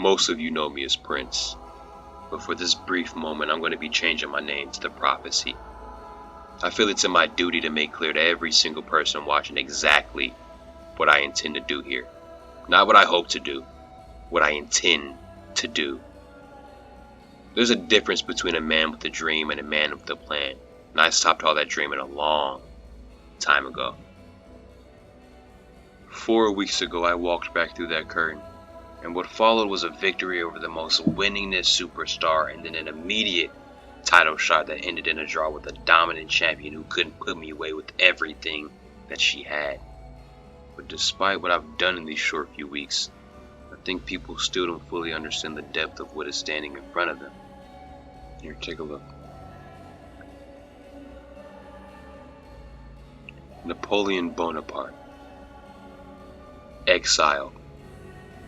Most of you know me as Prince, but for this brief moment I'm going to be changing my name to the Prophecy. I feel it's in my duty to make clear to every single person watching exactly what I intend to do here. Not what I hope to do, what I intend to do. There's a difference between a man with a dream and a man with a plan, and I stopped all that dreaming a long time ago. 4 weeks ago I walked back through that curtain, and what followed was a victory over the most winningest superstar, and then an immediate title shot that ended in a draw with a dominant champion who couldn't put me away with everything that she had. But despite what I've done in these short few weeks, I think people still don't fully understand the depth of what is standing in front of them. Here, take a look. Napoleon Bonaparte. Exiled.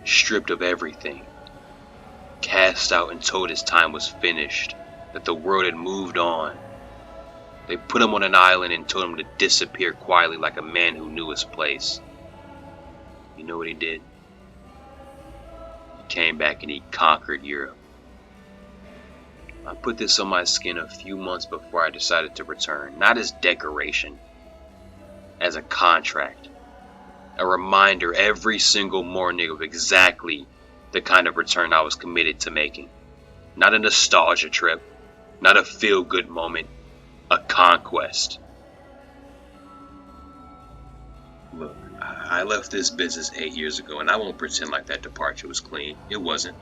Stripped of everything. Cast out and told his time was finished, that the world had moved on. They put him on an island and told him to disappear quietly like a man who knew his place. You know what he did? He came back and he conquered Europe. I put this on my skin a few months before I decided to return, not as decoration, as a contract. A reminder every single morning of exactly the kind of return I was committed to making. Not a nostalgia trip, not a feel-good moment, a conquest. Look, I left this business 8 years ago, and I won't pretend like that departure was clean. It wasn't.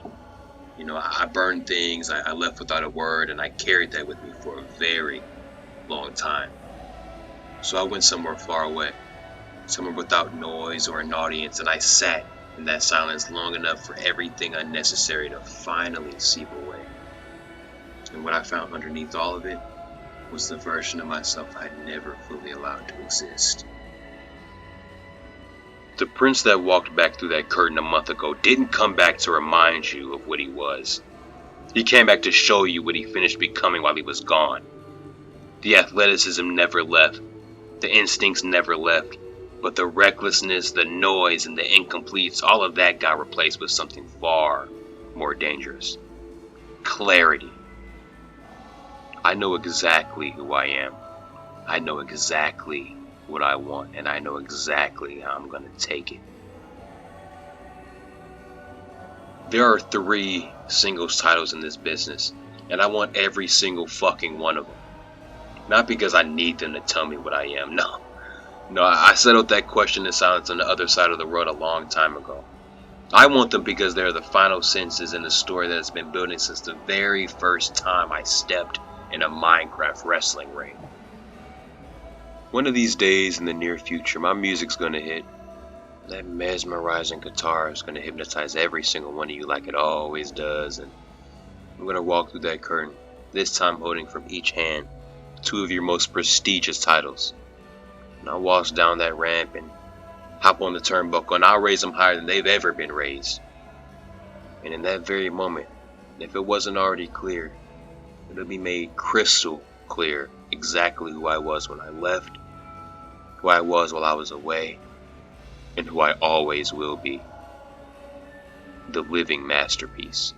You know, I burned things, I left without a word, and I carried that with me for a very long time. So I went somewhere far away, somewhere without noise or an audience, and I sat in that silence long enough for everything unnecessary to finally seep away. And what I found underneath all of it was the version of myself I'd never fully allowed to exist. The prince that walked back through that curtain a month ago didn't come back to remind you of what he was. He came back to show you what he finished becoming while he was gone. The athleticism never left, the instincts never left, but the recklessness, the noise, and the incompletes, all of that got replaced with something far more dangerous. Clarity. I know exactly who I am. I know exactly what I want, and I know exactly how I'm gonna take it. There are 3 singles titles in this business, and I want every single fucking one of them. Not because I need them to tell me what I am, no. No, I settled that question in silence on the other side of the road a long time ago. I want them because they're the final sentences in the story that has been building since the very first time I stepped in a Minecraft wrestling ring. One of these days in the near future, my music's gonna hit. That mesmerizing guitar is gonna hypnotize every single one of you like it always does, and I'm gonna walk through that curtain, this time holding from each hand 2 of your most prestigious titles. And I'll walk down that ramp and hop on the turnbuckle, and I'll raise them higher than they've ever been raised. And in that very moment, if it wasn't already clear, it'll be made crystal clear exactly who I was when I left, who I was while I was away, and who I always will be. The living masterpiece.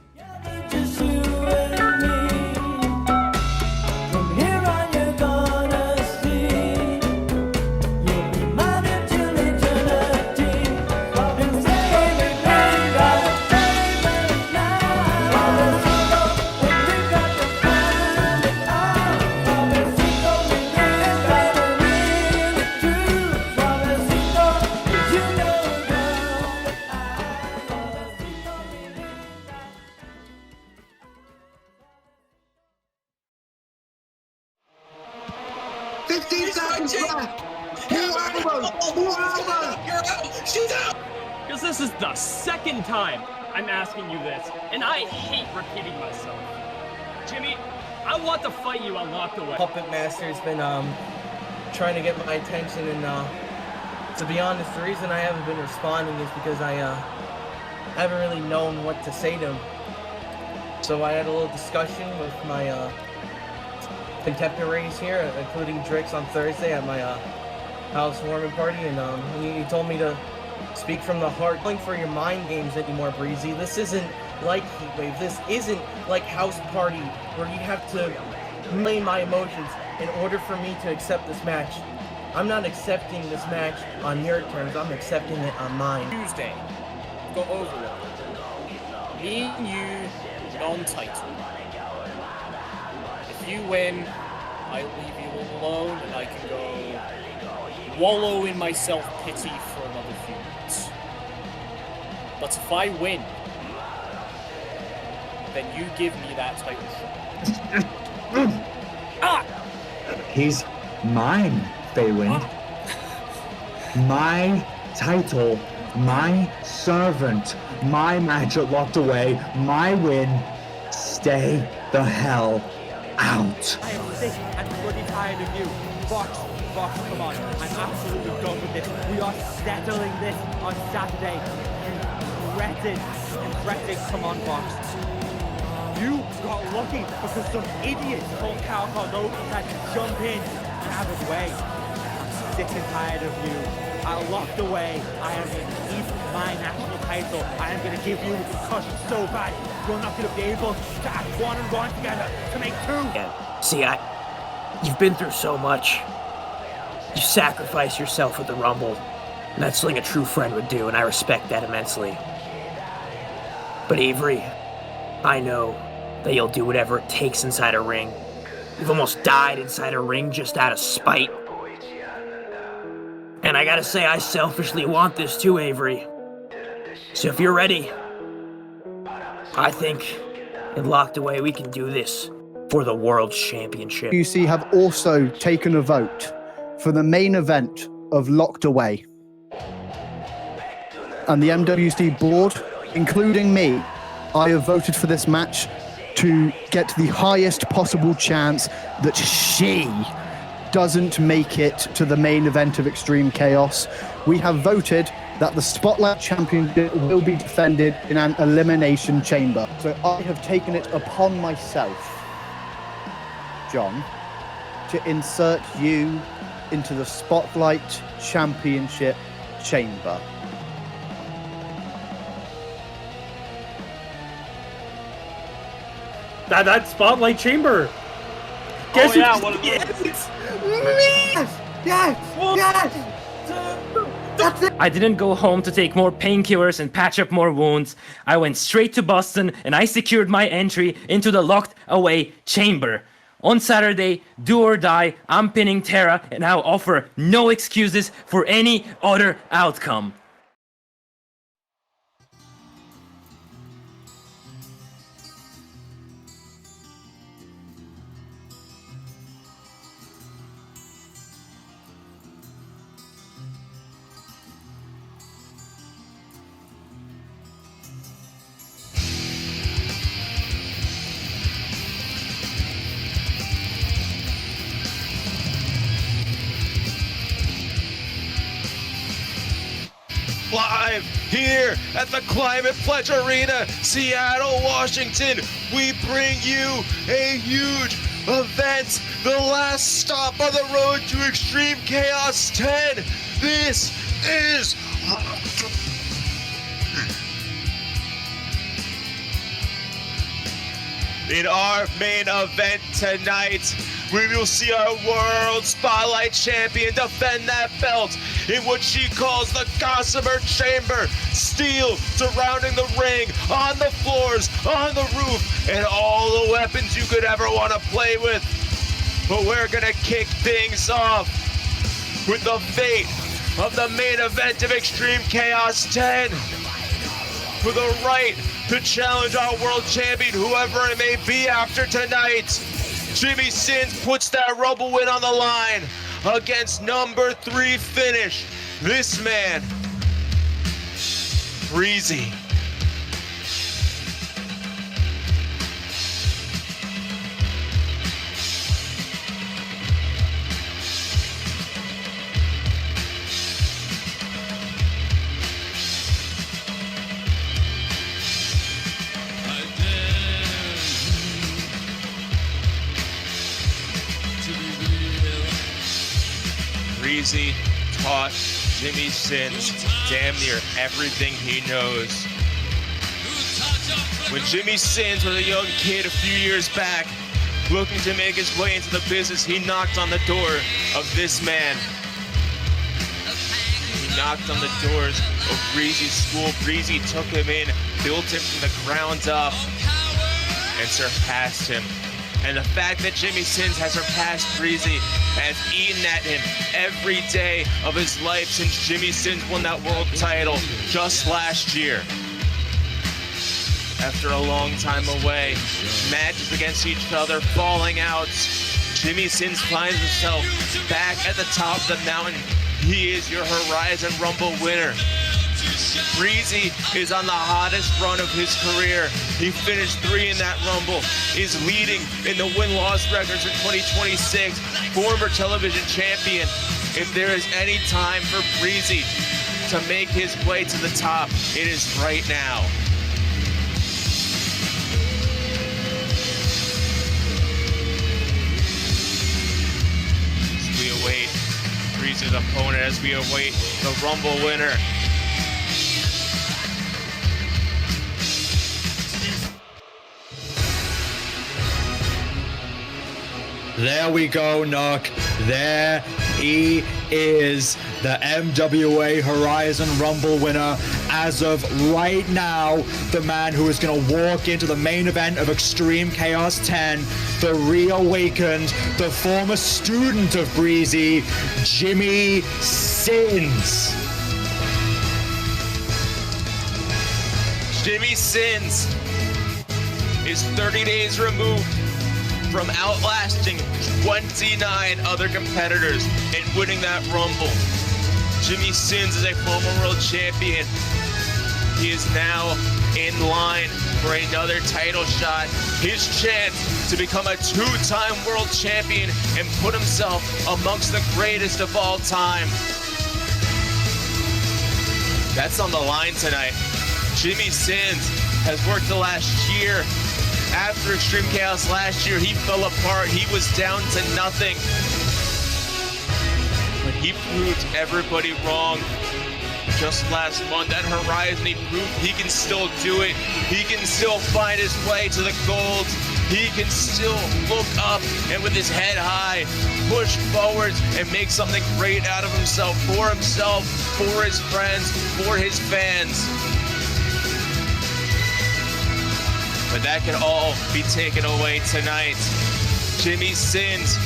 Because this is the second time I'm asking you this, and I hate repeating myself. Jimmy, I want to fight you on Locked Away. Puppet Master's been trying to get my attention, and to be honest, the reason I haven't been responding is because I haven't really known what to say to him. So I had a little discussion with my contemporaries here, including Drix on Thursday at my housewarming party, and he told me to speak from the heart. Not for your mind games anymore, Bhreezy. This isn't like Heatwave. This isn't like House Party where you have to relay my emotions in order for me to accept this match. I'm not accepting this match on your terms, I'm accepting it on mine. Tuesday, go over it. Me and you, non-title. If you win, I leave you alone and I can go wallow in my self-pity for another few minutes. But if I win, then you give me that title shot. He's mine, Faywind. My title, my servant, my match at Locked Away, my win. Stay the hell out. I am sick and bloody tired of you. Box, come on. I'm absolutely done with this. We are settling this on Saturday. You fretted. Come on, Box. You got lucky because some idiot called Cal Cardo had to jump in and have his way. I'm sick and tired of you. I locked away. I am going to keep my national title. I am going to give you a concussion so bad you're not going to be able to act one and one together to make two. Yeah. See, you've been through so much. You sacrificed yourself at the Rumble, and that's something a true friend would do, and I respect that immensely. But Avery, I know that you'll do whatever it takes inside a ring. You've almost died inside a ring just out of spite. And I gotta say, I selfishly want this too, Avery. So if you're ready, I think in Locked Away we can do this for the World Championship. WC have also taken a vote for the main event of Locked Away. And the MWC board, including me, I have voted for this match to get the highest possible chance that she doesn't make it to the main event of Extreme Chaos. We have voted that the Spotlight Championship will be defended in an elimination chamber. So I have taken it upon myself, John, to insert you into the Spotlight Championship chamber. That Spotlight Chamber. Guess one of those. Yes! That's it! I didn't go home to take more painkillers and patch up more wounds. I went straight to Boston and I secured my entry into the Locked Away chamber. On Saturday, do or die, I'm pinning Tarah and I'll offer no excuses for any other outcome. Live here at the Climate Pledge Arena, Seattle, Washington, we bring you a huge event, the last stop on the road to Extreme Chaos 10. This is in our main event tonight. We will see our World Spotlight Champion defend that belt in what she calls the Gossamer Chamber. Steel surrounding the ring, on the floors, on the roof, and all the weapons you could ever want to play with. But we're gonna kick things off with the fate of the main event of Extreme Chaos 10. For the right to challenge our world champion, whoever it may be after tonight. Jimmy Sins puts that Rumble win on the line against number 3 finish. This man, Bhreezy. Bhreezy taught Jimmy Sins damn near everything he knows. When Jimmy Sins was a young kid a few years back, looking to make his way into the business, he knocked on the door of this man. He knocked on the doors of Bhreezy's school. Bhreezy took him in, built him from the ground up, and surpassed him. And the fact that Jimmy Sins has surpassed Bhreezy, has eaten at him every day of his life since Jimmy Sins won that world title just last year. After a long time away, matches against each other, falling out, Jimmy Sins finds himself back at the top of the mountain. He is your Horizon Rumble winner. Bhreezy is on the hottest run of his career. He finished 3 in that Rumble, is leading in the win-loss records in 2026, former television champion. If there is any time for Bhreezy to make his way to the top, it is right now. As we await Bhreezy's opponent, as we await the Rumble winner. There we go, Nuck. There he is, the MWA Horizon Rumble winner. As of right now, the man who is going to walk into the main event of Extreme Chaos 10, the reawakened, the former student of Bhreezy, Jimmy Sins. Jimmy Sins is 30 days removed from outlasting 29 other competitors and winning that Rumble. Jimmy Sins is a former world champion. He is now in line for another title shot. His chance to become a 2-time world champion and put himself amongst the greatest of all time. That's on the line tonight. Jimmy Sins has worked the last year. After Extreme Chaos last year, he fell apart. He was down to nothing. But he proved everybody wrong. Just last month at Horizon, he proved he can still do it. He can still find his way to the gold. He can still look up and with his head high, push forwards and make something great out of himself, for his friends, for his fans. But that can all be taken away tonight. Jimmy Sins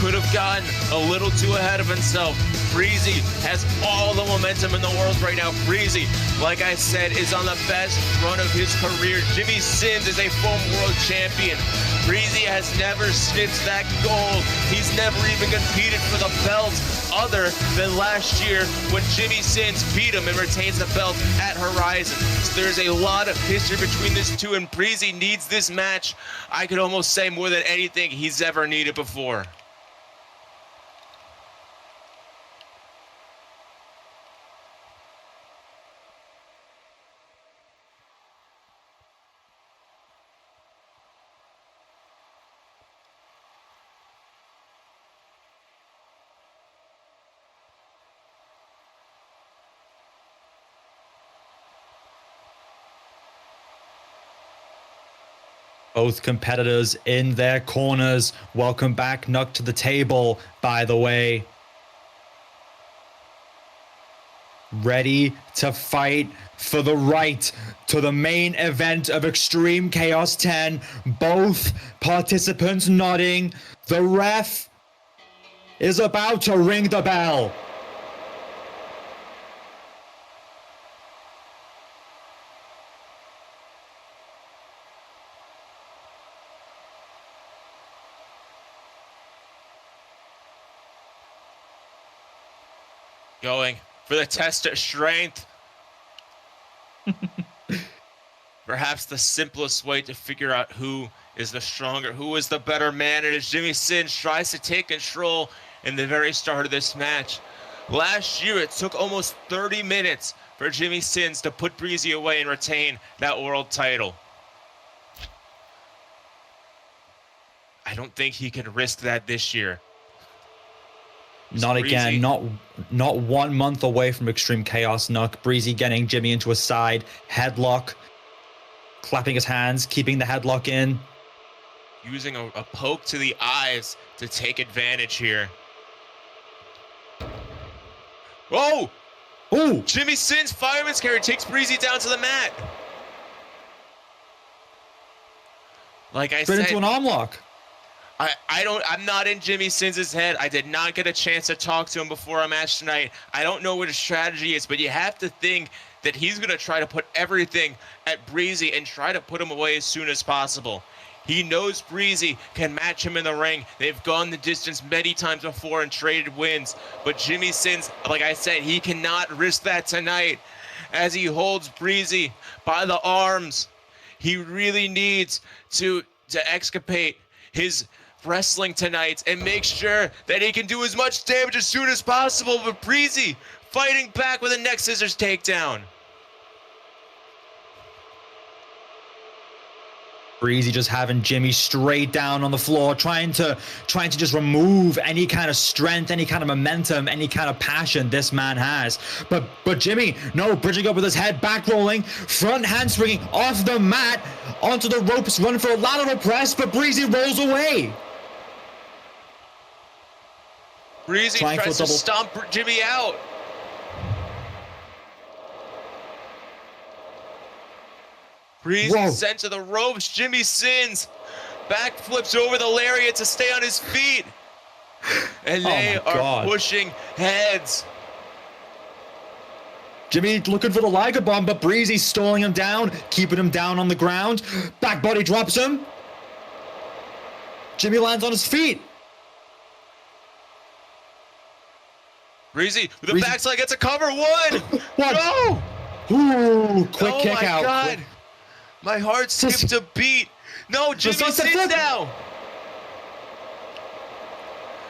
could have gotten a little too ahead of himself. Bhreezy has all the momentum in the world right now. Bhreezy, like I said, is on the best run of his career. Jimmy Sins is a former world champion. Bhreezy has never sniffed that gold. He's never even competed for the belt other than last year when Jimmy Sins beat him and retains the belt at Horizon. So there's a lot of history between these two, and Bhreezy needs this match, I could almost say, more than anything he's ever needed before. Both competitors in their corners. Welcome back, Nuck, to the table, by the way. Ready to fight for the right to the main event of Extreme Chaos 10. Both participants nodding. The ref is about to ring the bell. Going for the test of strength. Perhaps the simplest way to figure out who is the stronger, who is the better man. It is Jimmy Sins tries to take control in the very start of this match. Last year, it took almost 30 minutes for Jimmy Sins to put Bhreezy away and retain that world title. I don't think he can risk that this year. Not again, not 1 month away from Extreme Chaos, Nuck. Bhreezy getting Jimmy into a side headlock. clapping his hands, keeping the headlock in. Using a poke to the eyes to take advantage here. Oh! Oh! Jimmy Sin's fireman's carry takes Bhreezy down to the mat. Like I Straight said, into an arm lock. I'm not in Jimmy Sins' head. I did not get a chance to talk to him before our match tonight. I don't know what his strategy is, but you have to think that he's going to try to put everything at Bhreezy and try to put him away as soon as possible. He knows Bhreezy can match him in the ring. They've gone the distance many times before and traded wins. But Jimmy Sins, like I said, he cannot risk that tonight as he holds Bhreezy by the arms. He really needs to excavate his wrestling tonight and make sure that he can do as much damage as soon as possible. But Bhreezy fighting back with a neck scissors takedown. Bhreezy just having Jimmy straight down on the floor, trying to just remove any kind of strength, any kind of momentum, any kind of passion this man has. But Jimmy, no, bridging up with his head, back rolling, front handspringing off the mat, onto the ropes, running for a lateral press, but Bhreezy rolls away. Bhreezy tries to stomp Jimmy out. Bhreezy sent to the ropes. Jimmy Sins backflips over the lariat to stay on his feet. And they are pushing heads. Jimmy looking for the Liger Bomb, but Bhreezy stalling him down, keeping him down on the ground. Back body drops him. Jimmy lands on his feet. Bhreezy with the backslide gets a cover. One. No. Ooh, quick kick out. Oh my God. My heart skipped a beat. No, Jimmy Sins now.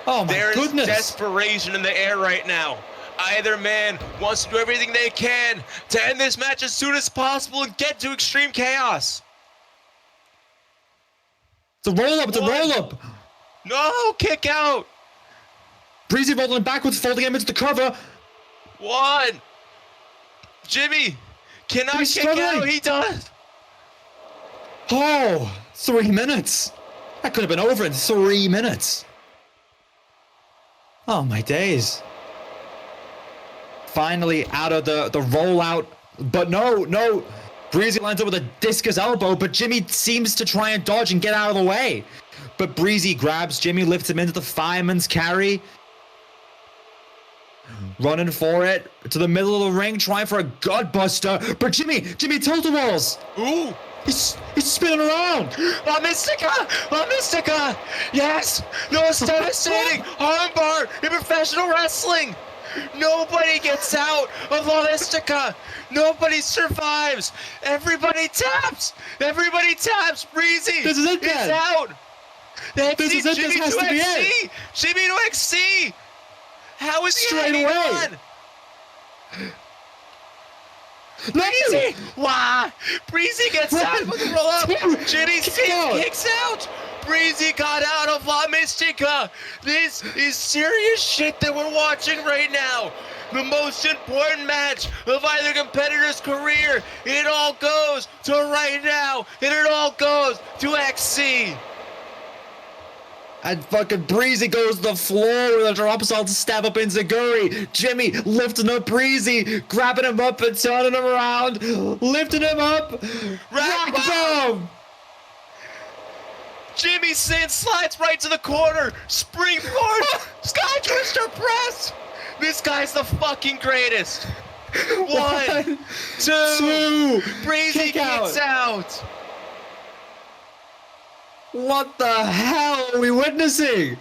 Oh my goodness. There's desperation in the air right now. Either man wants to do everything they can to end this match as soon as possible and get to Extreme Chaos. It's a roll-up, it's a roll-up. No, kick out. Bhreezy rolling backwards, folding him into the cover. One. Jimmy cannot kick out. He does. Oh, 3 minutes. That could have been over in 3 minutes. Oh, my days. Finally out of the rollout. But no. Bhreezy lines up with a discus elbow, but Jimmy seems to try and dodge and get out of the way. But Bhreezy grabs Jimmy, lifts him into the fireman's carry. Running for it to the middle of the ring, trying for a godbuster. But Jimmy tilt-a-whirls. Ooh. He's spinning around. La Mystica. Yes. No, it's devastating. Armbar in professional wrestling. Nobody gets out of La Mystica. Nobody survives. Everybody taps. Bhreezy This is it, is out. This is it. Jimmy This has to be it. Jimmy to XC. How is he straight away? Bhreezy! Wow! Bhreezy gets out with the roll up. Jimmy kicks out. Bhreezy got out of La Mystica. This is serious shit that we're watching right now. The most important match of either competitor's career. It all goes to right now, and it all goes to XC. And fucking Bhreezy goes to the floor with a drop salt stab up Enziguri. Jimmy lifting up Bhreezy, grabbing him up and turning him around, lifting him up. Rack bomb! Jimmy Sins slides right to the corner. Springboard Sky Twister press. This guy's the fucking greatest. One, two. Bhreezy gets out. What the hell are we witnessing?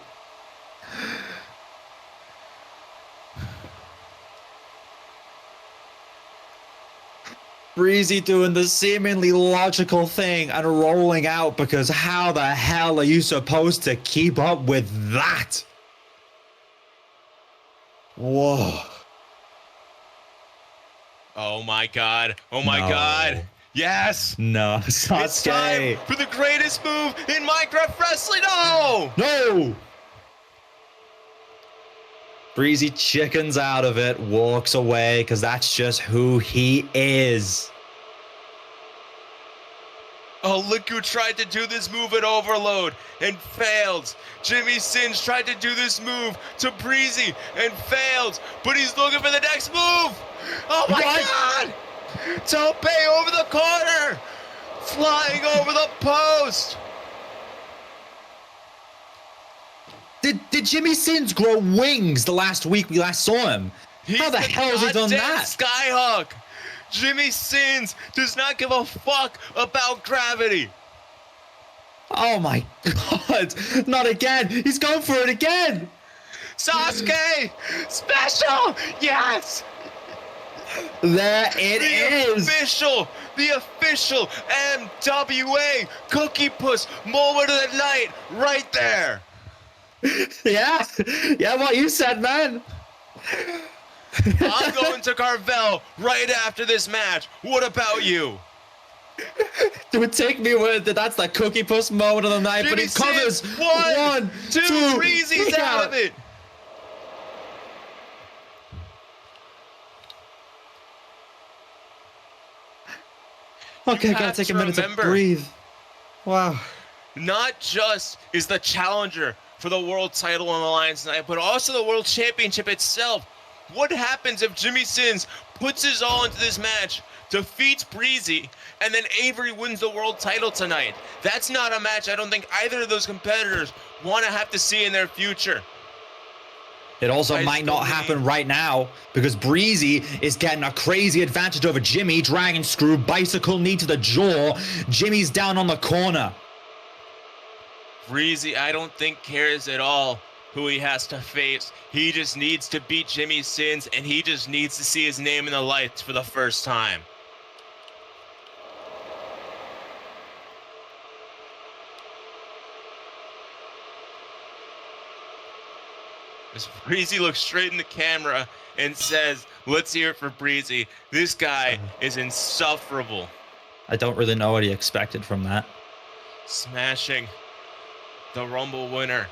Bhreezy doing the seemingly logical thing and rolling out, because how the hell are you supposed to keep up with that? Whoa. Oh my God. Yes! No, It's time for the greatest move in Minecraft wrestling! No! Bhreezy chickens out of it, walks away, because that's just who he is. Oh, look who tried to do this move at Overload and failed. Jimmy Sins tried to do this move to Bhreezy and failed, but he's looking for the next move. Oh my God! Tope over the corner, flying over the post. Did Jimmy Sins grow wings the last week we last saw him? How the hell has he done that? Skyhawk. Jimmy Sins does not give a fuck about gravity. Oh my God, not again. He's going for it again. Sasuke, special, yes. There it is. The official MWA Cookie Puss moment of the night right there. Yeah, what you said, man. I'm going to Carvel right after this match. What about you? It would take me with that's the Cookie Puss moment of the night, Jimmy but he covers Sins, one, two, Bhreezy's out of it. Okay, gotta take a minute to breathe. Wow. Not just is the challenger for the world title on the line tonight, but also the world championship itself. What happens if Jimmy Sins puts his all into this match, defeats Bhreezy, and then Avery wins the world title tonight? That's not a match I don't think either of those competitors want to have to see in their future. It also might not happen right now because Bhreezy is getting a crazy advantage over Jimmy. Dragon screw, bicycle knee to the jaw. Jimmy's down on the corner. Bhreezy, I don't think cares at all who he has to face. He just needs to beat Jimmy Sins, and he just needs to see his name in the lights for the first time. As Bhreezy looks straight in the camera and says, let's hear it for Bhreezy. This guy is insufferable. I don't really know what he expected from that. Smashing the Rumble winner.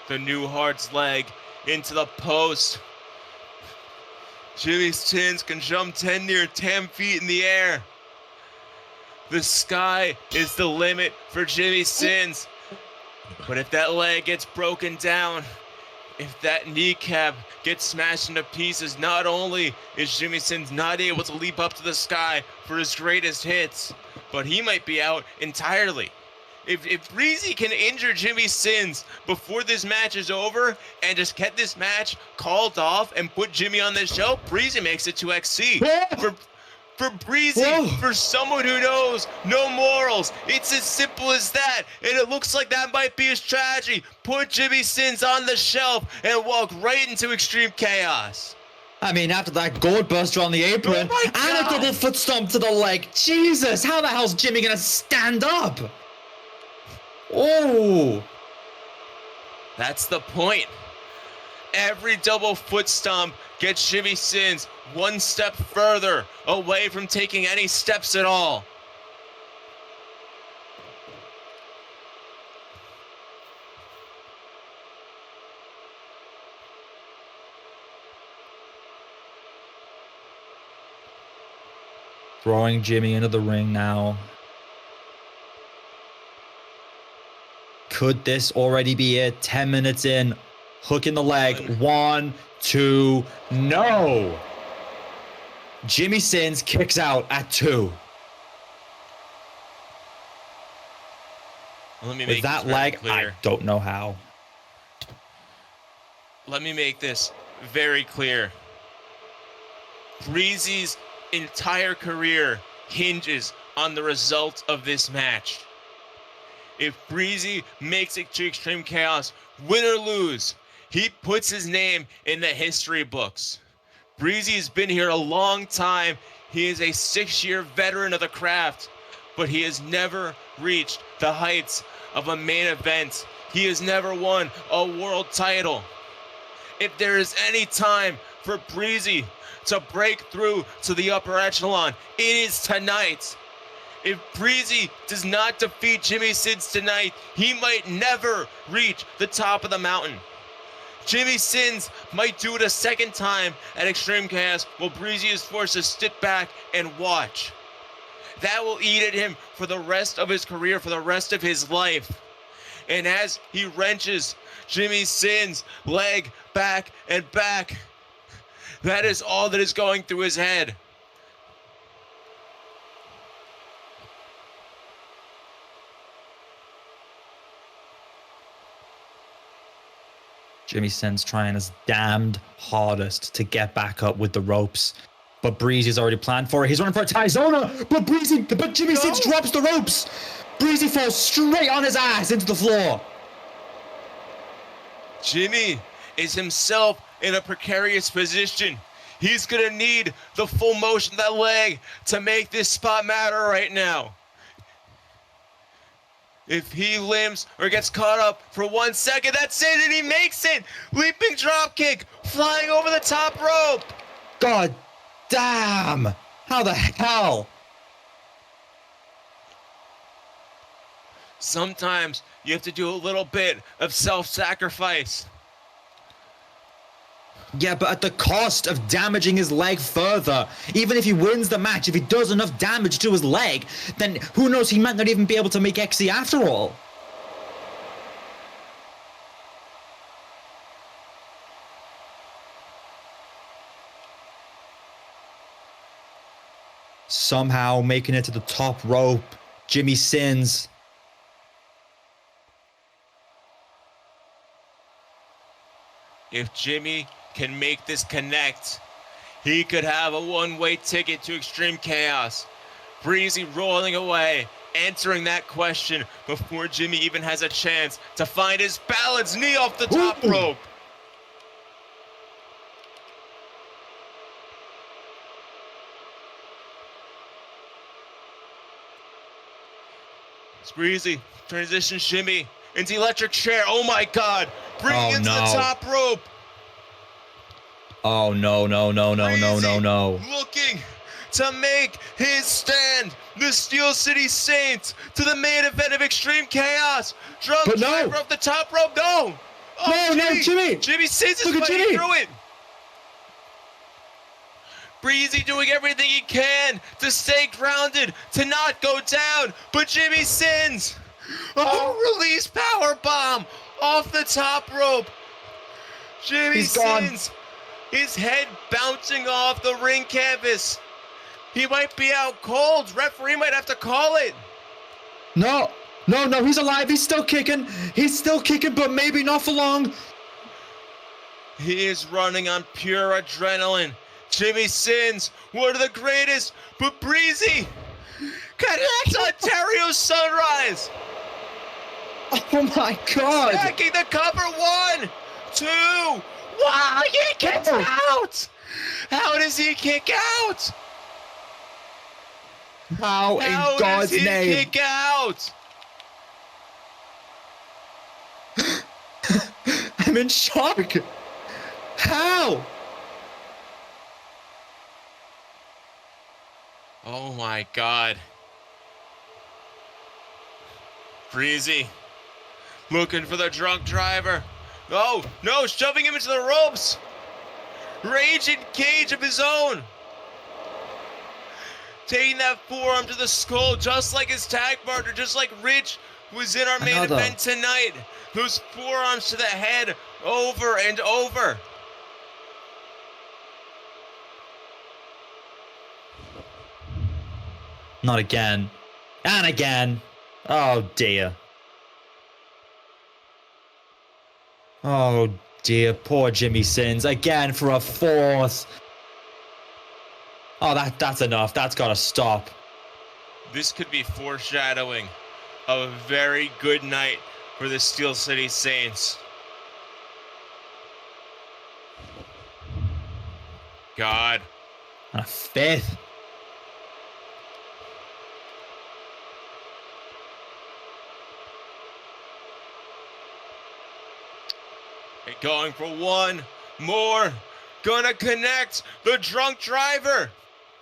The New Heart's leg into the post. Jimmy Sins can jump 10 feet in the air. The sky is the limit for Jimmy Sins. But if that leg gets broken down, if that kneecap gets smashed into pieces, not only is Jimmy Sins not able to leap up to the sky for his greatest hits, but he might be out entirely. If Bhreezy can injure Jimmy Sins before this match is over and just get this match called off and put Jimmy on this show, Bhreezy makes it to XC. For Bhreezy, for someone who knows no morals, it's as simple as that. And it looks like that might be his strategy. Put Jimmy Sins on the shelf and walk right into extreme chaos. I mean, after that gourd buster on the apron and a double foot stomp to the leg, Jesus, how the hell's Jimmy gonna stand up? Oh, that's the point. Every double foot stomp gets Jimmy Sins one step further away from taking any steps at all. Throwing Jimmy into the ring now. Could this already be it? 10 minutes in. Hook in the leg. 1, 2, no! Jimmy Sins kicks out at 2. Let me With make that this leg, clear. I don't know how. Let me make this very clear. Bhreezy's entire career hinges on the result of this match. If Bhreezy makes it to Extreme Chaos, win or lose, he puts his name in the history books. Bhreezy has been here a long time. He is a 6-year veteran of the craft, but he has never reached the heights of a main event. He has never won a world title. If there is any time for Bhreezy to break through to the upper echelon, it is tonight. If Bhreezy does not defeat Jimmy Sins tonight, he might never reach the top of the mountain. Jimmy Sins might do it a second time at Extreme Chaos while Bhreezy is forced to sit back and watch. that will eat at him for the rest of his career, for the rest of his life. And as he wrenches Jimmy Sin's leg back and back, that is all that is going through his head. Jimmy Sin's trying his damned hardest to get back up with the ropes. But Bhreezy's already planned for it. He's running for a Tizona, but Jimmy Sins drops the ropes. Bhreezy falls straight on his ass into the floor. Jimmy is himself in a precarious position. He's gonna need the full motion of that leg to make this spot matter right now. If he limps or gets caught up for 1 second, that's it, and he makes it! Leaping dropkick, flying over the top rope! God damn! How the hell? Sometimes you have to do a little bit of self-sacrifice. Yeah, but at the cost of damaging his leg further. Even if he wins the match, if he does enough damage to his leg, then who knows, he might not even be able to make XC after all. Somehow making it to the top rope, Jimmy Sins. If Jimmy can make this connect, he could have a one-way ticket to Extreme Chaos. Bhreezy rolling away, answering that question before Jimmy even has a chance to find his balance. Knee off the top rope. It's Bhreezy, transition shimmy into electric chair. Oh my God, bringing it to the top rope. Oh, no. Looking to make his stand. The Steel City Saints to the main event of Extreme Chaos. Drunk driver off the top rope. No. Oh, Jimmy. Jimmy Sins is fighting through it. Bhreezy doing everything he can to stay grounded, to not go down. But Jimmy Sins. Oh, release power bomb off the top rope. Jimmy Sins. His head bouncing off the ring canvas. He might be out cold. Referee might have to call it. No, he's alive. He's still kicking, but maybe not for long. He is running on pure adrenaline. Jimmy Sins, one of the greatest, but Bhreezy connects Ontario Sunrise. Oh my God. Stacking the cover. 1, 2. Wow, he kicks out! How does he kick out? How in God's name? How does he kick out? I'm in shock. How? Oh my God. Bhreezy looking for the drunk driver. Oh, no, shoving him into the ropes. Raging cage of his own. Taking that forearm to the skull, just like his tag partner, just like Rich was in our main event tonight. Those forearms to the head over and over. Not again. And again. Oh, dear. Oh dear, poor Jimmy Sins again for a 4th. Oh, that's enough. That's got to stop. This could be foreshadowing of a very good night for the Steel City Saints. God. A 5th. Going for one more. Gonna connect the drunk driver.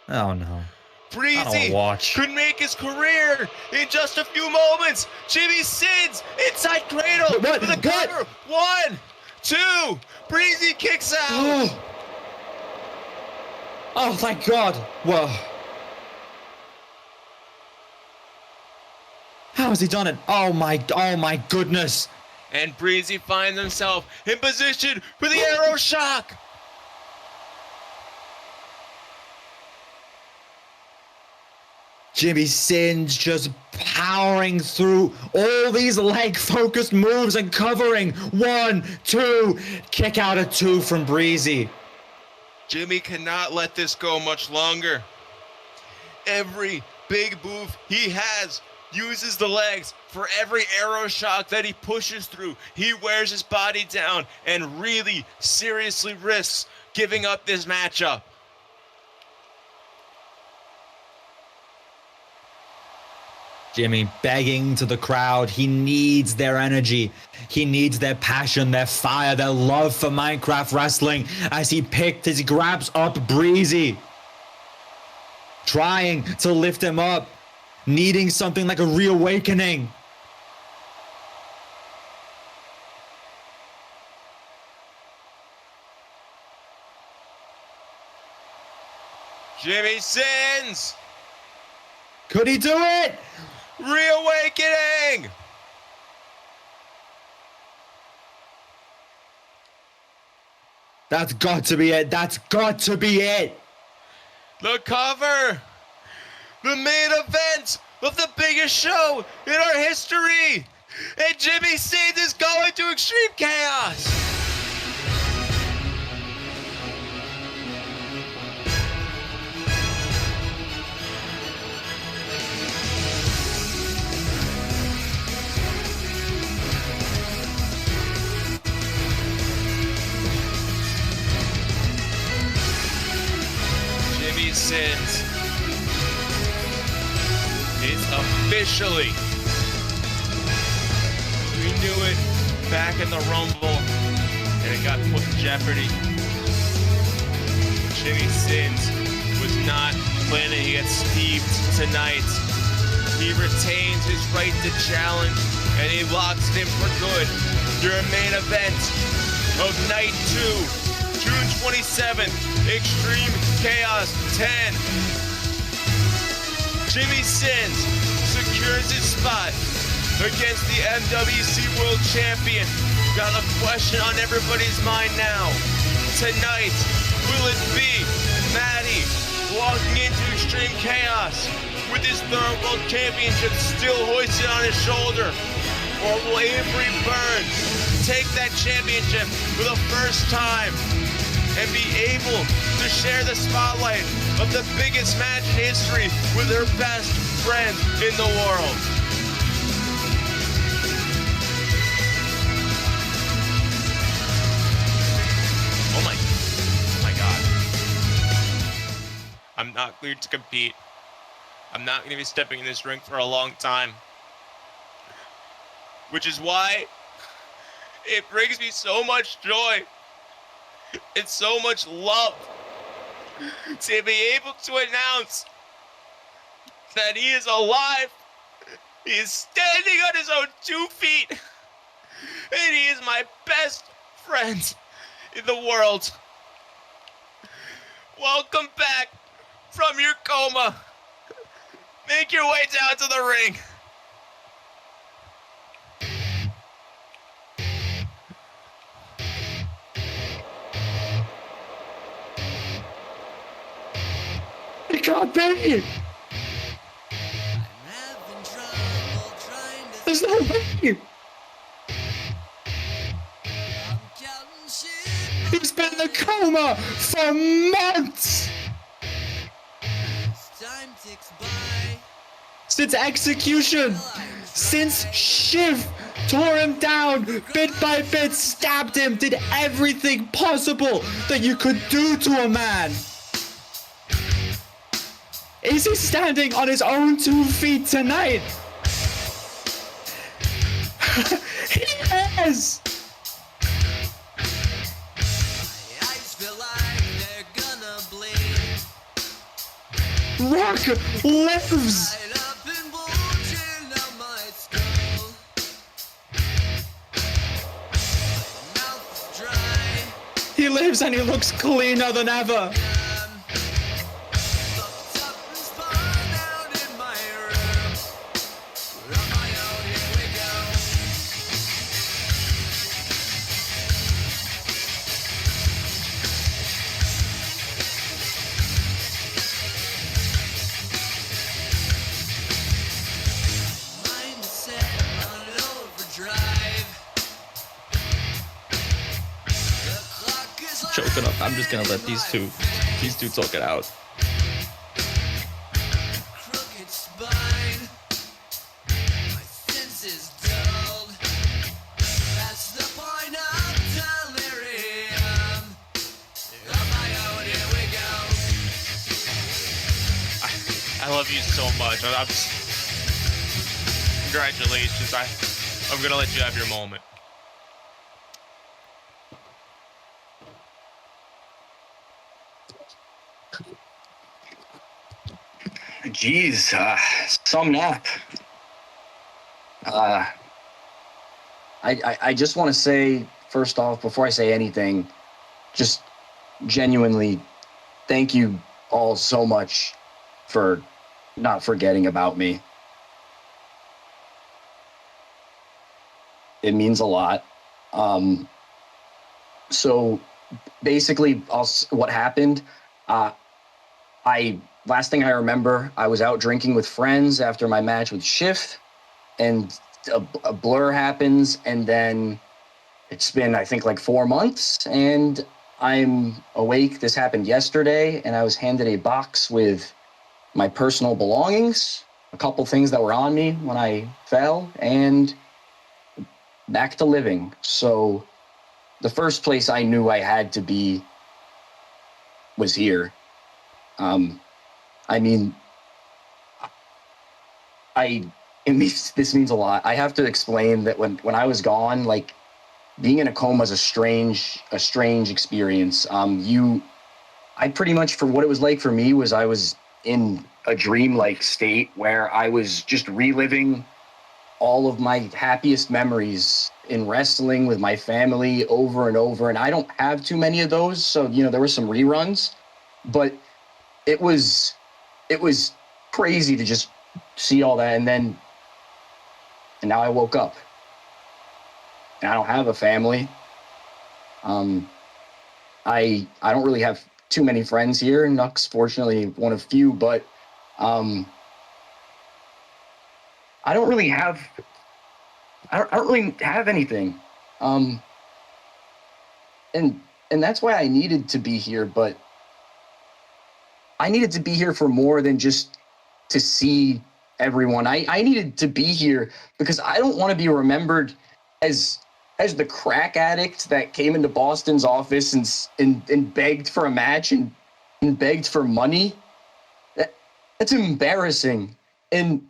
Oh no. Bhreezy could make his career in just a few moments. Jimmy Sins inside cradle for the cover. 1, 2. Bhreezy kicks out. Oh, thank God. Well. How has he done it? Oh my goodness. And Bhreezy finds himself in position for the arrow shock. Jimmy Sins just powering through all these leg-focused moves and covering. 1, 2, kick out at 2 from Bhreezy. Jimmy cannot let this go much longer. Every big move he has uses the legs. For every arrow shock that he pushes through, he wears his body down and really seriously risks giving up this matchup. Jimmy begging to the crowd. He needs their energy. He needs their passion, their fire, their love for Minecraft wrestling as he grabs up Bhreezy. Trying to lift him up. Needing something like a reawakening. Jimmy Sins! Could he do it? Reawakening! That's got to be it. That's got to be it. The cover! The main event of the biggest show in our history! And Jimmy Sins is going to Extreme Chaos! Jimmy Sins is officially, we knew it back in the Rumble, and it got put in jeopardy. Jimmy Sins was not planning to get steeped tonight. He retains his right to challenge, and he locks it in for good during main event of Night 2, June 27th, Extreme Chaos 10. Jimmy Sins secures his spot against the MWC World Champion. Got a question on everybody's mind now. Tonight, will it be Matty walking into Extreme Chaos with his third World Championship still hoisted on his shoulder? Or will Avery take that championship for the first time and be able to share the spotlight of the biggest match in history with her best friend in the world? Oh my God. I'm not cleared to compete. I'm not going to be stepping in this ring for a long time. Which is why it brings me so much joy and so much love to be able to announce that he is alive, he is standing on his own 2 feet, and he is my best friend in the world. Welcome back from your coma. Make your way down to the ring. It can't be! There's no way! He's been in a coma for months! Since execution! Since Shiv tore him down bit by bit, stabbed him, did everything possible that you could do to a man! Is he standing on his own 2 feet tonight? He is! Rock lives! He lives and he looks cleaner than ever! gonna let these two talk it out. I love you so much. Congratulations. I'm gonna let you have your moment. Jeez, some nap. I just want to say, first off, before I say anything, just genuinely thank you all so much for not forgetting about me. It means a lot. So basically, what happened, last thing I remember, I was out drinking with friends after my match with Shift, and a blur happens, and then it's been, I think, like 4 months, and I'm awake. This happened yesterday, and I was handed a box with my personal belongings, a couple things that were on me when I fell, and back to living. So the first place I knew I had to be was here. I mean, this means a lot. I have to explain that when I was gone, like, being in a coma is a strange experience. I pretty much, for what it was like for me, was I was in a dream-like state where I was just reliving all of my happiest memories in wrestling with my family over and over. And I don't have too many of those, so, there were some reruns, but it was crazy to just see all that. And now I woke up. And I don't have a family. I don't really have too many friends here. Nuck's fortunately one of few, but I don't really have anything. And that's why I needed to be here, but I needed to be here for more than just to see everyone. I needed to be here because I don't want to be remembered as the crack addict that came into Boston's office and begged for a match and begged for money. That's embarrassing. And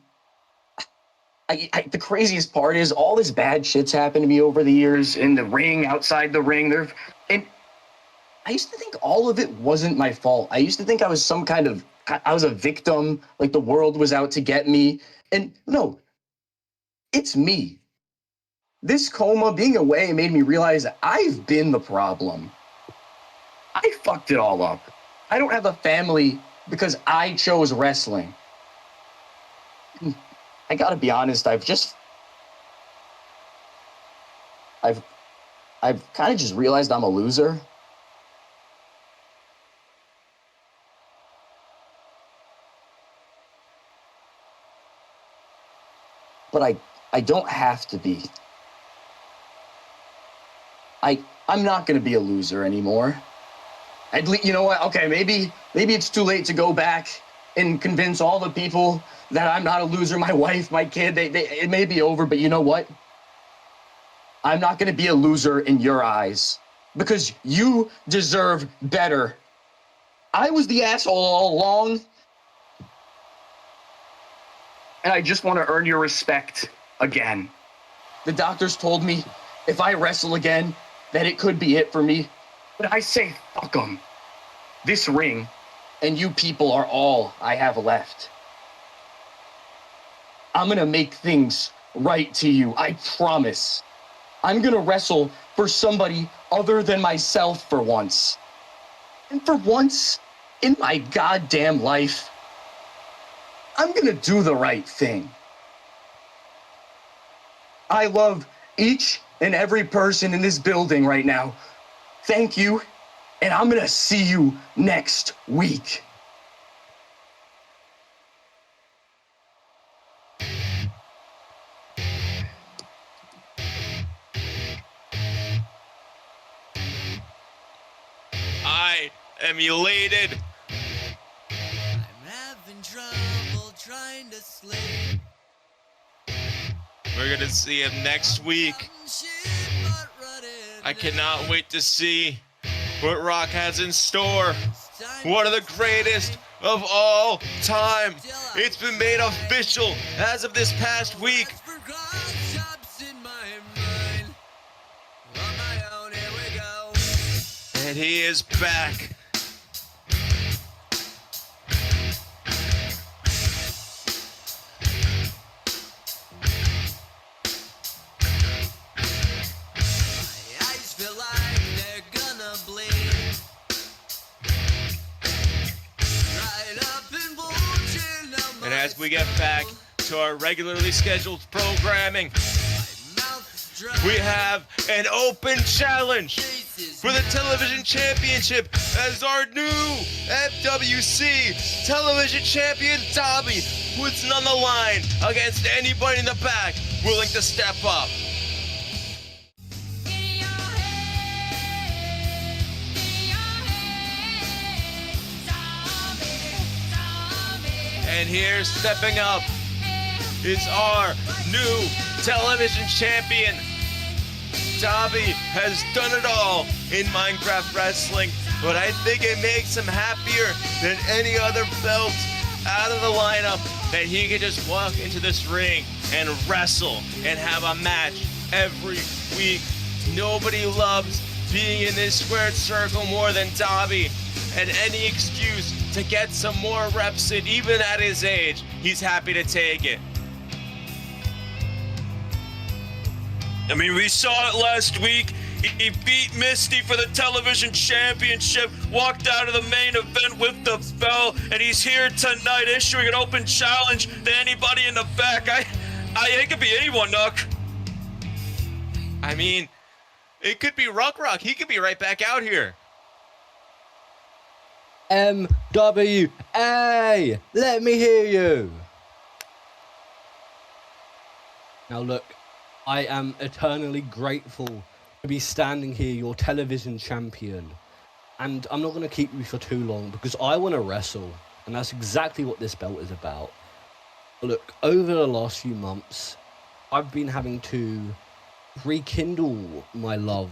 the craziest part is all this bad shit's happened to me over the years, in the ring, outside the ring. And I used to think all of it wasn't my fault. I used to think I was I was a victim, like the world was out to get me. And no, it's me. This coma, being away, made me realize I've been the problem. I fucked it all up. I don't have a family because I chose wrestling. I gotta be honest, I've kind of just realized I'm a loser. But I don't have to be. I'm not going to be a loser anymore. At least, you know what? Okay, maybe it's too late to go back and convince all the people that I'm not a loser. My wife, my kid, it may be over, but you know what? I'm not going to be a loser in your eyes because you deserve better. I was the asshole all along, and I just want to earn your respect again. The doctors told me if I wrestle again, that it could be it for me. But I say, fuck them. This ring and you people are all I have left. I'm gonna make things right to you, I promise. I'm gonna wrestle for somebody other than myself for once. And for once in my goddamn life, I'm gonna do the right thing. I love each and every person in this building right now. Thank you, and I'm gonna see you next week. emulated. I'm having trouble trying to sleep. We're gonna see him next week. I cannot wait to see what Rock has in store. One of the greatest of all time. It's been made official as of this past week. And he is back. And as we get back to our regularly scheduled programming, we have an open challenge for the television championship as our new FWC television champion Dobby puts it on the line against anybody in the back willing to step up. And here, stepping up, is our new television champion. Dobby has done it all in Minecraft wrestling, but I think it makes him happier than any other belt out of the lineup that he can just walk into this ring and wrestle and have a match every week. Nobody loves being in this squared circle more than Dobby, and any excuse to get some more reps in, even at his age, he's happy to take it. I mean, we saw it last week. He beat Misty for the television championship, walked out of the main event with the belt, and he's here tonight issuing an open challenge to anybody in the back. It could be anyone, Nuck. I mean, it could be Rock. He could be right back out here. MWA, let me hear you. Now look, I am eternally grateful to be standing here, your television champion. And I'm not going to keep you for too long because I want to wrestle. And that's exactly what this belt is about. Look, over the last few months, I've been having to rekindle my love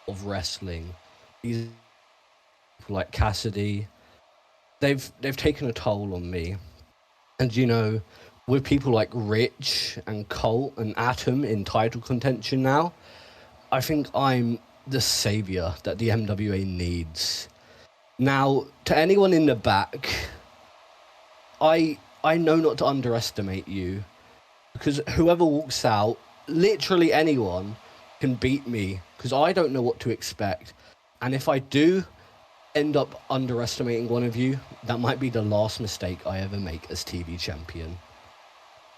of wrestling. These people like Cassidy, they've taken a toll on me. And you know, with people like Rich and Colt and Atom in title contention now, I think I'm the savior that the MWA needs. Now, to anyone in the back, I know not to underestimate you, because whoever walks out, literally anyone, can beat me, because I don't know what to expect. And if I do end up underestimating one of you, that might be the last mistake I ever make as TV champion.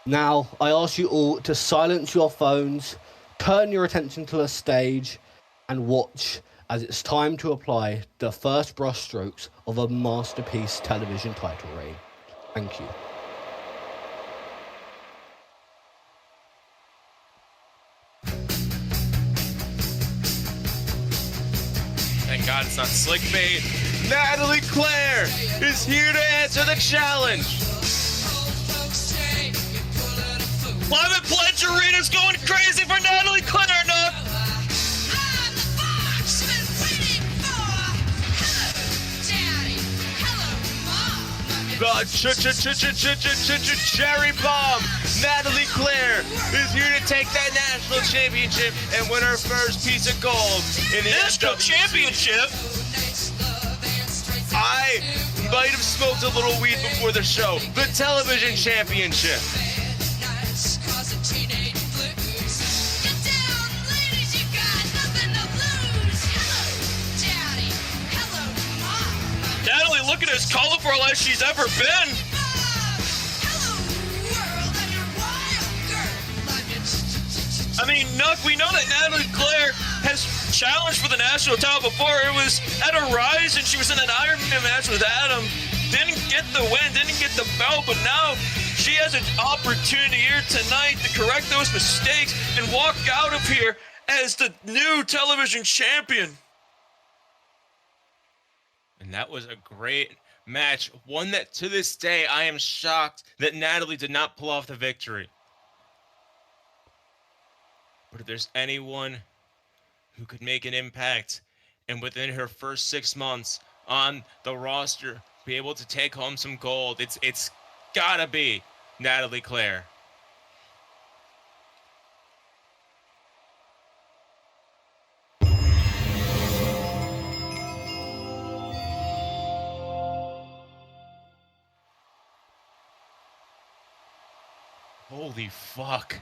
Now, I ask you all to silence your phones, turn your attention to the stage, and watch as it's time to apply the first brushstrokes of a masterpiece television title reign. Thank you. Thank God it's not slick bait. Natalie Claire is here to answer the challenge. Climate Pledge Arena's going crazy for Natalie Claire, Nuck. The cherry bomb. Natalie Claire is here to take that national championship and win her first piece of gold in the national championship. I might have smoked a little weed before the show. The television championship. Natalie looking as colorful as she's ever been. I mean, Nuck, we know that Natalie Claire has challenged for the national title before. It was at a Rise, and she was in an Iron Man match with Adam. Didn't get the win, didn't get the belt, but now she has an opportunity here tonight to correct those mistakes and walk out of here as the new television champion. And that was a great match. One that, to this day, I am shocked that Natalie did not pull off the victory. But if there's anyone who could make an impact and within her first 6 months on the roster be able to take home some gold, it's gotta be Natalie Claire. Holy fuck.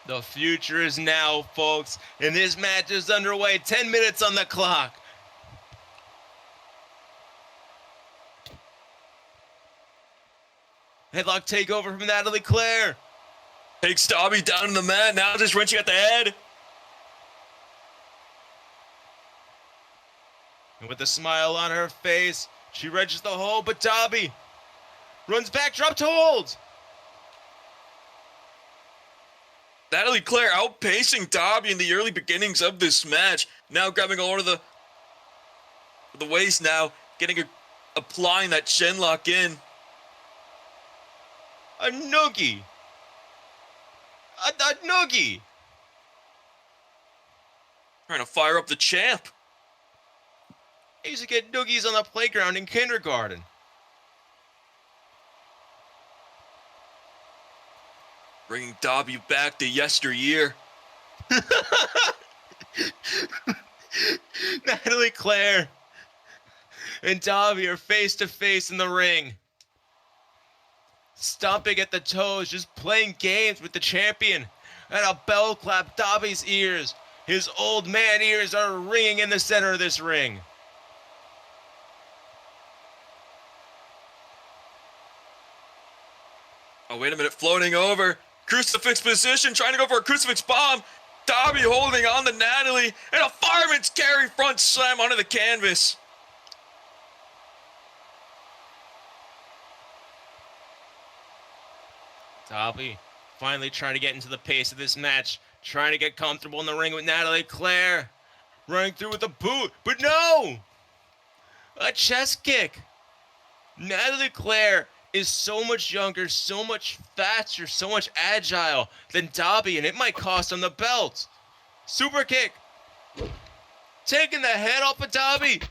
The future is now, folks, and this match is underway. 10 minutes on the clock. Headlock takeover from Natalie Claire. Takes Dobby down to the mat, now just wrenching at the head. And with a smile on her face, she wrenches the hold, but Dobby runs back, drop to hold. Natalie Claire outpacing Dobby in the early beginnings of this match. Now grabbing all of the waist now, applying that chin lock in. A noogie. A noogie. Trying to fire up the champ. I used to get noogies on the playground in kindergarten. Bringing Dobby back to yesteryear. Natalie Claire and Dobby are face to face in the ring. Stomping at the toes, just playing games with the champion. And a bell clap Dobby's ears. His old man ears are ringing in the center of this ring. Oh, wait a minute, floating over. Crucifix position, trying to go for a crucifix bomb. Dobby holding on to Natalie, and a fireman's carry front slam onto the canvas. Dobby finally trying to get into the pace of this match, trying to get comfortable in the ring with Natalie Claire. Running through with a boot, but no! A chest kick. Natalie Claire is so much younger, so much faster, so much agile than Dobby, and it might cost him the belt. Super kick. Taking the head off of Dobby.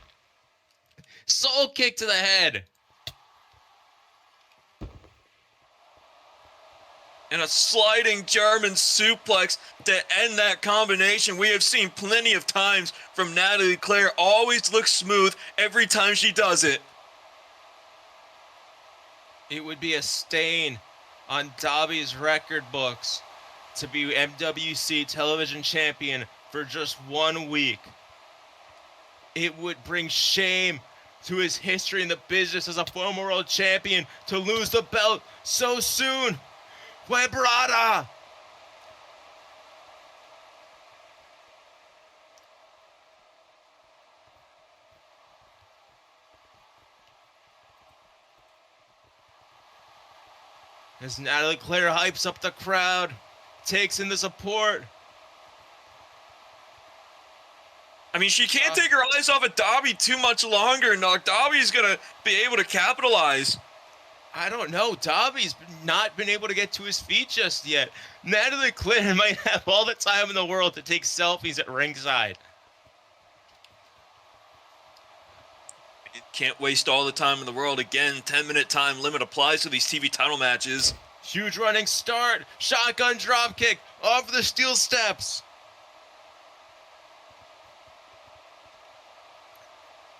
Soul kick to the head. And a sliding German suplex to end that combination. We have seen plenty of times from Natalie Claire. Always looks smooth every time she does it. It would be a stain on Dobby's record books to be MWC television champion for just 1 week. It would bring shame to his history in the business as a former world champion to lose the belt so soon. Quebrada! As Natalie Claire hypes up the crowd, takes in the support. I mean, she can't take her eyes off of Dobby too much longer. No, Dobby's gonna be able to capitalize. I don't know. Dobby's not been able to get to his feet just yet. Natalie Claire might have all the time in the world to take selfies at ringside. Can't waste all the time in the world. Again, 10-minute time limit applies to these TV title matches. Huge running start. Shotgun drop kick off the steel steps.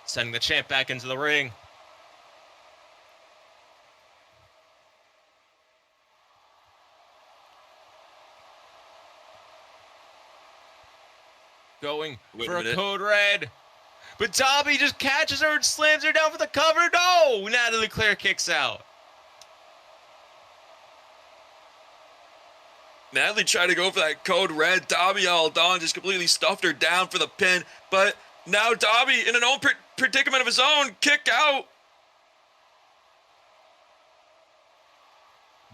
Sending the champ back into the ring. Going for a code red. But Dobby just catches her and slams her down for the cover. No! Natalie Claire kicks out. Natalie tried to go for that code red. Dobby held on, just completely stuffed her down for the pin. But now Dobby, in an own predicament of his own, kick out.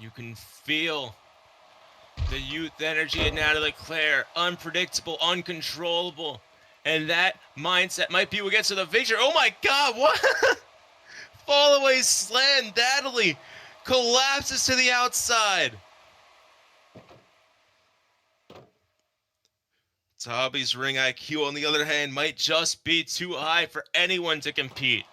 You can feel the youth energy of Natalie Claire, unpredictable, uncontrollable. And that mindset might be what gets to the victory. Oh my God, what? Fall away slam. Natalie collapses to the outside. Dobby's ring IQ, on the other hand, might just be too high for anyone to compete.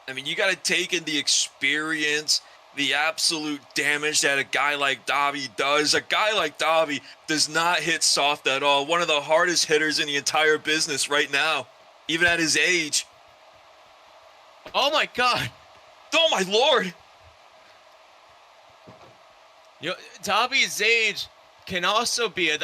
I mean, you got to take in the experience, the absolute damage that a guy like Dobby does. A guy like Dobby does not hit soft at all. One of the hardest hitters in the entire business right now, even at his age. Oh my God. Oh my Lord. You know, Dobby's age can also be a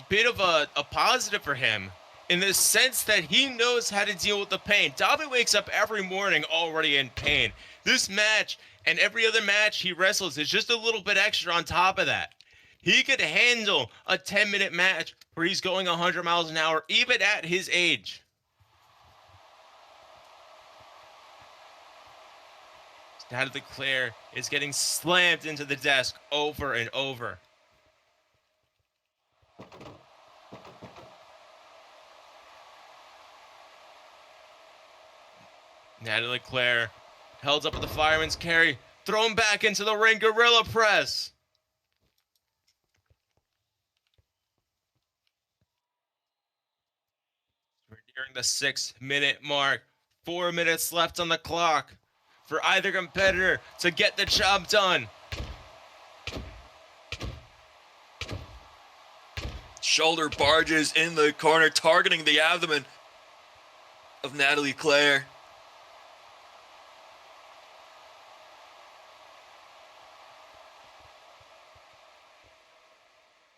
bit of a positive for him, in the sense that he knows how to deal with the pain. Dobby wakes up every morning already in pain. This match and every other match he wrestles is just a little bit extra on top of that. He could handle a 10-minute match where he's going 100 miles an hour, even at his age. Natalie Claire is getting slammed into the desk over and over. Natalie Claire held up with the fireman's carry, thrown back into the ring, gorilla press. We're nearing the 6-minute mark. 4 minutes left on the clock for either competitor to get the job done. Shoulder barges in the corner, targeting the abdomen of Natalie Claire.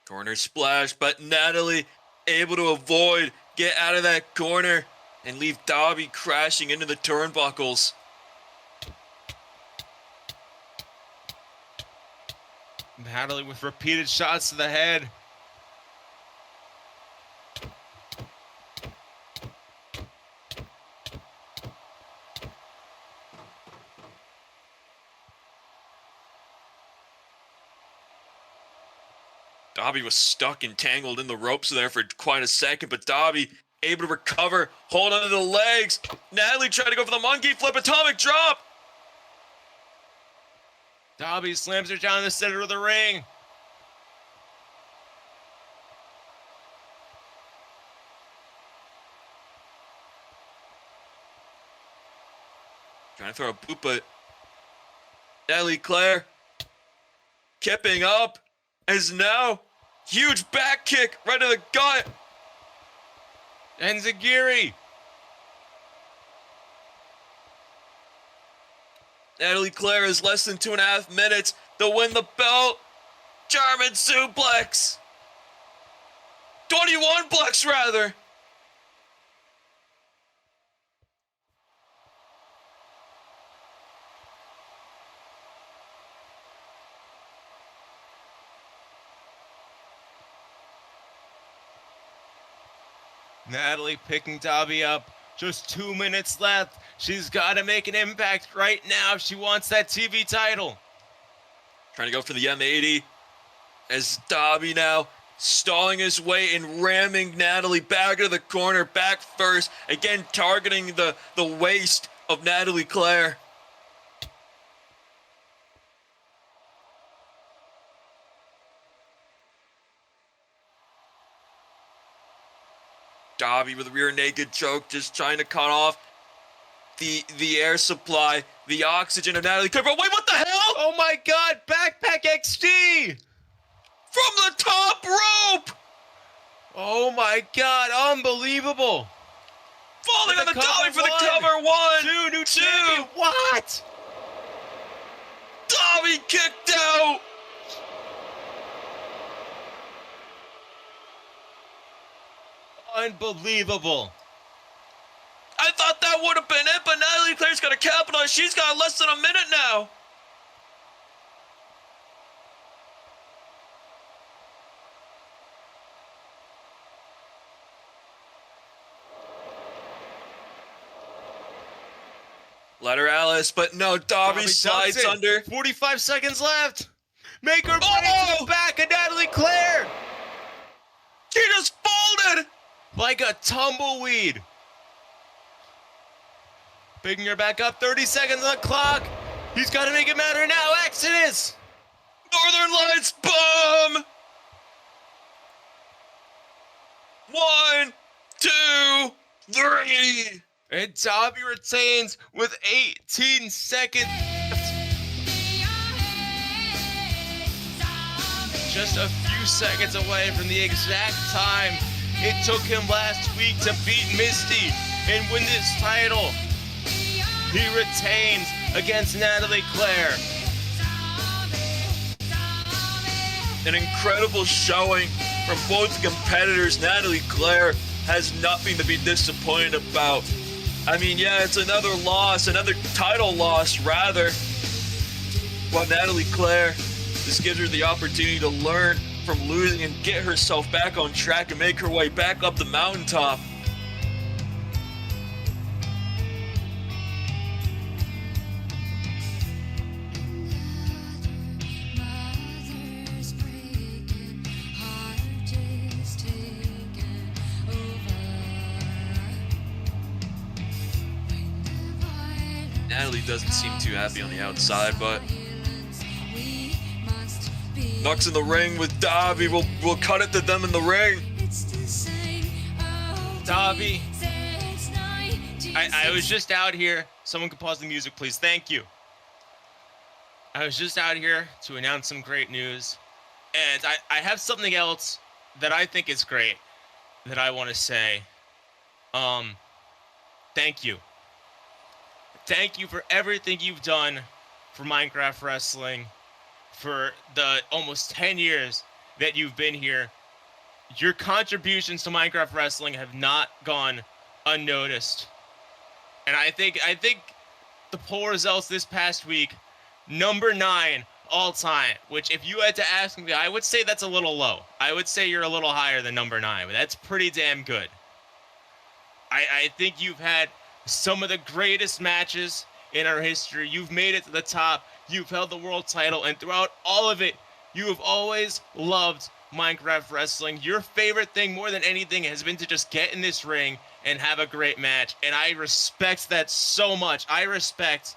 Corner splash, but Natalie able to avoid, get out of that corner, and leave Dobby crashing into the turnbuckles. Natalie with repeated shots to the head. Dobby was stuck and tangled in the ropes there for quite a second, but Dobby able to recover, hold onto the legs. Natalie tried to go for the monkey flip, atomic drop. Dobby slams her down in the center of the ring. Trying to throw a boot, but Natalie Claire keeping up as now huge back kick right to the gut. Enziguri. Natalie Claire is less than 2.5 minutes to win the belt. German suplex. 21 plex rather. Natalie picking Dobby up. Just 2 minutes left. She's got to make an impact right now if she wants that TV title. Trying to go for the M80 as Dobby now stalling his way and ramming Natalie back into the corner, back first. Again, targeting the waist of Natalie Claire. Dobby with a rear naked choke, just trying to cut off the air supply, the oxygen of Natalie Claire. But wait, what the hell? Oh my God, Backpack XT! From the top rope! Oh my God, unbelievable! Falling on the Dobby for the cover. 1, 2. What? Dobby kicked out! Unbelievable. I thought that would have been it, but Natalie Claire's got to capitalize. She's got less than a minute now. Lateralis, but no, Dobby Dobby slides ducks it. under. 45 seconds left. Make her run into the back of Natalie Claire. She just folded like a tumbleweed. Picking her back up, 30 seconds on the clock. He's got to make it matter now. Exodus. Northern Lights bomb. 1, 2, 3. And Dobby retains with 18 seconds left. Just a few seconds away from the exact time it took him last week to beat Misty and win this title. He retains against Natalie Claire. An incredible showing from both competitors. Natalie Claire has nothing to be disappointed about. I mean, yeah, it's another loss, another title loss, rather. But Natalie Claire, this gives her the opportunity to learn from losing and get herself back on track and make her way back up the mountaintop. Natalie doesn't seem too happy on the outside, but Nuck's in the ring with Dobby. We'll cut it to them in the ring. Dobby, I was just out here. Someone could pause the music, please. Thank you. I was just out here to announce some great news. And I have something else that I think is great that I want to say. Thank you. Thank you for everything you've done for Minecraft Wrestling, for the almost 10 years that you've been here. Your contributions to Minecraft Wrestling have not gone unnoticed. And I think the poll results this past week, number 9 all time, which if you had to ask me, I would say that's a little low. I would say you're a little higher than number 9, but that's pretty damn good. I think you've had some of the greatest matches in our history. You've made it to the top. You've held the world title, and throughout all of it, you have always loved Minecraft Wrestling. Your favorite thing more than anything has been to just get in this ring and have a great match, and I respect that so much. I respect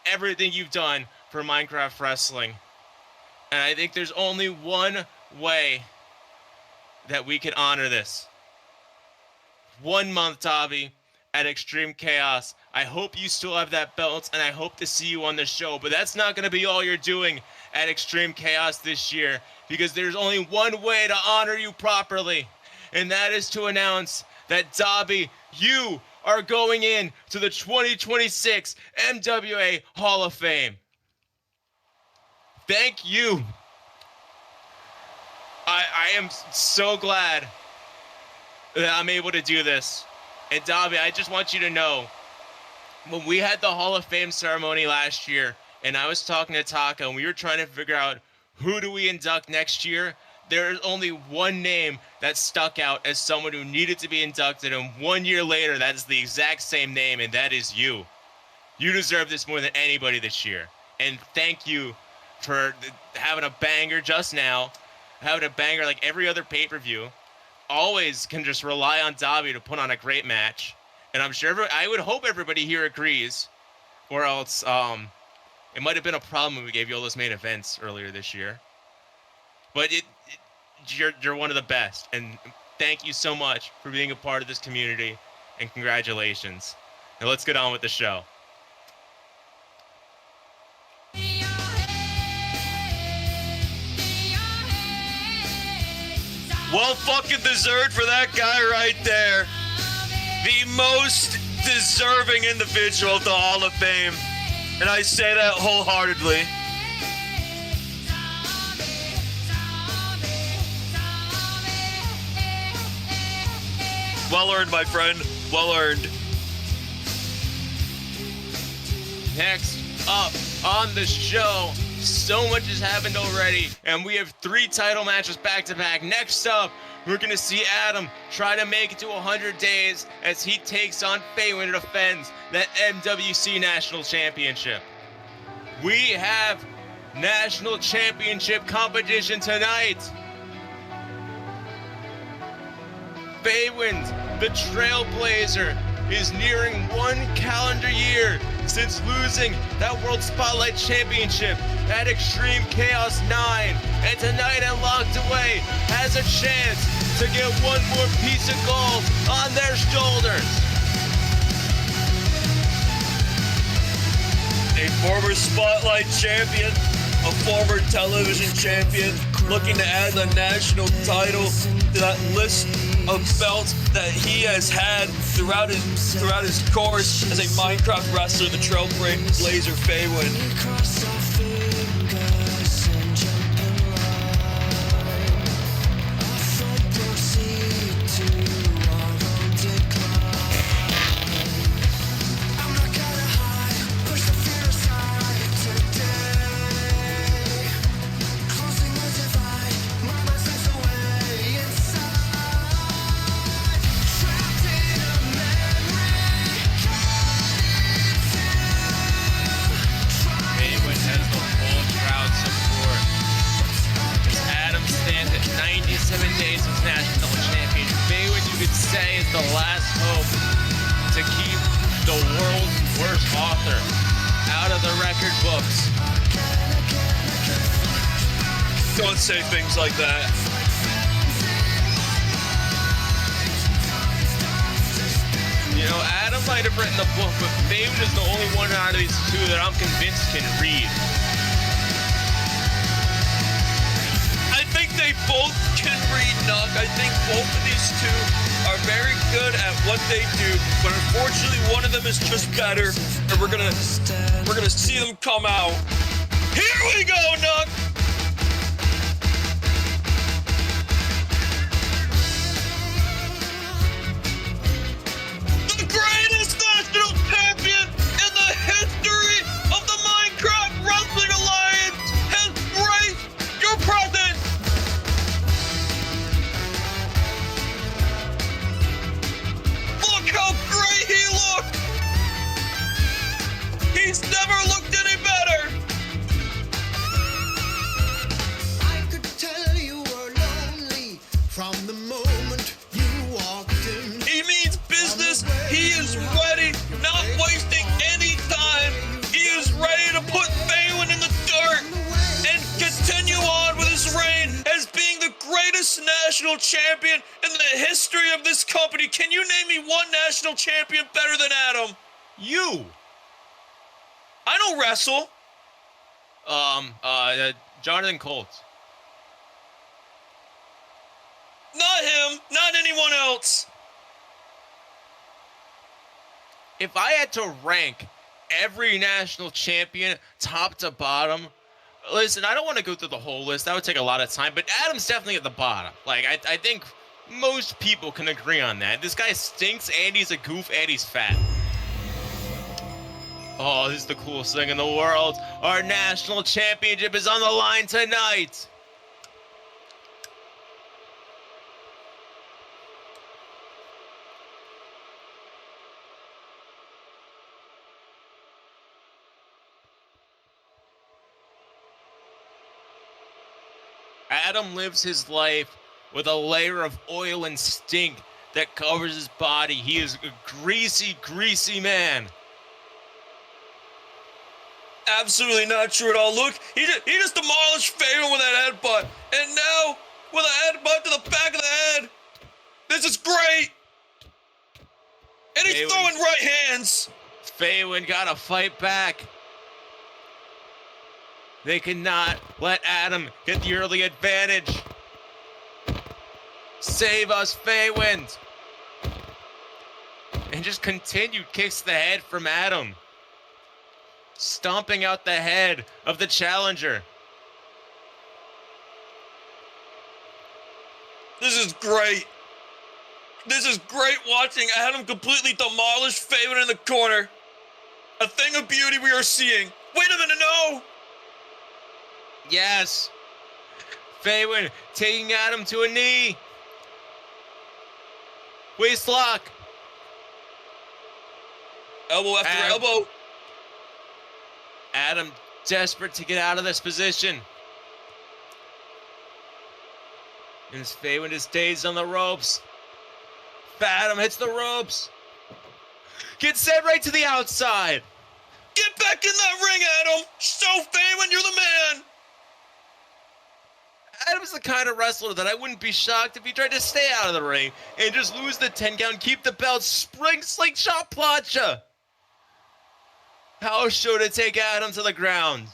everything you've done for Minecraft Wrestling, and I think there's only one way that we can honor this. 1 month, Dobby, at Extreme Chaos. I hope you still have that belt, and I hope to see you on the show. But that's not going to be all you're doing at Extreme Chaos this year, because there's only one way to honor you properly, and that is to announce that, Dobby, you are going in to the 2026 MWA Hall of Fame. Thank you. I am so glad that I'm able to do this. And Dobby, I just want you to know, when we had the Hall of Fame ceremony last year, and I was talking to Taka, and we were trying to figure out who do we induct next year, there's only one name that stuck out as someone who needed to be inducted, and 1 year later, that is the exact same name, and that is you. You deserve this more than anybody this year. And thank you for having a banger just now, having a banger like every other pay-per-view. Always can just rely on Dobby to put on a great match, and I'm sure I would hope everybody here agrees, or else it might have been a problem when we gave you all those main events earlier this year. But you're one of the best, and thank you so much for being a part of this community, and congratulations. Now let's get on with the show. Well fucking deserved for that guy right there. The most deserving individual of the Hall of Fame. And I say that wholeheartedly. Well earned, my friend. Well earned. Next up on the show, so much has happened already, and we have 3 title matches back to back. Next up, We're gonna see Adam try to make it to 100 days as he takes on Faywind and defends that MWC National Championship. We have National Championship competition tonight. Faywind, the Trailblazer, is nearing 1 calendar year since losing that World Spotlight Championship at Extreme Chaos 9. And tonight at Locked Away has a chance to get one more piece of gold on their shoulders. A former Spotlight champion, a former television champion, looking to add the national title to that list of belts that he has had throughout his course as a Minecraft wrestler, the Trailblazer Faywind. The last hope to keep the world's worst author out of the record books. Don't say things like that. You know, Adam might have written the book, but Faywind is the only one out of these two that I'm convinced can read. I think they both can read, Nuck. I think both of these two are very good at what they do, but unfortunately one of them is just better, and we're gonna see them come out. Here we go, Nuck! The greatest national champion in the history of the Minecraft Wrestling Alliance has graced your presence! How great he looked! He's never looked any better! I could tell you were lonely from the moment you walked in. He means business. He is ready, not wasting any time. He is ready to put Faywind in the dirt and continue on with his reign as being the greatest national champion in the history of this company. Can you name me one national champion better than Adam? You! I don't wrestle. Jonathan Colt. Not him, not anyone else. If I had to rank every national champion top to bottom, listen, I don't want to go through the whole list. That would take a lot of time, but Adam's definitely at the bottom. Like, I think most people can agree on that. This guy stinks, and he's a goof, and he's fat. Oh, this is the coolest thing in the world. Our national championship is on the line tonight. Adam lives his life with a layer of oil and stink that covers his body. He is a greasy, greasy man. Absolutely not true at all. Look, he just demolished Faywind with that headbutt. And now, with a headbutt to the back of the head. This is great. And he's throwing right hands. Faywind gotta fight back. They cannot let Adam get the early advantage. Save us, Faywind. And just continued kicks to the head from Adam. Stomping out the head of the challenger. This is great. This is great watching Adam completely demolish Faywind in the corner. A thing of beauty we are seeing. Wait a minute, no! Yes. Faywind taking Adam to a knee. Waist lock. Elbow after elbow. Adam desperate to get out of this position. And as Faywind is dazed on the ropes. Adam hits the ropes. Gets sent right to the outside. Get back in that ring, Adam. Show Faywind you're the man. Adam's the kind of wrestler that I wouldn't be shocked if he tried to stay out of the ring and just lose the 10 count, keep the belt, spring slingshot plancha. How should it take Adam to the ground?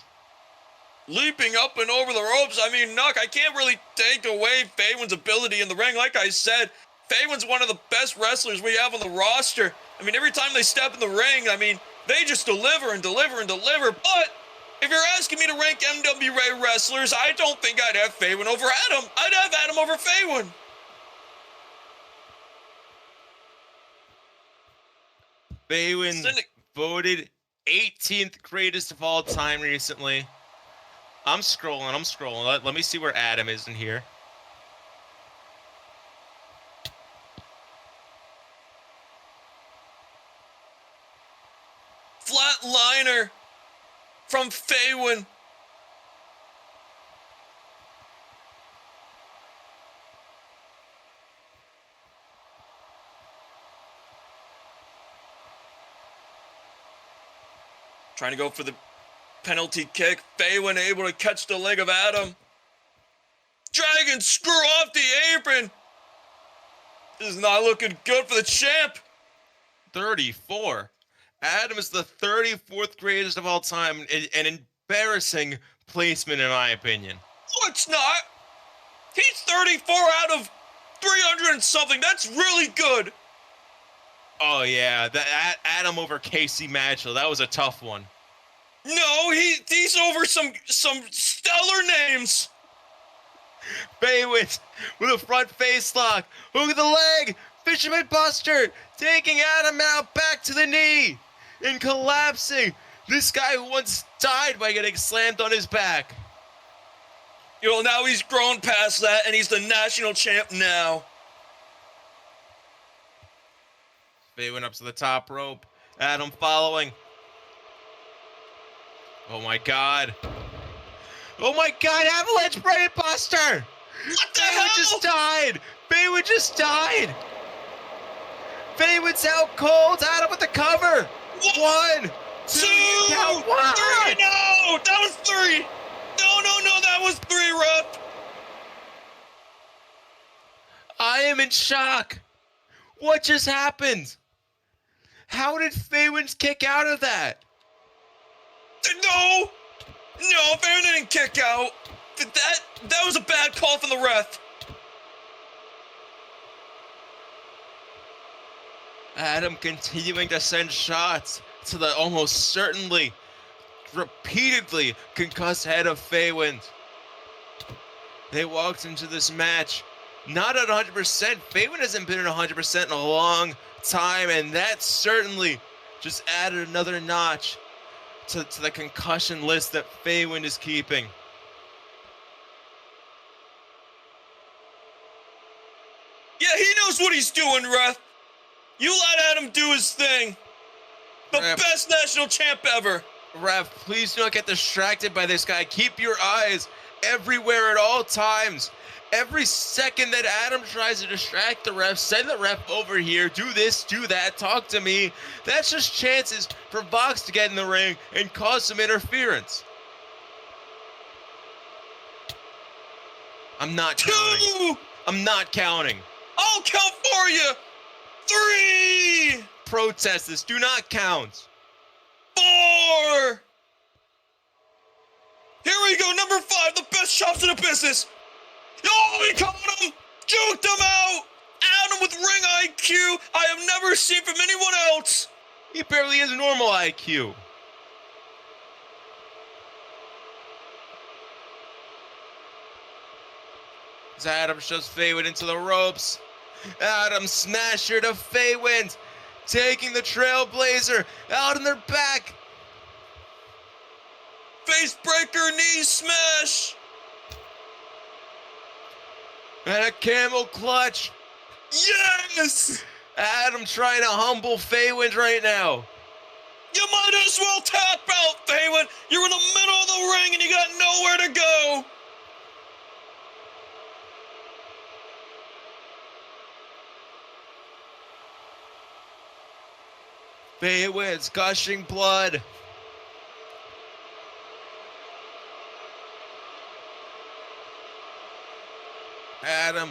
Leaping up and over the ropes. I mean, Nuck, I can't really take away Faywind's ability in the ring. Like I said, Faywind's one of the best wrestlers we have on the roster. I mean, every time they step in the ring, I mean, they just deliver and deliver and deliver. But if you're asking me to rank NWA wrestlers, I don't think I'd have Faywind over Adam. I'd have Adam over Faywind. Faywind voted 18th greatest of all time recently. I'm scrolling. Let me see where Adam is in here. Flatliner from Faywind. Trying to go for the penalty kick. Faywind able to catch the leg of Adam. Dragon screw off the apron. This is not looking good for the champ. 34. Adam is the 34th greatest of all time. An embarrassing placement, in my opinion. No, it's not. He's 34 out of 300 and something. That's really good. Oh, yeah. Adam over Casey Matchell. That was a tough one. No, he's over some stellar names. Faywind with a front face lock. Hook of the leg. Fisherman Buster taking Adam out back to the knee and collapsing. This guy who once died by getting slammed on his back. You know, now he's grown past that and he's the national champ now. Faywind up to the top rope. Adam following. Oh my God. Oh my God, Avalanche Brain Buster! What the hell? Just died! Faywind just died! Faywind's out cold, Adam with the cover! What? 1, 2, 3, no! That was 3! No, that was 3, rep! I am in shock! What just happened? How did Faywind kick out of that? No, Faywind didn't kick out. That was a bad call from the ref. Adam continuing to send shots to the almost certainly, repeatedly concussed head of Faywind. They walked into this match not at 100%. Faywind hasn't been at 100% in a long time, and that certainly just added another notch to the concussion list that Faywind is keeping. Yeah, he knows what he's doing, ref. You let Adam do his thing. The best national champ ever. Ref, please do not get distracted by this guy. Keep your eyes everywhere at all times. Every second that Adam tries to distract the ref, send the ref over here, do this, do that, talk to me. That's just chances for Vox to get in the ring and cause some interference. I'm not counting. I'm not counting. I'll count for you. 3. Protest this. Do not count. 4. Here we go. Number 5. The best chops in the business. Oh, he caught him. Juked him out. Adam with ring IQ I have never seen from anyone else. He barely has normal IQ. As Adam shoves Faywind into the ropes. Adam smasher to Faywind. Taking the Trailblazer out in their back. Face breaker knee smash. And a camel clutch. Yes! Adam trying to humble Faywind right now. You might as well tap out, Faywind. You're in the middle of the ring and you got nowhere to go. Faywind's gushing blood. Adam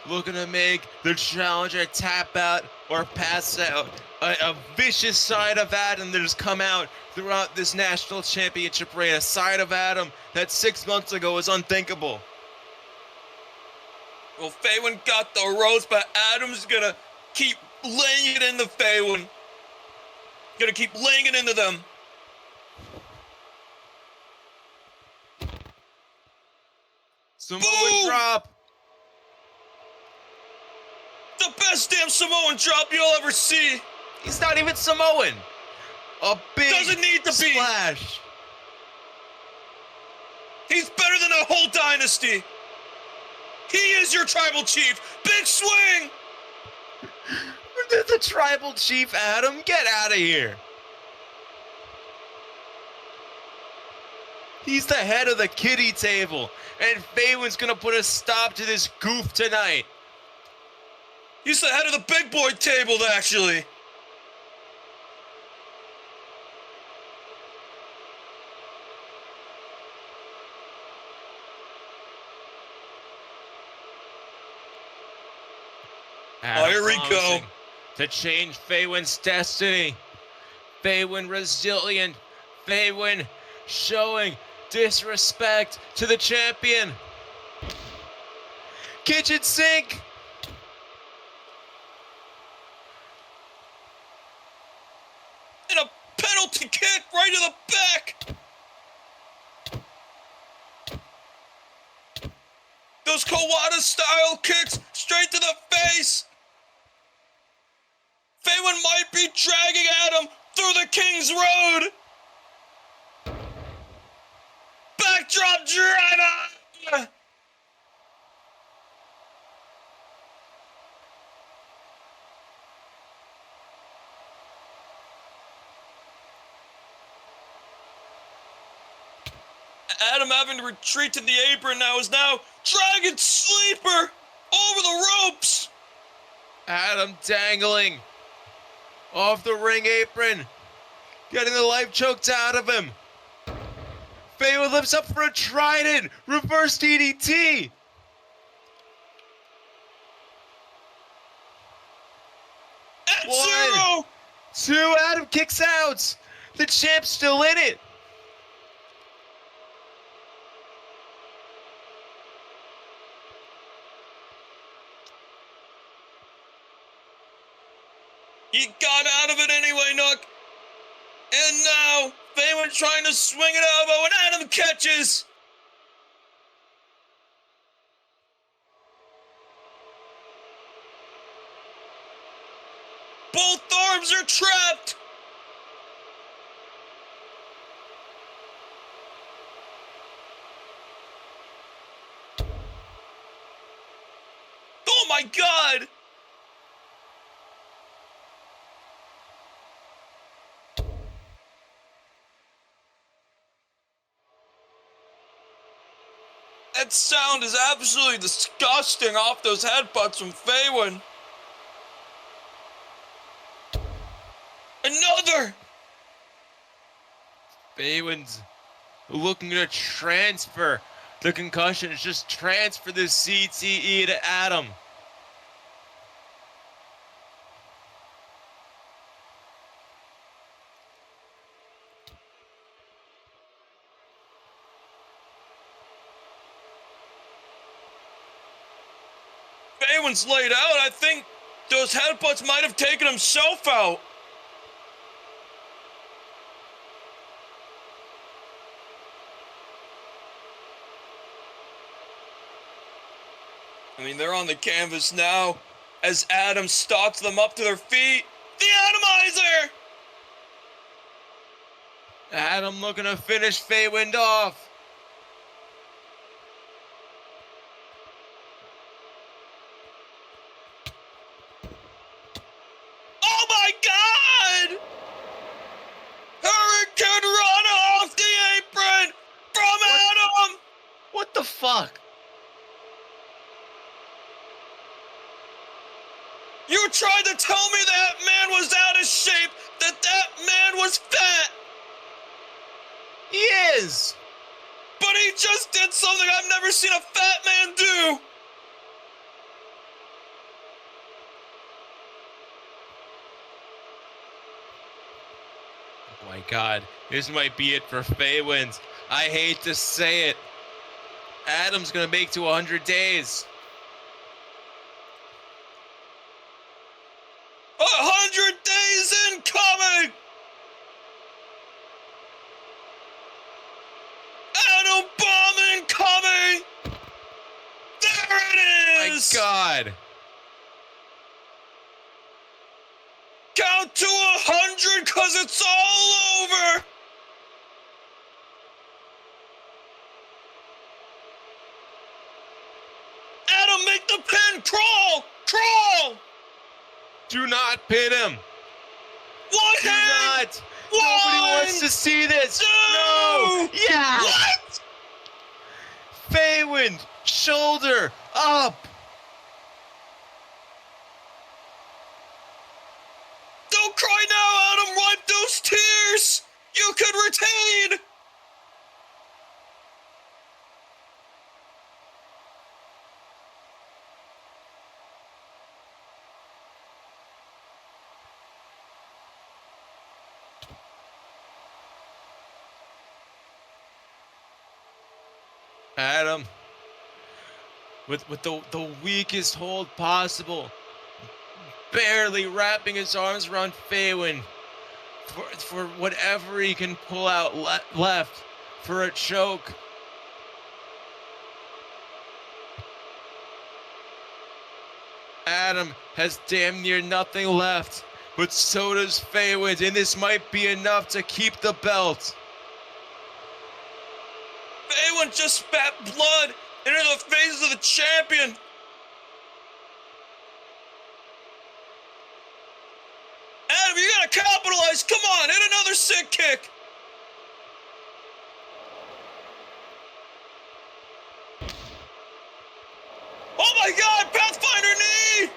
looking to make the challenger tap out or pass out. A vicious side of Adam that has come out throughout this national championship reign. A side of Adam that 6 months ago was unthinkable. Well, Faywind got the ropes, but Adam's gonna keep laying it into Faywind. Gonna keep laying it into them. Samoan drop. The best damn Samoan drop you'll ever see. He's not even Samoan. A big Doesn't need to be. splash. He's better than a whole dynasty. He is your tribal chief. Big swing. The tribal chief, Adam. Get out of here. He's the head of the kiddie table, and Faywind's gonna put a stop to this goof tonight. He's the head of the big boy table, actually. Adam Here we go. promising to change Faywind's destiny. Faywind resilient. Faywind showing disrespect to the champion. Kitchen sink. And a penalty kick right to the back. Those Kawada style kicks straight to the face. Faywind might be dragging Adam through the King's Road. Backdrop driver. Adam having to retreat to the apron now is now Dragon Sleeper over the ropes. Adam dangling off the ring apron, getting the life choked out of him. Faywind lifts up for a trident, reverse DDT. At zero. 2, Adam kicks out. The champ's still in it. He got out of it anyway, Nuck. And now, Faywind trying to swing an elbow, and Adam catches. Both arms are trapped. Oh my God. That sound is absolutely disgusting off those headbutts from Faywind. Another! Faywind's looking to transfer the concussion. It's just transfer the CTE to Adam. Faywind's laid out. I think those headbutts might have taken himself out. I mean, they're on the canvas now as Adam stalks them up to their feet. The Atomizer! Adam looking to finish Faywind off. fuck? You tried to tell me that man was out of shape, that man was fat! He is! But he just did something I've never seen a fat man do! Oh my god, this might be it for Faywind. I hate to say it. Adam's gonna make to 100 days. 100 days incoming! Atom bomb incoming! There it is! My god. Count to 100 cause it's all over! Adam, make the pin! Crawl! Crawl! Do not pin him. One Do hand! not. Nobody wants to see this. Two! No. Yeah. What? Faywind, shoulder up. Don't cry now, Adam! Wipe those tears! You could retain! Adam, with the weakest hold possible, barely wrapping his arms around Faywind for whatever he can pull out left for a choke. Adam has damn near nothing left, but so does Faywind, and this might be enough to keep the belt. Faywind just spat blood into the face of the champion! Adam, you gotta capitalize! Come on, hit another sick kick! Oh my god, Pathfinder knee!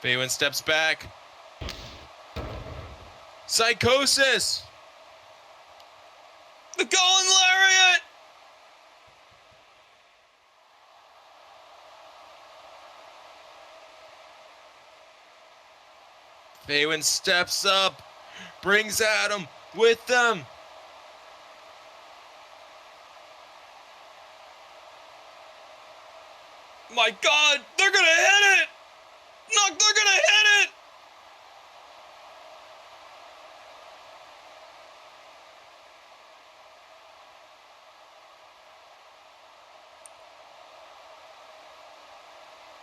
Faywind steps back. Psychosis! The Golden Lariat! Faywind steps up, brings Adam with them. My god, they're gonna hit it! Nuck, they're gonna hit it!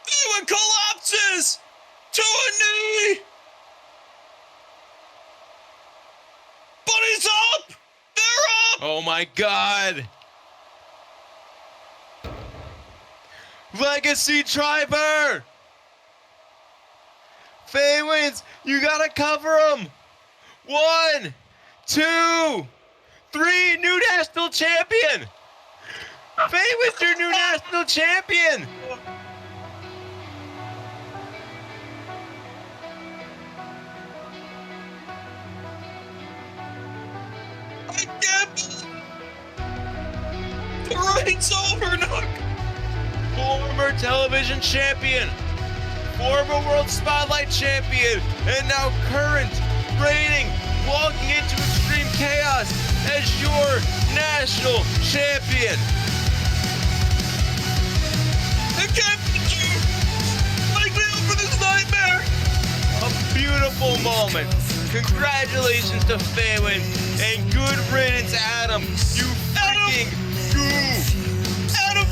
Faywind collapses to a knee! But he's up! They're up! Oh my god! Legacy Driver! Faywind, you gotta cover him! 1, 2, 3, new national champion! Faywind's your new national champion! I can't. The reign's over, Nuck. Former television champion, former World Spotlight champion, and now current reigning, walking into Extreme Chaos as your national champion. I can't beat you. Wake me up for this nightmare. A beautiful moment. Congratulations to Faywind and good riddance, Adam. You freaking goof. Adam,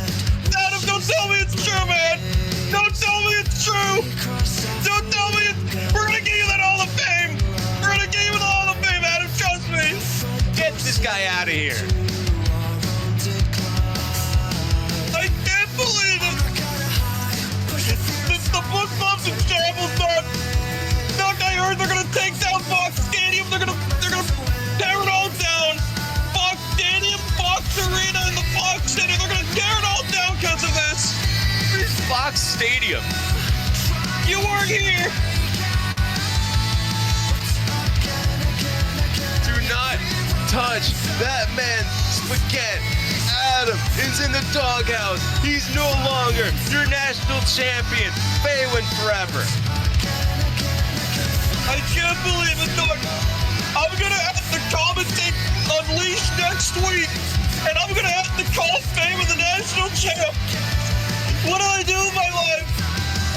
don't tell me it's true, man. Don't tell me it's true. Don't tell me it's... We're gonna give you that Hall of Fame. We're gonna give you the Hall of Fame, Adam. Trust me. Get this guy out of here. I can't believe it. The book loves and shambles, Nuck. Nuck, I heard they're gonna take down Fox Stadium. They're gonna stadium. You weren't here. Do not touch that man, spaghetti. Adam is in the doghouse. He's no longer your national champion. Faywind forever. I can't believe it, Nuck. I'm gonna have to commentate Unleashed next week, and I'm gonna have to call Faywind the national champ. What do I do with my life?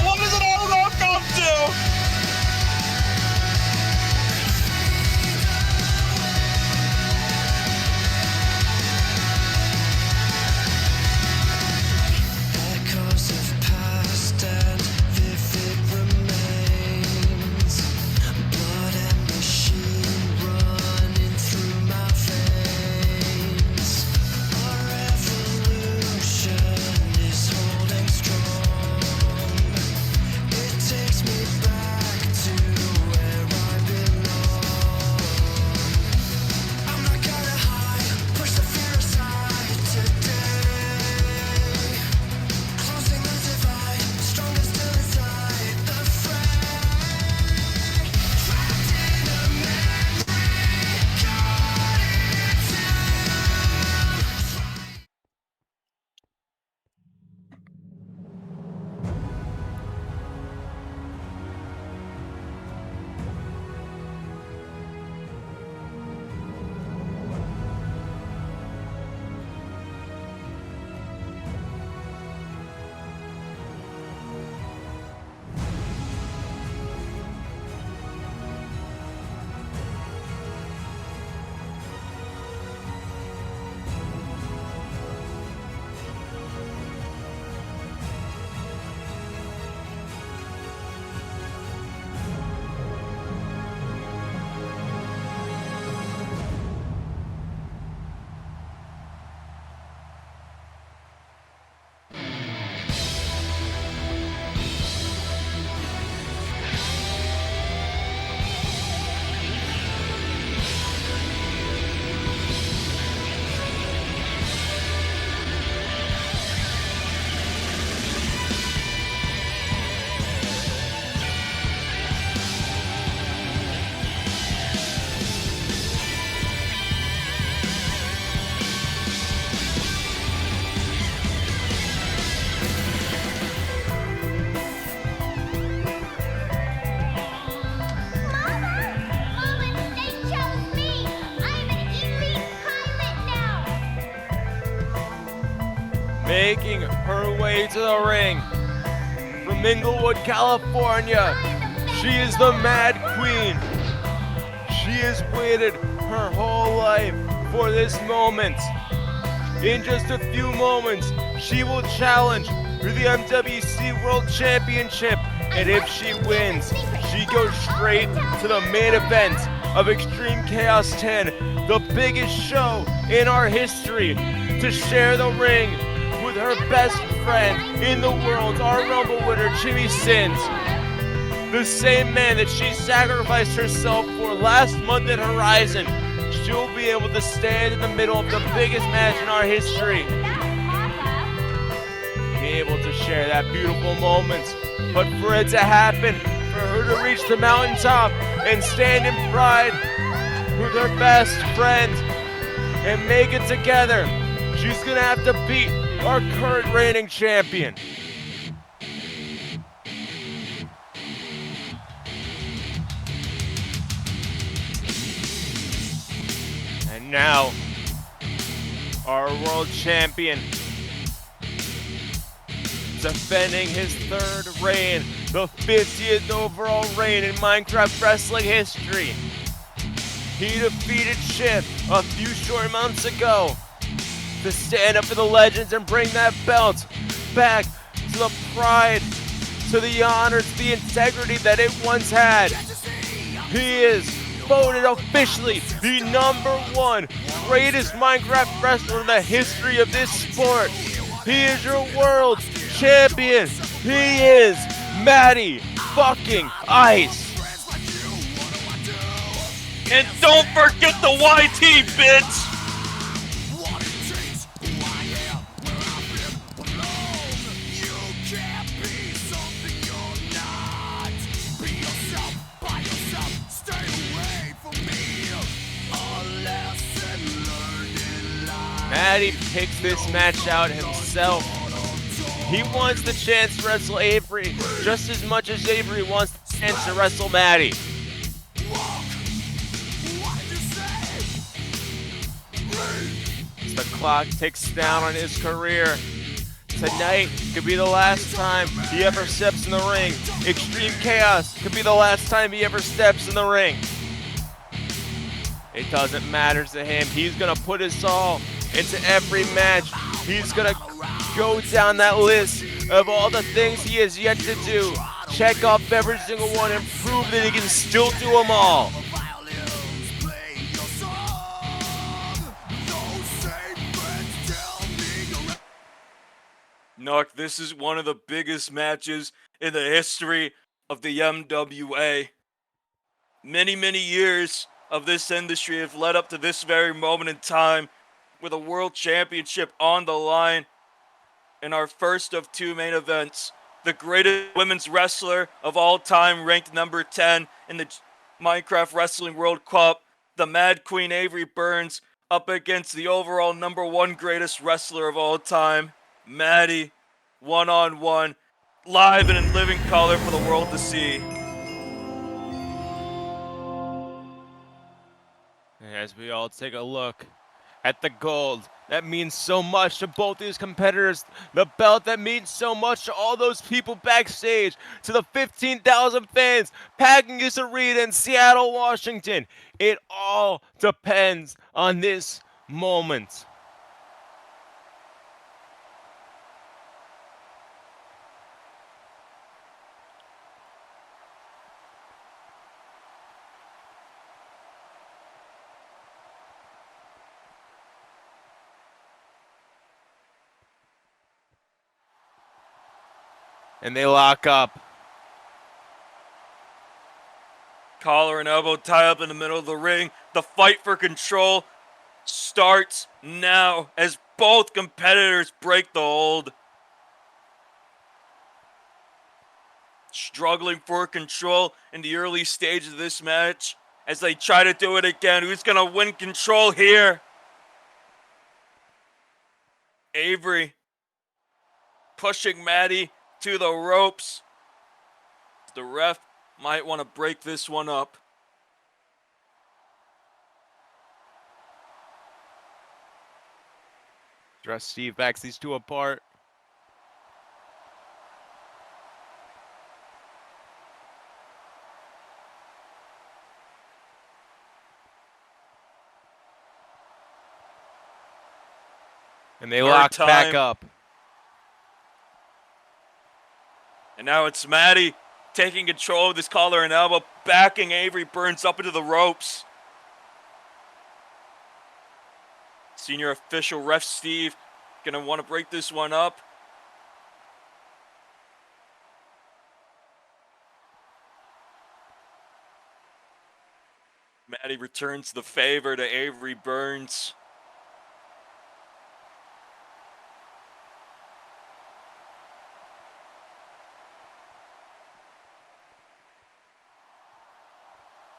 What does it all come to? Making her way to the ring from Inglewood, California, she is the Mad Queen. She has waited her whole life for this moment. In just a few moments, she will challenge for the MWC World Championship, and if she wins, she goes straight to the main event of Extreme Chaos 10, the biggest show in our history, to share the ring with her best friend in the world, our Rumble winner, Jimmy Sins. The same man that she sacrificed herself for last month at Horizon. She'll be able to stand in the middle of the biggest match in our history. Be able to share that beautiful moment. But for it to happen, for her to reach the mountaintop and stand in pride with her best friend and make it together, she's gonna have to beat our current reigning champion. And now, our world champion, defending his third reign, the 50th overall reign in Minecraft wrestling history. He defeated Chip a few short months ago to stand up for the legends and bring that belt back to the pride, to the honor, to the integrity that it once had. He is voted officially the #1 greatest Minecraft wrestler in the history of this sport. He is your world champion. He is Matty fucking Ice. And don't forget the YT, bitch! Matty picks this match out himself. He wants the chance to wrestle Avery just as much as Avery wants the chance to wrestle Matty. The clock ticks down on his career. Tonight could be the last time he ever steps in the ring. Extreme Chaos could be the last time he ever steps in the ring. It doesn't matter to him. He's gonna put his all into every match. He's gonna go down that list of all the things he has yet to do. Check off every single one and prove that he can still do them all. Nuck, this is one of the biggest matches in the history of the MWA. Many, many years of this industry have led up to this very moment in time with a world championship on the line in our first of two main events. The greatest women's wrestler of all time, ranked number 10 in the Minecraft Wrestling World Cup, the Mad Queen Avery Burns, up against the overall number 1 greatest wrestler of all time, Matty, one-on-one, live and in living color for the world to see. As we all take a look at the gold that means so much to both these competitors, the belt that means so much to all those people backstage, to the 15,000 fans packing this arena in Seattle, Washington. It all depends on this moment. And they lock up. Collar and elbow tie up in the middle of the ring. The fight for control starts now as both competitors break the hold. Struggling for control in the early stages of this match as they try to do it again. Who's going to win control here? Avery pushing Matty to the ropes. The ref might want to break this one up. Dress Steve backs these two apart. And they lock back up. And now it's Matty taking control of this collar and elbow, backing Avery Burns up into the ropes. Senior official ref Steve gonna want to break this one up. Matty returns the favor to Avery Burns.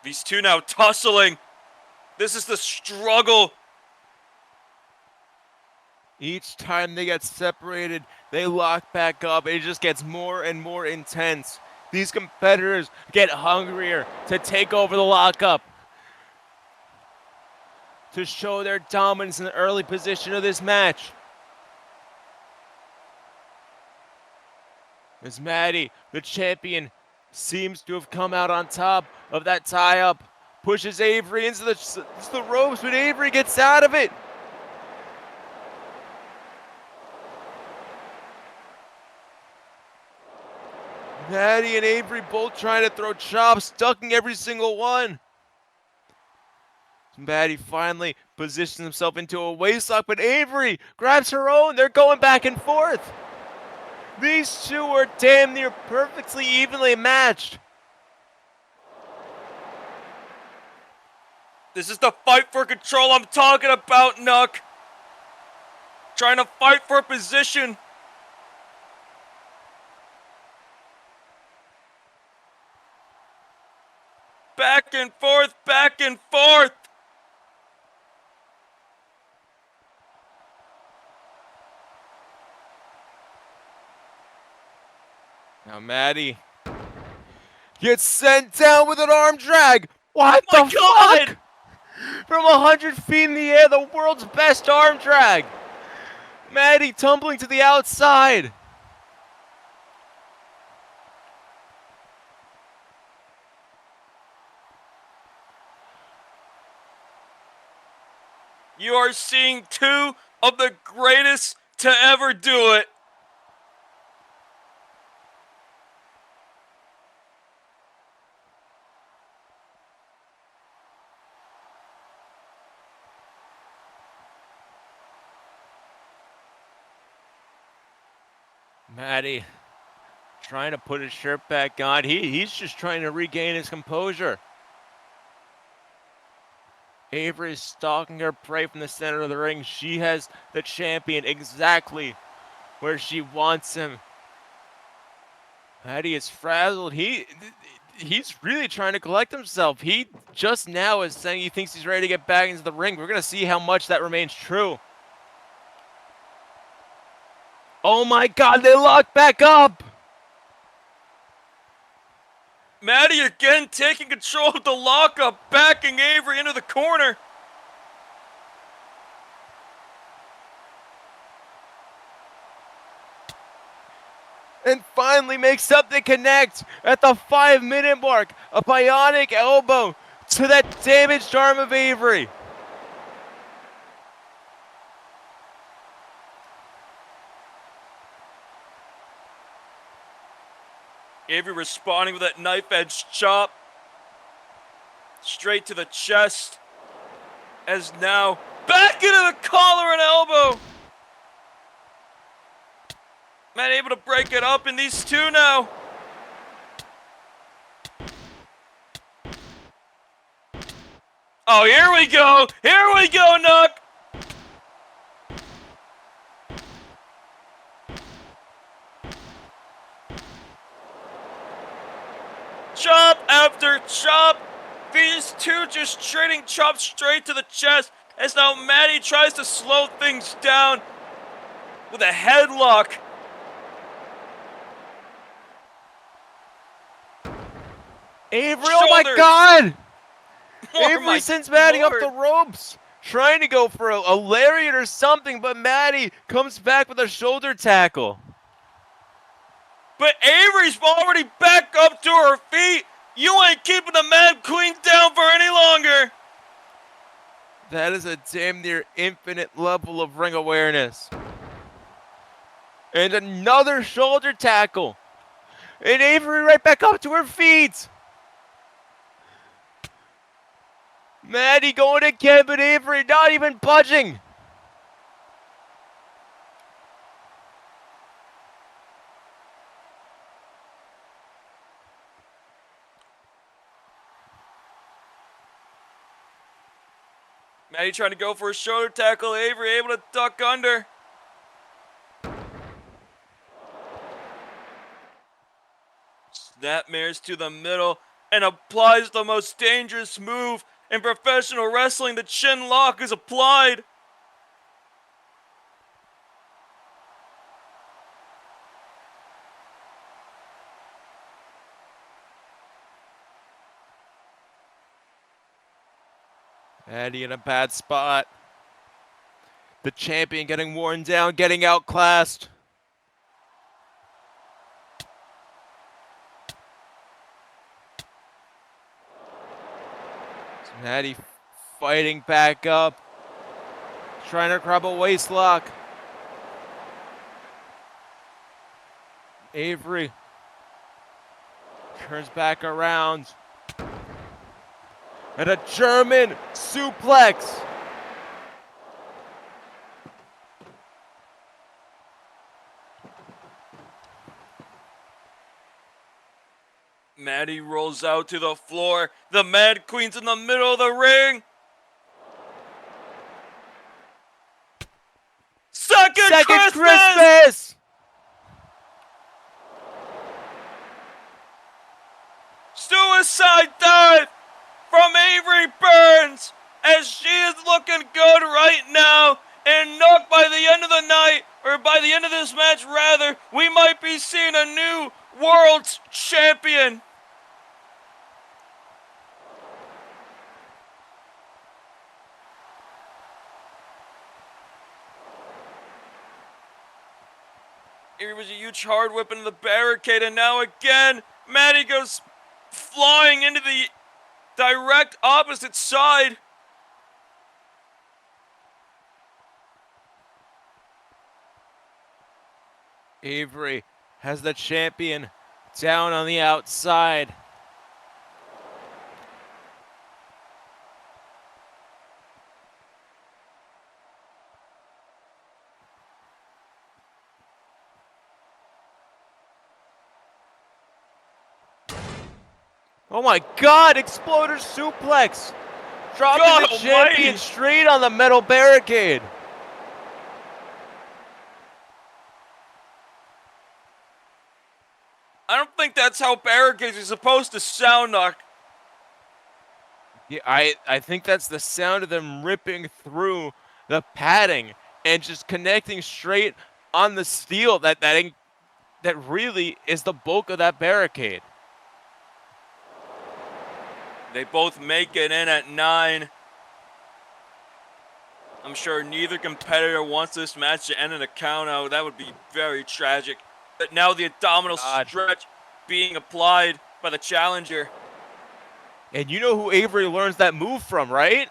These two now tussling. This is the struggle. Each time they get separated, they lock back up. It just gets more and more intense. These competitors get hungrier to take over the lockup, to show their dominance in the early position of this match. As Matty, the champion, seems to have come out on top of that tie-up, pushes Avery into the ropes, but Avery gets out of it. Matty and Avery both trying to throw chops, ducking every single one. Matty finally positions himself into a waistlock, but Avery grabs her own. They're going back and forth. These two are damn near perfectly evenly matched. This is the fight for control I'm talking about, Nuck. Trying to fight for position. Back and forth, back and forth. Now Matty gets sent down with an arm drag. What Oh the my God! fuck? From 100 feet in the air, the world's best arm drag. Matty tumbling to the outside. You are seeing two of the greatest to ever do it. Matty trying to put his shirt back on. He's just trying to regain his composure. Avery is stalking her prey from the center of the ring. She has the champion exactly where she wants him. Matty is frazzled. He's really trying to collect himself. He just now is saying he thinks he's ready to get back into the ring. We're going to see how much that remains true. Oh my God, they lock back up. Matty again taking control of the lockup, backing Avery into the corner. And finally makes something connect at the 5-minute mark. A bionic elbow to that damaged arm of Avery. Avery responding with that knife edge chop. Straight to the chest. As now back into the collar and elbow. Matt able to break it up in these two now. Oh, here we go. Here we go, Nuck. Chop after chop. These two just trading chops straight to the chest as now Matty tries to slow things down with a headlock. Avery, oh my God! Avery my sends Matty up Lord. the ropes, trying to go for a lariat or something, but Matty comes back with a shoulder tackle. But Avery's already back up to her feet. You ain't keeping the Mad Queen down for any longer. That is a damn near infinite level of ring awareness. And another shoulder tackle. And Avery right back up to her feet. Matty going again, but Avery not even budging. Matty trying to go for a shoulder tackle. Avery able to duck under. Snapmares to the middle and applies the most dangerous move in professional wrestling. The chin lock is applied. Matty in a bad spot. The champion getting worn down, getting outclassed. Matty fighting back up. Trying to grab a waist lock. Avery turns back around. And a German suplex. Matty rolls out to the floor. The Mad Queen's in the middle of the ring. Second Christmas! Suicide dive from Avery Burns as she is looking good right now. And Nuck, by the end of the night, or by the end of this match rather, we might be seeing a new World Champion. Here was a huge hard whip into the barricade, and now again, Matty goes flying into the direct opposite side. Avery has the champion down on the outside. Oh my God, Exploder suplex! Dropping God the champion almighty. straight on the metal barricade. I don't think that's how barricades are supposed to sound, Nuck. Yeah, I think that's the sound of them ripping through the padding and just connecting straight on the steel that really is the bulk of that barricade. They both make it in at 9. I'm sure neither competitor wants this match to end in a countout. That would be very tragic. But now the abdominal stretch being applied by the challenger. And you know who Avery learns that move from, right?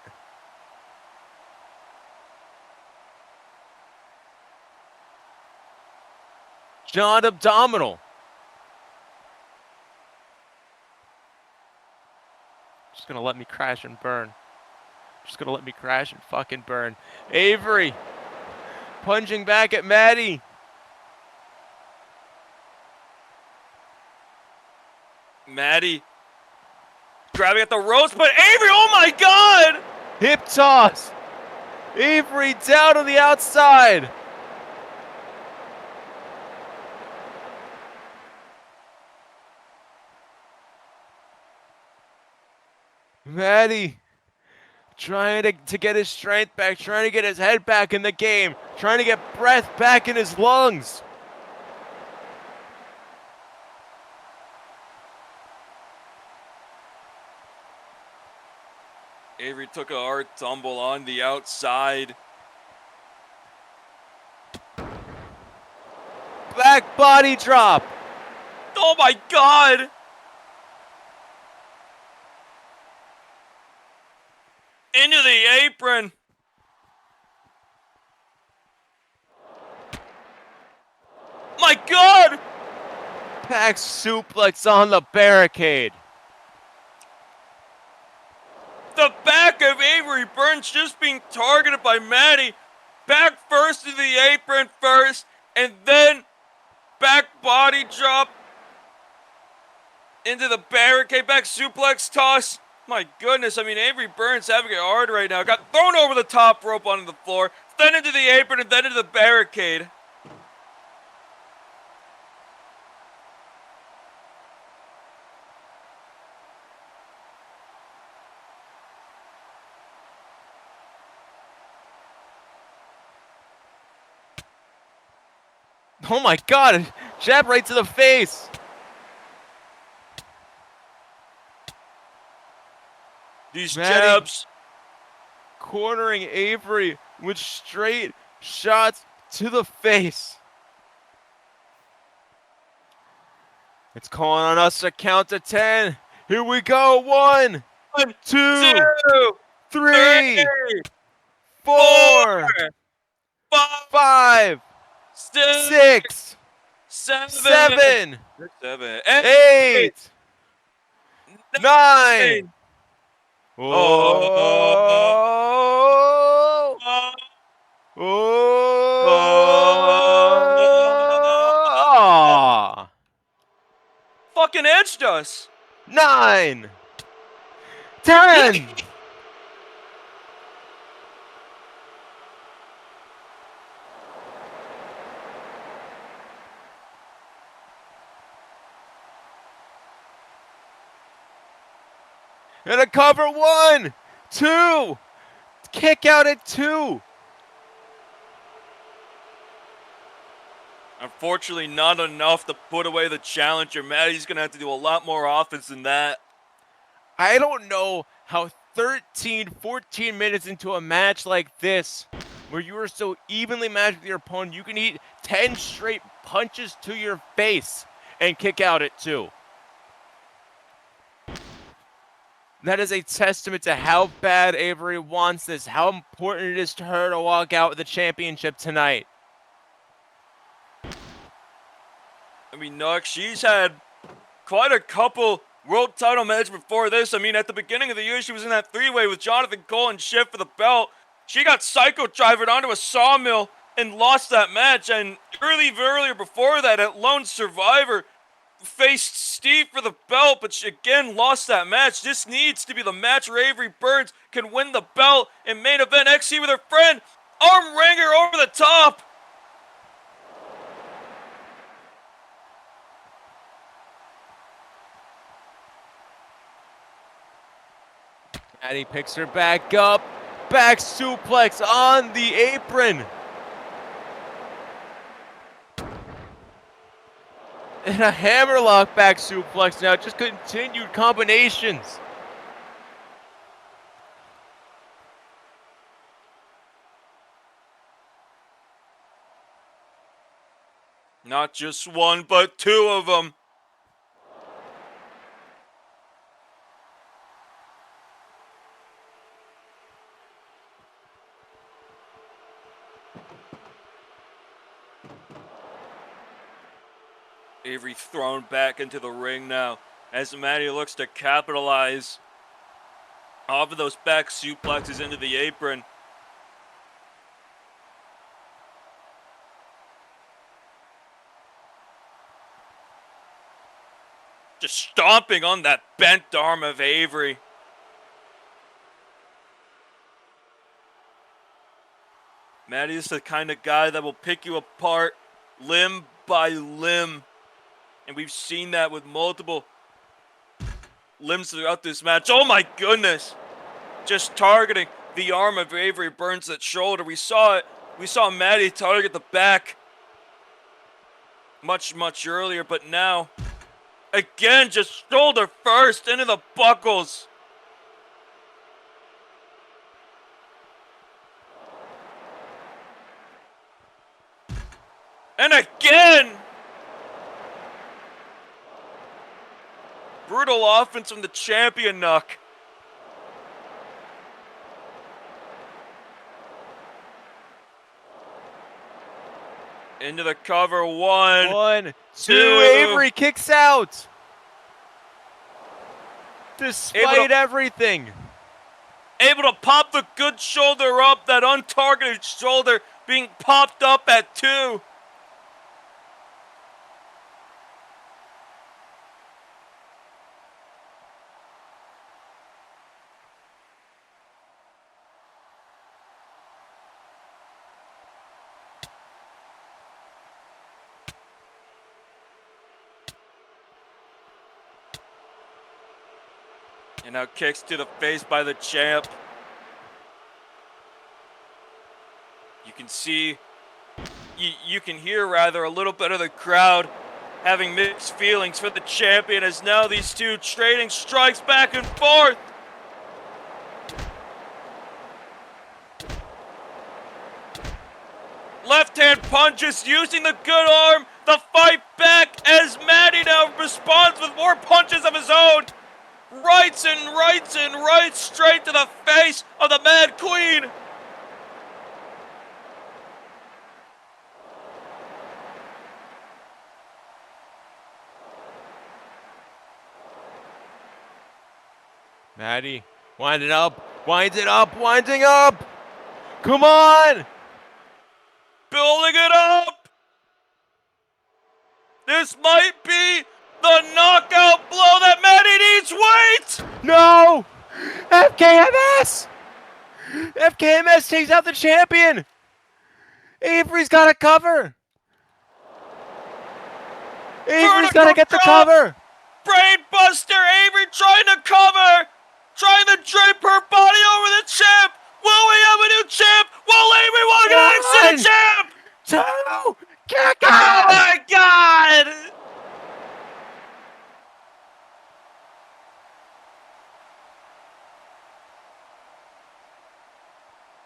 John Abdominal. Just gonna let me crash and burn. Just gonna let me crash and fucking burn. Avery punching back at Matty. Matty grabbing at the ropes, but Avery, oh my God! Hip toss. Avery down on the outside. Matty trying to get his strength back, trying to get his head back in the game, trying to get breath back in his lungs. Avery took a hard tumble on the outside. Back body drop. Oh my God! Into the apron. My God! Back suplex on the barricade. The back of Avery Burns just being targeted by Matty. Back first to the apron first, and then back body drop into the barricade. Back suplex toss. My goodness, I mean, Avery Burns having it hard right now. Got thrown over the top rope onto the floor, then into the apron, and then into the barricade. Oh my God, jab right to the face. These Matty jabs. Cornering Avery with straight shots to the face. It's calling on us to count to 10. Here we go. 1, 2, 3, 4, 5, 6, 7, 8, 9. Oh. Oh. Fucking edged us. 9, 10. And a cover 1, 2. Kick out at 2. Unfortunately, not enough to put away the challenger. Matty's going to have to do a lot more offense than that. I don't know how 13, 14 minutes into a match like this, where you are so evenly matched with your opponent, you can eat 10 straight punches to your face and kick out at 2. That is a testament to how bad Avery wants this, how important it is to her to walk out with the championship tonight. I mean, Nuck, she's had quite a couple world title matches before this. I mean, at the beginning of the year, she was in that 3-way with Jonathan Colt and Schiff for the belt. She got psycho-drivered onto a sawmill and lost that match. And earlier before that, at Lone Survivor, faced Steve for the belt, but she again lost that match. This needs to be the match where Avery Burns can win the belt in main event XC with her friend. Arm wringer over the top. Matty picks her back up. Back suplex on the apron. And a hammerlock back suplex now. Just continued combinations. Not just one, but 2 of them. Avery thrown back into the ring now as Matty looks to capitalize off of those back suplexes into the apron. Just stomping on that bent arm of Avery. Matty is the kind of guy that will pick you apart limb by limb. And we've seen that with multiple limbs throughout this match. Oh my goodness! Just targeting the arm of Avery Burns, that shoulder. We saw it. We saw Matty target the back much earlier, but now, again, just shoulder first into the buckles. And again! Brutal offense from the champion, Nuck. Into the cover, 1, 2. Avery kicks out. Despite everything. Able to pop the good shoulder up, that untargeted shoulder being popped up at 2. And now kicks to the face by the champ. You can see, you can hear rather, a little bit of the crowd having mixed feelings for the champion, as now these two trading strikes back and forth. Left hand punches, using the good arm, the fight back as Matty now responds with more punches of his own. Rights and rights and rights straight to the face of the Mad Queen. Matty, winding up, winding up, winding up. Come on. Building it up. This might be the knockout blow that Matty needs. Wait! No! FKMS! FKMS takes out the champion. Avery's got to cover. Avery's got to get the cover. Brainbuster, Avery trying to cover. Trying to drape her body over the champ. Will we have a new champ? Will Avery walk out and see the champ? 2, Oh my god!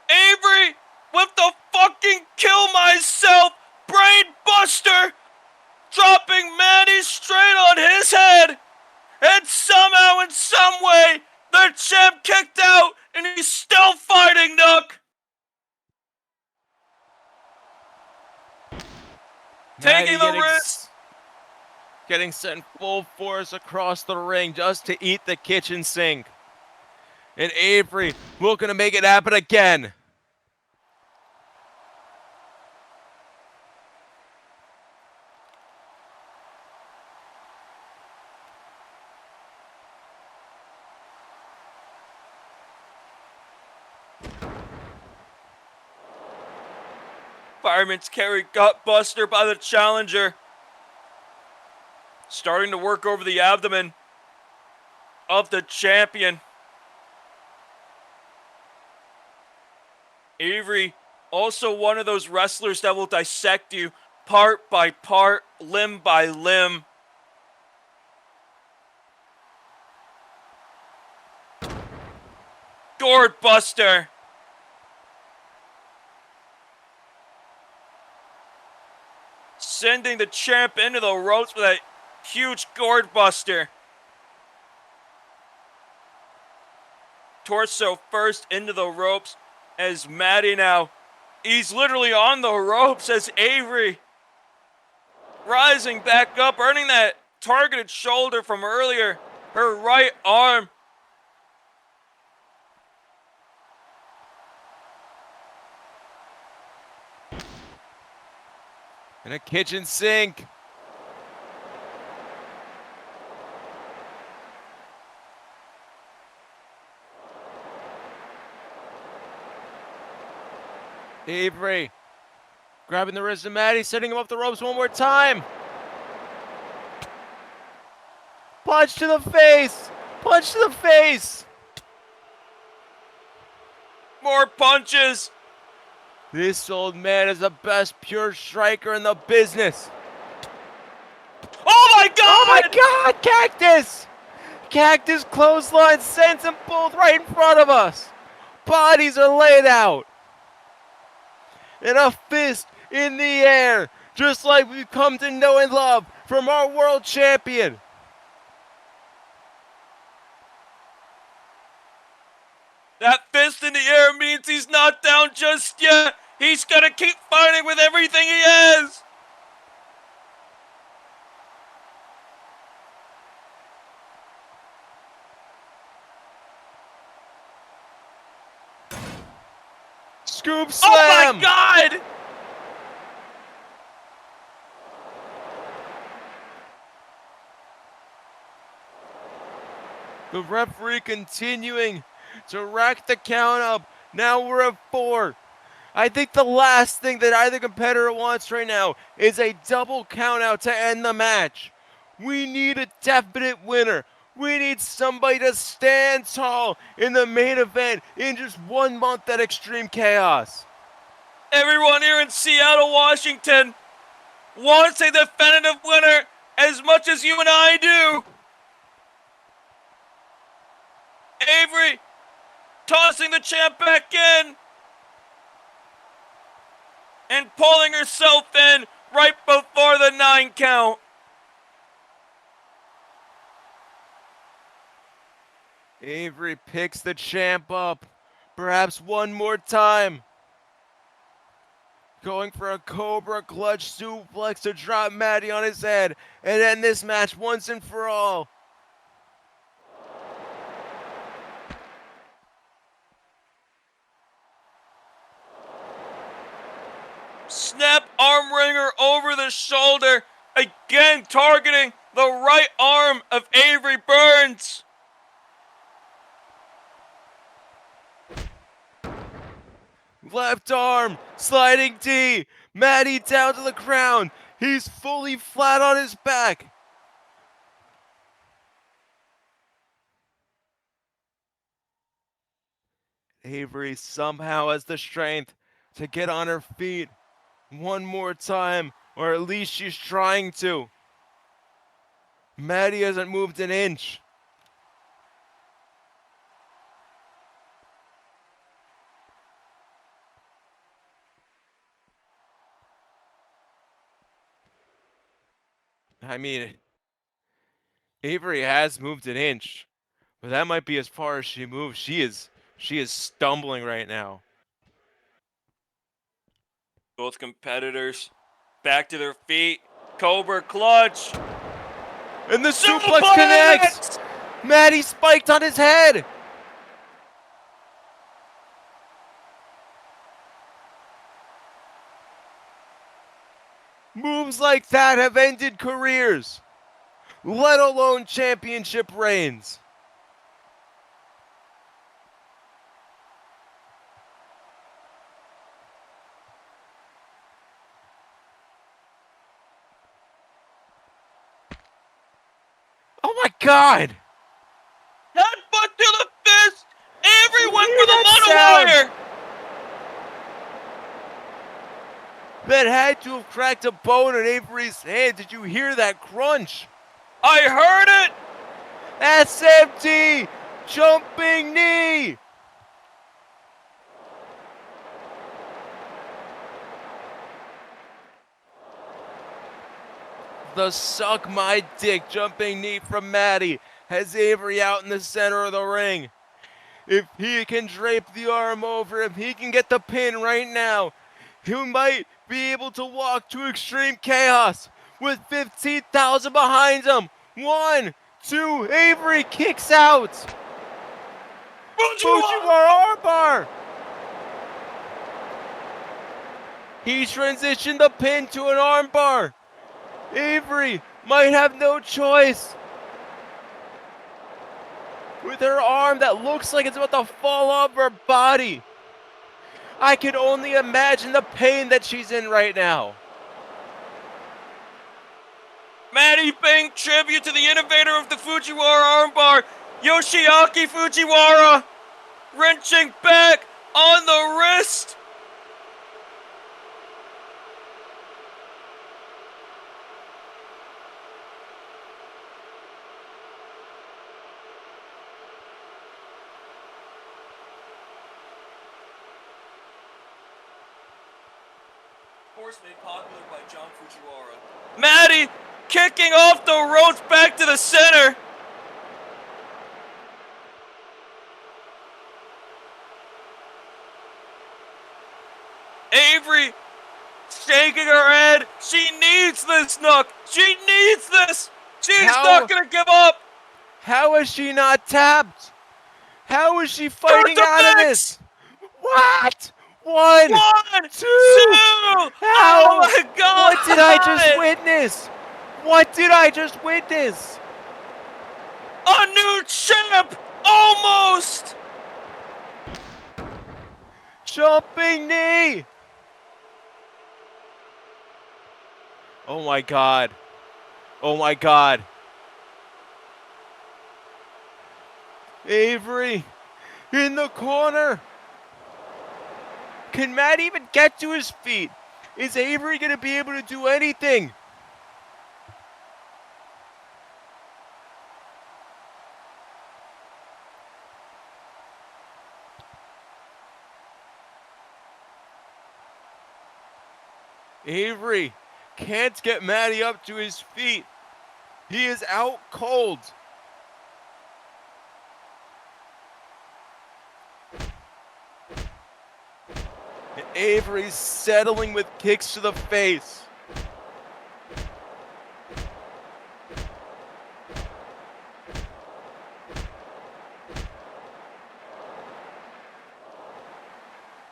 Avery with the fucking kill myself brain buster, dropping Matty straight on his head, and somehow in some way the champ kicked out and he's still fighting, Nuck. Taking the risk. Getting sent full force across the ring just to eat the kitchen sink. And Avery looking to make it happen again. Fireman's carry gutbuster by the challenger. Starting to work over the abdomen of the champion. Avery, also one of those wrestlers that will dissect you part by part, limb by limb. Gourd buster. Sending the champ into the ropes with a huge gourd buster. Torso first into the ropes as Matty now. He's literally on the ropes as Avery rising back up, earning that targeted shoulder from earlier. Her right arm. And a kitchen sink. Avery grabbing the wrist of Matty, setting him up the ropes one more time. Punch to the face. Punch to the face. More punches. This old man is the best pure striker in the business. Oh my god! Oh my god, Cactus! Cactus clothesline sends them both right in front of us. Bodies are laid out. And a fist in the air, just like we've come to know and love from our world champion. That fist in the air means he's not down just yet. He's gonna keep fighting with everything he has. Scoop slam! Oh my god! The referee continuing to rack the count up. Now we're at 4. I think the last thing that either competitor wants right now is a double count out to end the match. We need a definite winner. We need somebody to stand tall in the main event in just 1 month at Extreme Chaos. Everyone here in Seattle, Washington wants a definitive winner as much as you and I do. Avery tossing the champ back in and pulling herself in right before the 9 count. Avery picks the champ up, perhaps one more time. Going for a Cobra clutch suplex to drop Matty on his head and end this match once and for all. Snap arm wringer over the shoulder, again targeting the right arm of Avery Burns. Left arm, sliding D. Matty down to the ground. He's fully flat on his back. Avery somehow has the strength to get on her feet one more time Or at least she's trying to. Matty hasn't moved an inch. I mean, Avery has moved an inch, but that might be as far as she moves. She is stumbling right now. Both competitors back to their feet. Cobra clutch. And the suplex connects. Matty spiked on his head. Moves like that have ended careers, let alone championship reigns. Oh my God! Headbutt to the fist. Avery went Hear for the that monowire. That had to have cracked a bone in Avery's hand. Did you hear that crunch? I heard it. SMT! Jumping knee! The suck my dick jumping knee from Matty has Avery out in the center of the ring. If he can drape the arm over him, he can get the pin right now. He might be able to walk to extreme chaos with 15,000 behind him. 1, 2, Avery kicks out. Fujiwara armbar. He transitioned the pin to an armbar. Avery might have no choice. With her arm that looks like it's about to fall off her body. I can only imagine the pain that she's in right now. Matty paying tribute to the innovator of the Fujiwara armbar, Yoshiaki Fujiwara, wrenching back on the wrist. Force made popular by John Fujiwara. Matty kicking off the ropes back to the center. Avery shaking her head. She needs this, Nuck. She needs this. She's not gonna give up. How is she not tapped? How is she fighting out of this? What? 1, 2. How? Oh my God! What did I just witness? What did I just witness? A new champ! Almost! Jumping knee! Oh my God. Oh my God. Avery in the corner. Can Matt even get to his feet? Is Avery going to be able to do anything? Avery can't get Matty up to his feet. He is out cold. And Avery's settling with kicks to the face.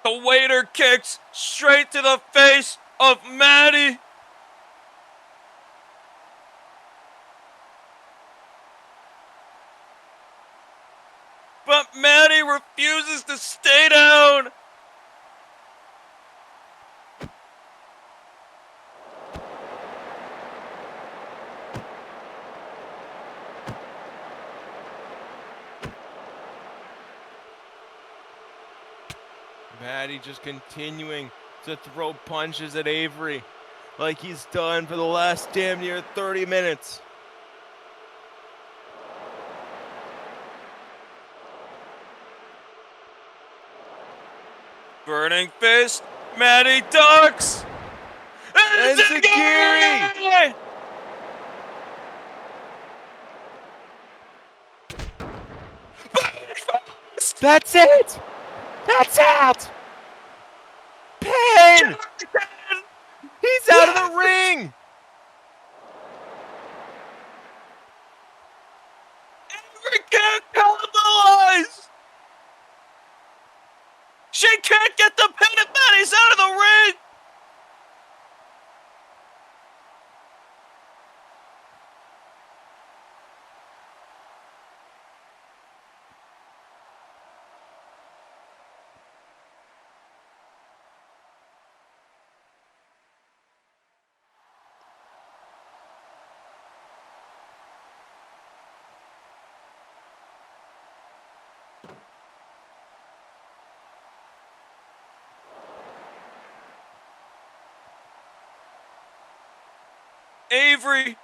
The waiter kicks straight to the face of Matty. But Matty refuses to stay down. Matty just continuing to throw punches at Avery. like he's done for the last damn near 30 minutes. Burning fist. Matty ducks. And Zagiri! That's it! That's it! Pin! He's out of the ring! Avery can't capitalize! She can't get the pin if Matty's out of the ring! Avery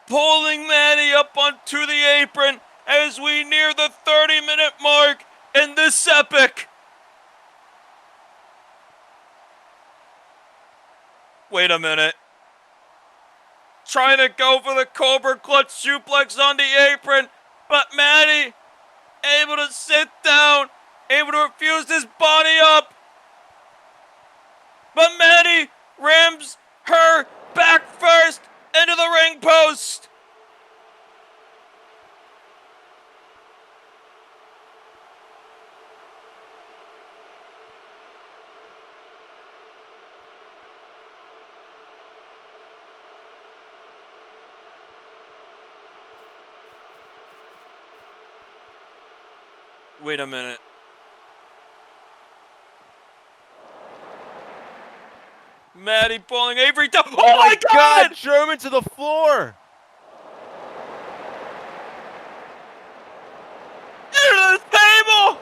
pulling Matty up onto the apron as we near the 30-minute mark in this epic. Wait a minute. Trying to go for the Cobra Clutch suplex on the apron, but Matty able to sit down, able to refuse his body up. But Matty rams her back first into the ring post. Wait a minute. Matty pulling Avery down. Oh my God! German to the floor! Into the table!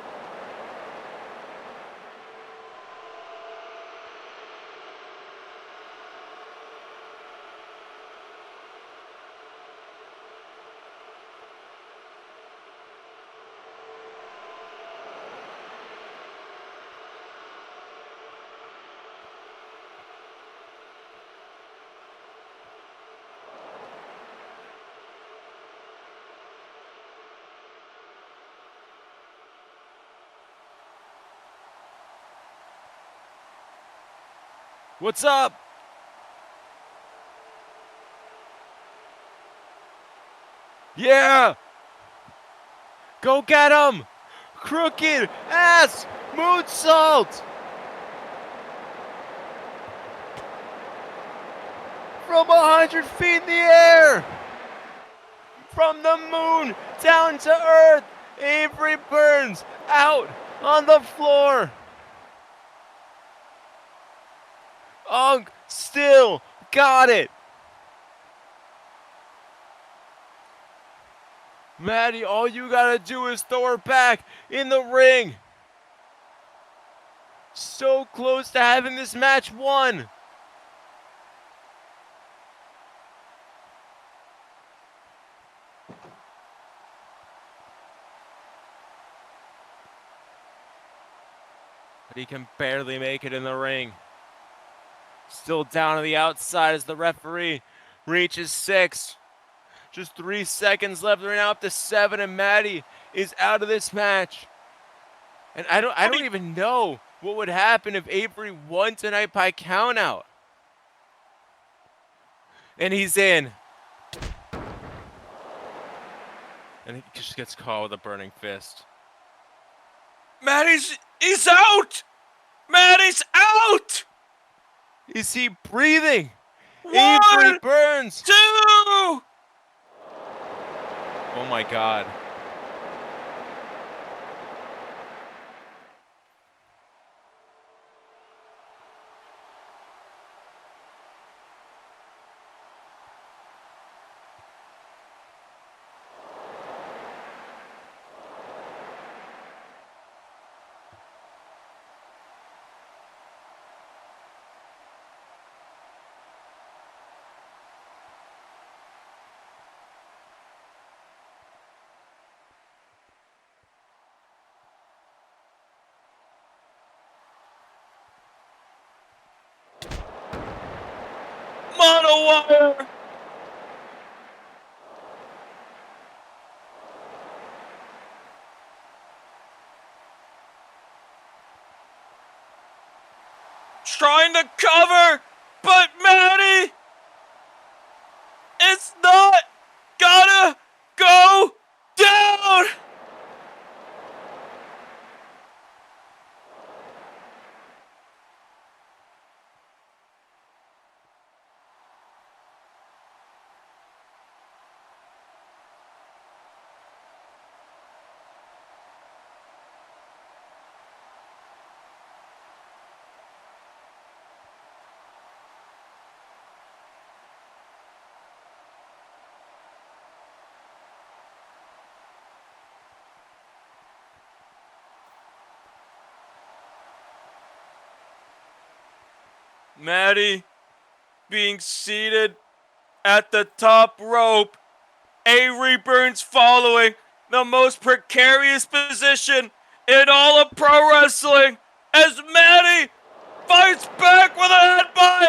What's up? Yeah! Go get him! Crooked ass moonsault! From 100 feet in the air! From the moon down to earth! Avery Burns out on the floor! Unk still got it! Matty, all you gotta do is throw her back in the ring. So close to having this match won. But he can barely make it in the ring. Still down on the outside as the referee reaches 6. Just 3 seconds left. They're now up to 7, and Matty is out of this match. And I don't even know what would happen if Avery won tonight by countout. And he's in. And he just gets caught with a burning fist. He's out! Matty's out! Is he breathing? 1, Avery Burns. 2! Oh my God. wire. Trying to cover, but Matty, it's not gotta go down. Matty being seated at the top rope. Avery Burns following, the most precarious position in all of pro wrestling, as Matty fights back with a headbutt.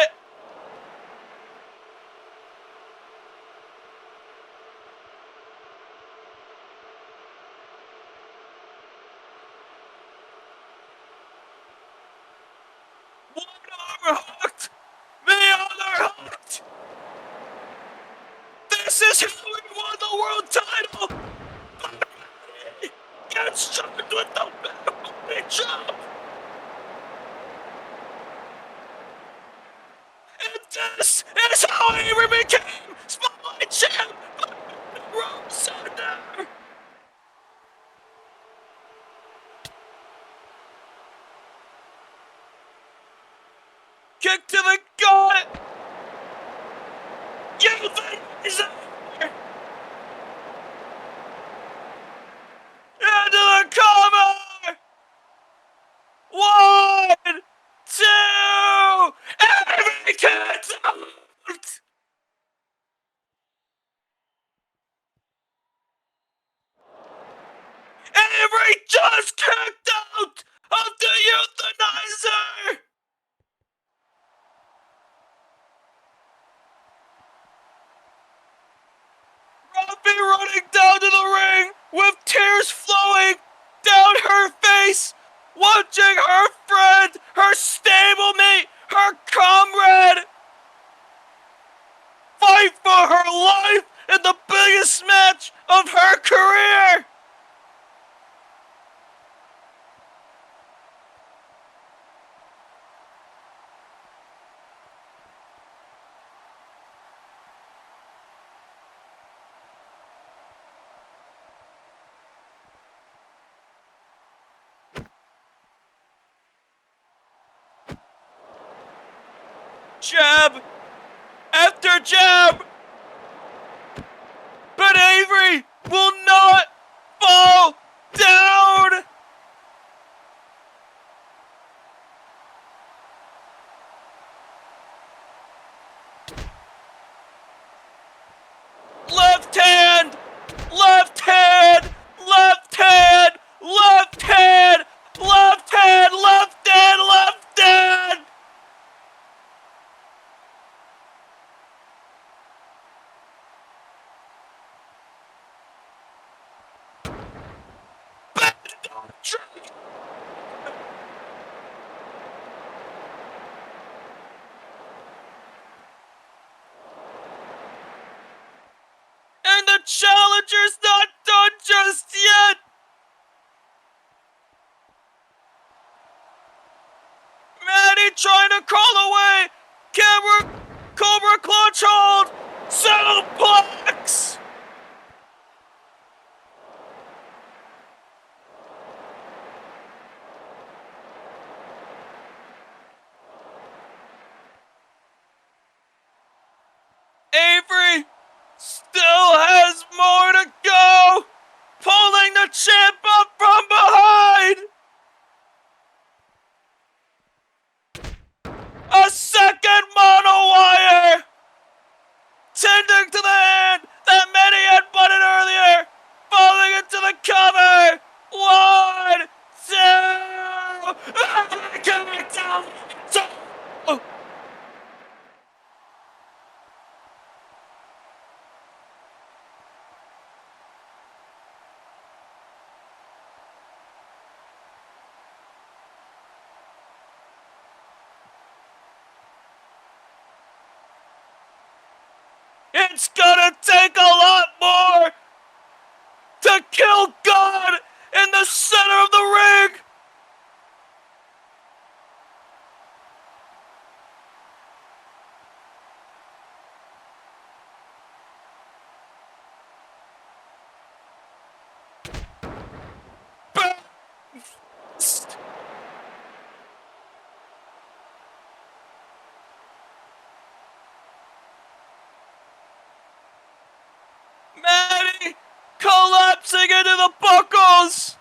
One arm hooked, the other hooked. This is how we won the world title. Gets charged with the big jump. And this is how Avery became Spotlight Champ. Rope Thunder. Kick to the gut. You think he's there? Into the cover. 1, 2. Avery gets out. Avery just kicked out of the euthanizer. Robbie running down to the ring with tears flowing down her face, watching her friend, her stablemate, her comrade fight for her life in the biggest match of her career. Jab after jab, but Avery will not fall down. Left hand, left hand, left hand, left hand, left hand, left hand, left hand. And the challenger's not done just yet! Matty trying to crawl away! Cobra clutch hold! Suplex! Avery still has more to go! Pulling the champ up from behind! A second mono wire! Tending to the hand! It's gonna take a lot more to kill God in the center of the ring! Matty collapsing into the buckles!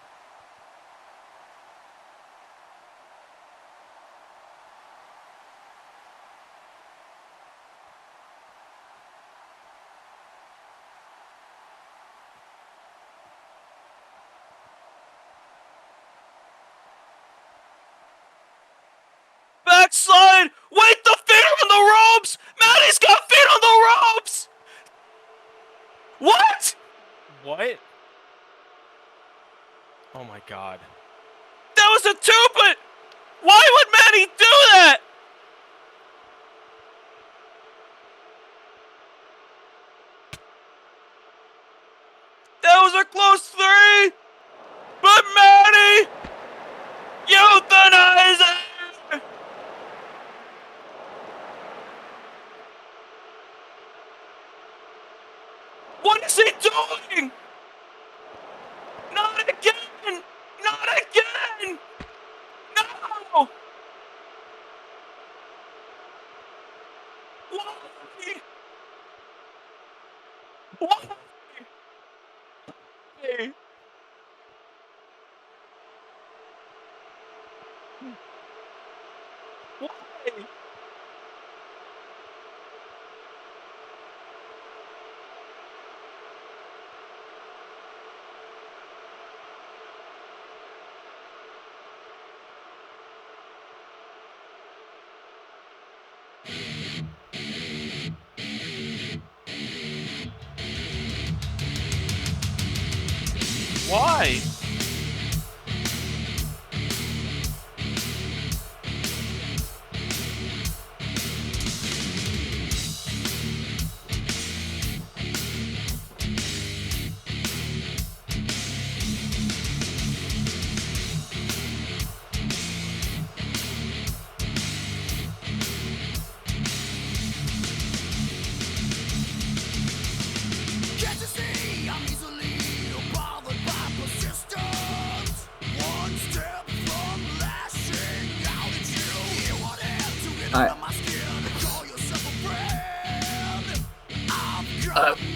Backslide! Wait, the feet are on the ropes! Matty's got feet on the ropes! What? What? Oh my god. That was a 2, but why would Matty do that? That was a close 3, but Matty euthanized. What is he doing? Not again! Not again! No! Why? Why? Why? Why?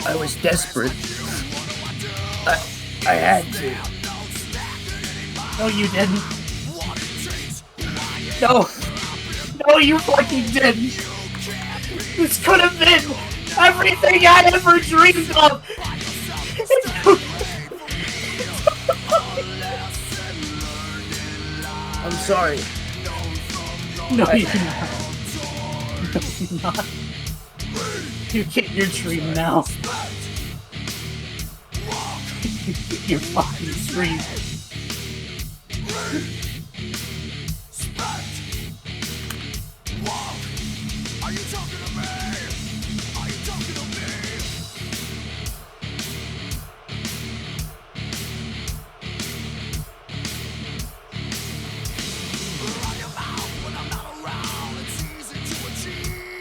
I was desperate. I had to. No, you didn't. No. No, you fucking didn't. This could have been everything I ever dreamed of. I'm sorry. No, you're not. No, you're not. You get your dream now. You get your fucking dream. Are you talking to me? Are you talking to me? Run your mouth when I'm not around. It's easy to achieve.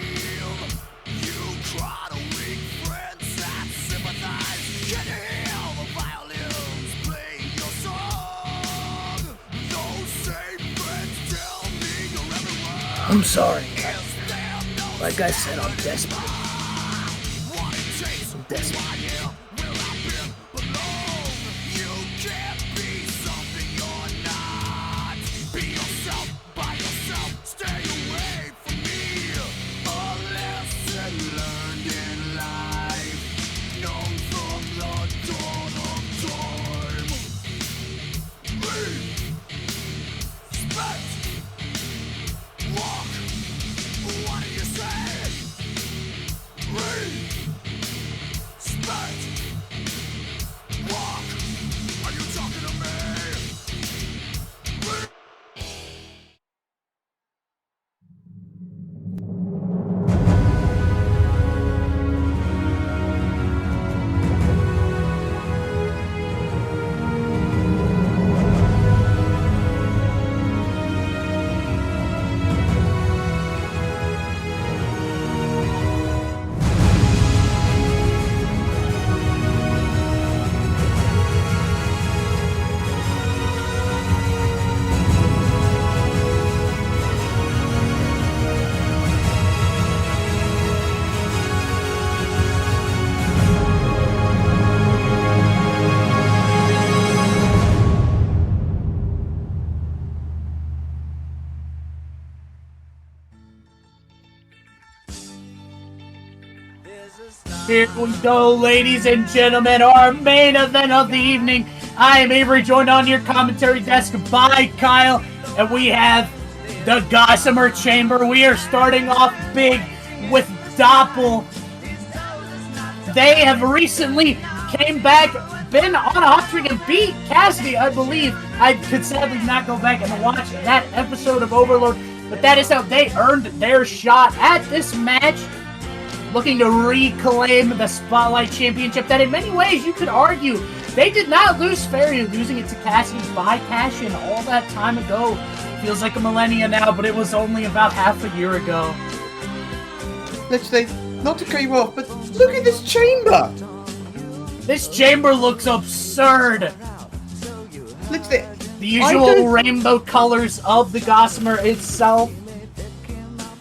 You cry to weak friends that sympathize. Can you hear the violins play your song? Those same friends tell me you're everywhere. I'm sorry. Like I said, I'm desperate. I'm desperate. Spec! Here we go, ladies and gentlemen, our main event of the evening. I am Avery, joined on your commentary desk by Kyle, and we have the Gossamer Chamber. We are starting off big with Dopple. They have recently came back, been on a hot streak, and beat Cassidy, I believe. I could sadly not go back and watch that episode of Overload, but that is how they earned their shot at this match, looking to reclaim the Spotlight Championship that in many ways you could argue they did not lose fairly, losing it to Cassidy by cash-in all that time ago. Feels like a millennia now, but it was only about half a year ago. Let's say, not to cut you off, but look at this chamber! This chamber looks absurd! Let's say, the usual rainbow colors of the Gossamer itself.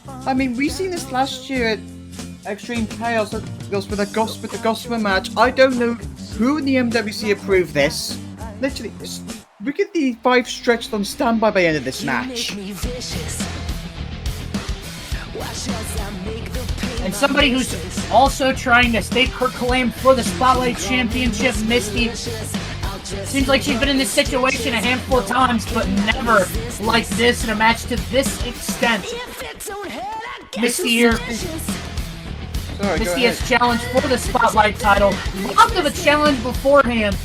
I mean, we seen this last year at Extreme Chaos that goes with the Gossamer match. I don't know who in the MWC approved this. Literally, look at the 5 stretched on standby by the end of this match. And somebody who's also trying to stake her claim for the Spotlight Championship, Misty. Seems like she's been in this situation a handful of times, but never like this in a match to this extent. Misty here. Sorry, Misty has challenged for the Spotlight title. Lots of a challenge beforehand.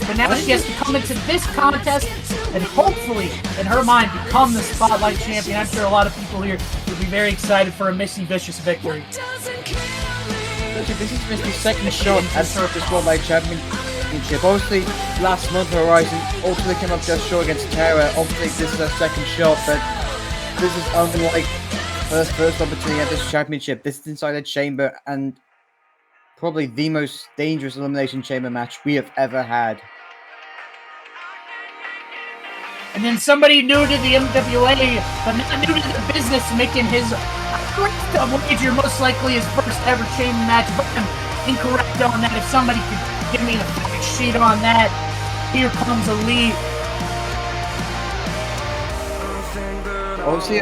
But now she has to come into this contest and hopefully, in her mind, become the Spotlight Champion. I'm sure a lot of people here will be very excited for a Misty Vicious victory. This is Misty's second shot at the Spotlight Championship. Obviously, last month Horizon ultimately came up just short against Tarah. Obviously, this is her second shot, but this is unlike her first opportunity at this championship. This is inside a chamber and probably the most dangerous elimination chamber match we have ever had. And then somebody new to the MWA, but not new to the business, making his wager most likely his first ever chamber match. But I'm incorrect on that. If somebody could give me the fact sheet on that, here comes Elite.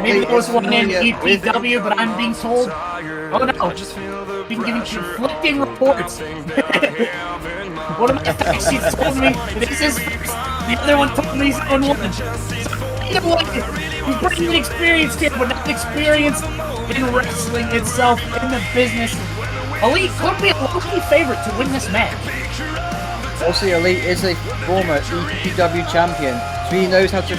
Maybe there was one in EPW, but I'm being told. Oh no, being given conflicting reports. One of my fact sheets told me this is first. The other one told me he's on one. So either way, he's pretty inexperienced here, but not experienced in wrestling itself, in the business. Elite could be a low-key favorite to win this match. Also, Elite is a former EPW champion, so he knows how to.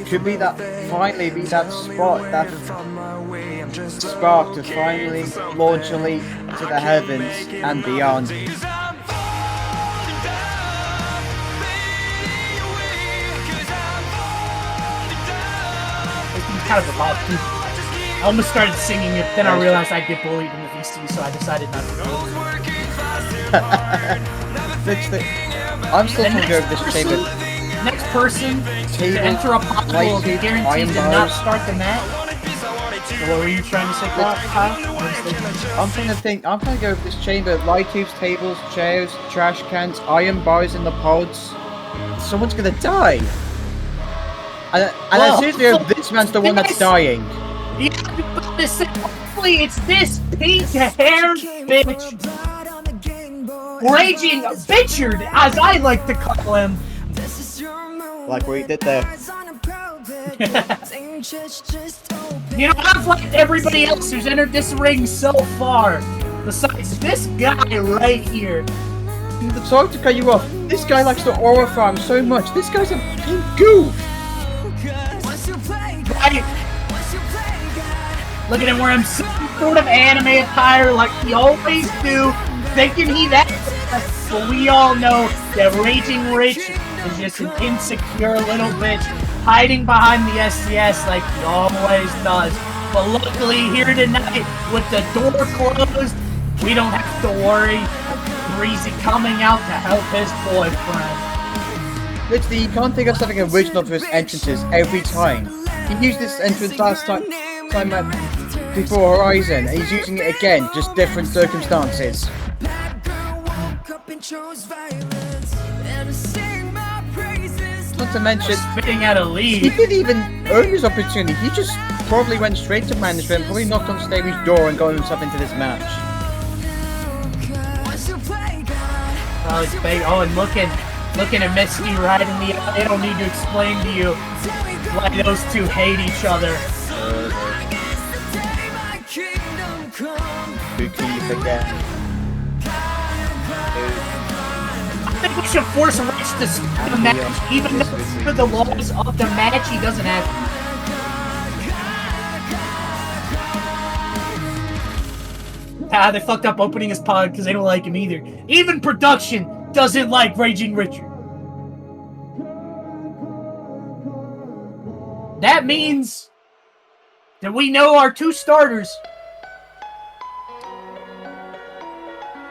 Could be that, finally be that spot, that spark to finally launch Elite to the heavens and beyond. Kind of about to. I almost started singing it, then I realized I'd get bullied in the VC, so I decided not to do it. I'm still trying to go over this chamber. Next person to enter a possible guaranteed to not start the match. So what were you trying to say, Kyle? I'm trying to go over this chamber. Light tubes, tables, chairs, trash cans, iron bars in the pods. Someone's gonna die. And I seriously hope this man's the one that's dying. Hopefully it's this pink-haired bitch. Raging Bitchard, as I like to call him. Like what he did there. You know, I've liked everybody else who's entered this ring so far. Besides this guy right here. Sorry to cut you off. This guy likes to aura farm so much. This guy's a pink goof. Right. Look at him wearing some sort of anime attire like he always do, thinking he that. But we all know that Raging Rich is just an insecure little bitch hiding behind the SDS like he always does. But luckily here tonight, with the door closed, we don't have to worry. Bhreezy coming out to help his boyfriend. Literally, you can't think of something original for his entrances every time. He used this entrance last time before Horizon, and he's using it again, just different circumstances. to mention, spitting out a he lead. didn't even earn his opportunity. He just probably went straight to management, probably knocked on Staley's door and got himself into this match. Oh, and looking at Misty right in the eye. I don't need to explain to you why those two hate each other. Who can you forget? I think we should force Rich to stop the match, even though for the laws of the match he doesn't have to. They fucked up opening his pod because they don't like him either. Even production doesn't like Raging Richard. That means that we know our two starters.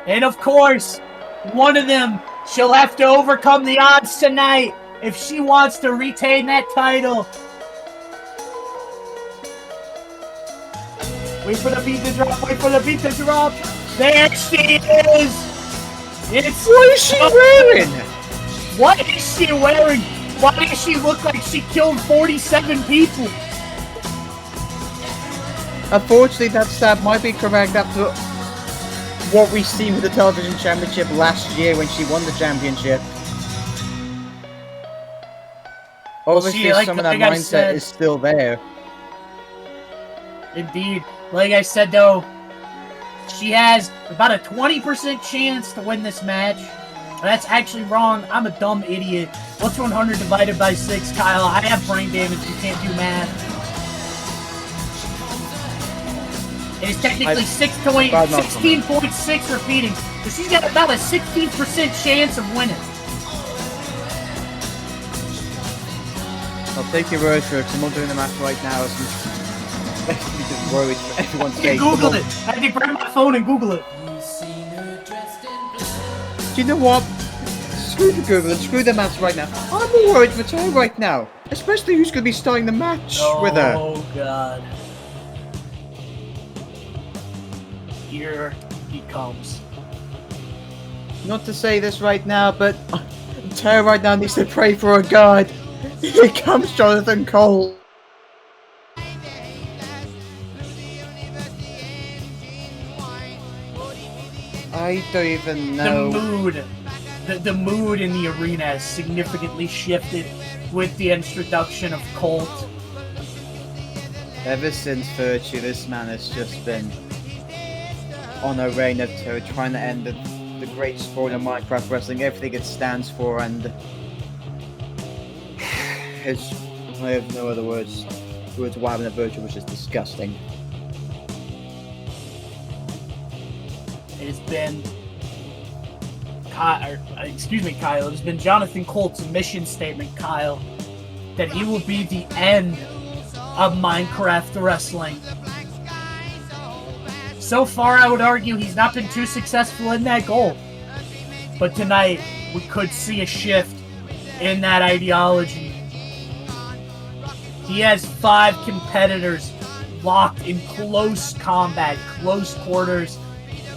And of course, one of them, she'll have to overcome the odds tonight if she wants to retain that title. Wait for the beat to drop, wait for the beat to drop. There she is! It's what is she wearing? What is she wearing? Why does she look like she killed 47 people? Unfortunately, that stat might be correct after what we've seen with the television championship last year when she won the championship. Obviously, some of that mindset is still there. Indeed. Like I said, though, she has about a 20% chance to win this match. That's actually wrong. I'm a dumb idiot. What's 100 divided by 6, Kyle? I have brain damage. You can't do math. It is technically 16.6 repeating. So she's got about a 16% chance of winning. I'll take your word for it, 'cause I'm not doing the math right now. I'm basically just worried for everyone's sake. Google it. I can grab my phone and Google it. Do you know what? Screw the Google and screw the maths right now. I'm more worried for Tarah right now. Especially who's going to be starting the match with her. Oh, God. Here he comes. Not to say this right now, but Tarah right now needs to pray for a god. Here comes Jonathan Colt. I don't even know. The mood in the arena has significantly shifted with the introduction of Colt. Ever since Virtue, this man has just been on a reign of terror, trying to end the great sport of Minecraft wrestling, everything it stands for, and I have no other words to what happened at Virtue, which is disgusting. It has been, Kyle, it has been Jonathan Colt's mission statement, Kyle, that he will be the end of Minecraft wrestling. So far, I would argue he's not been too successful in that goal. But tonight, we could see a shift in that ideology. He has 5 competitors locked in close combat, close quarters,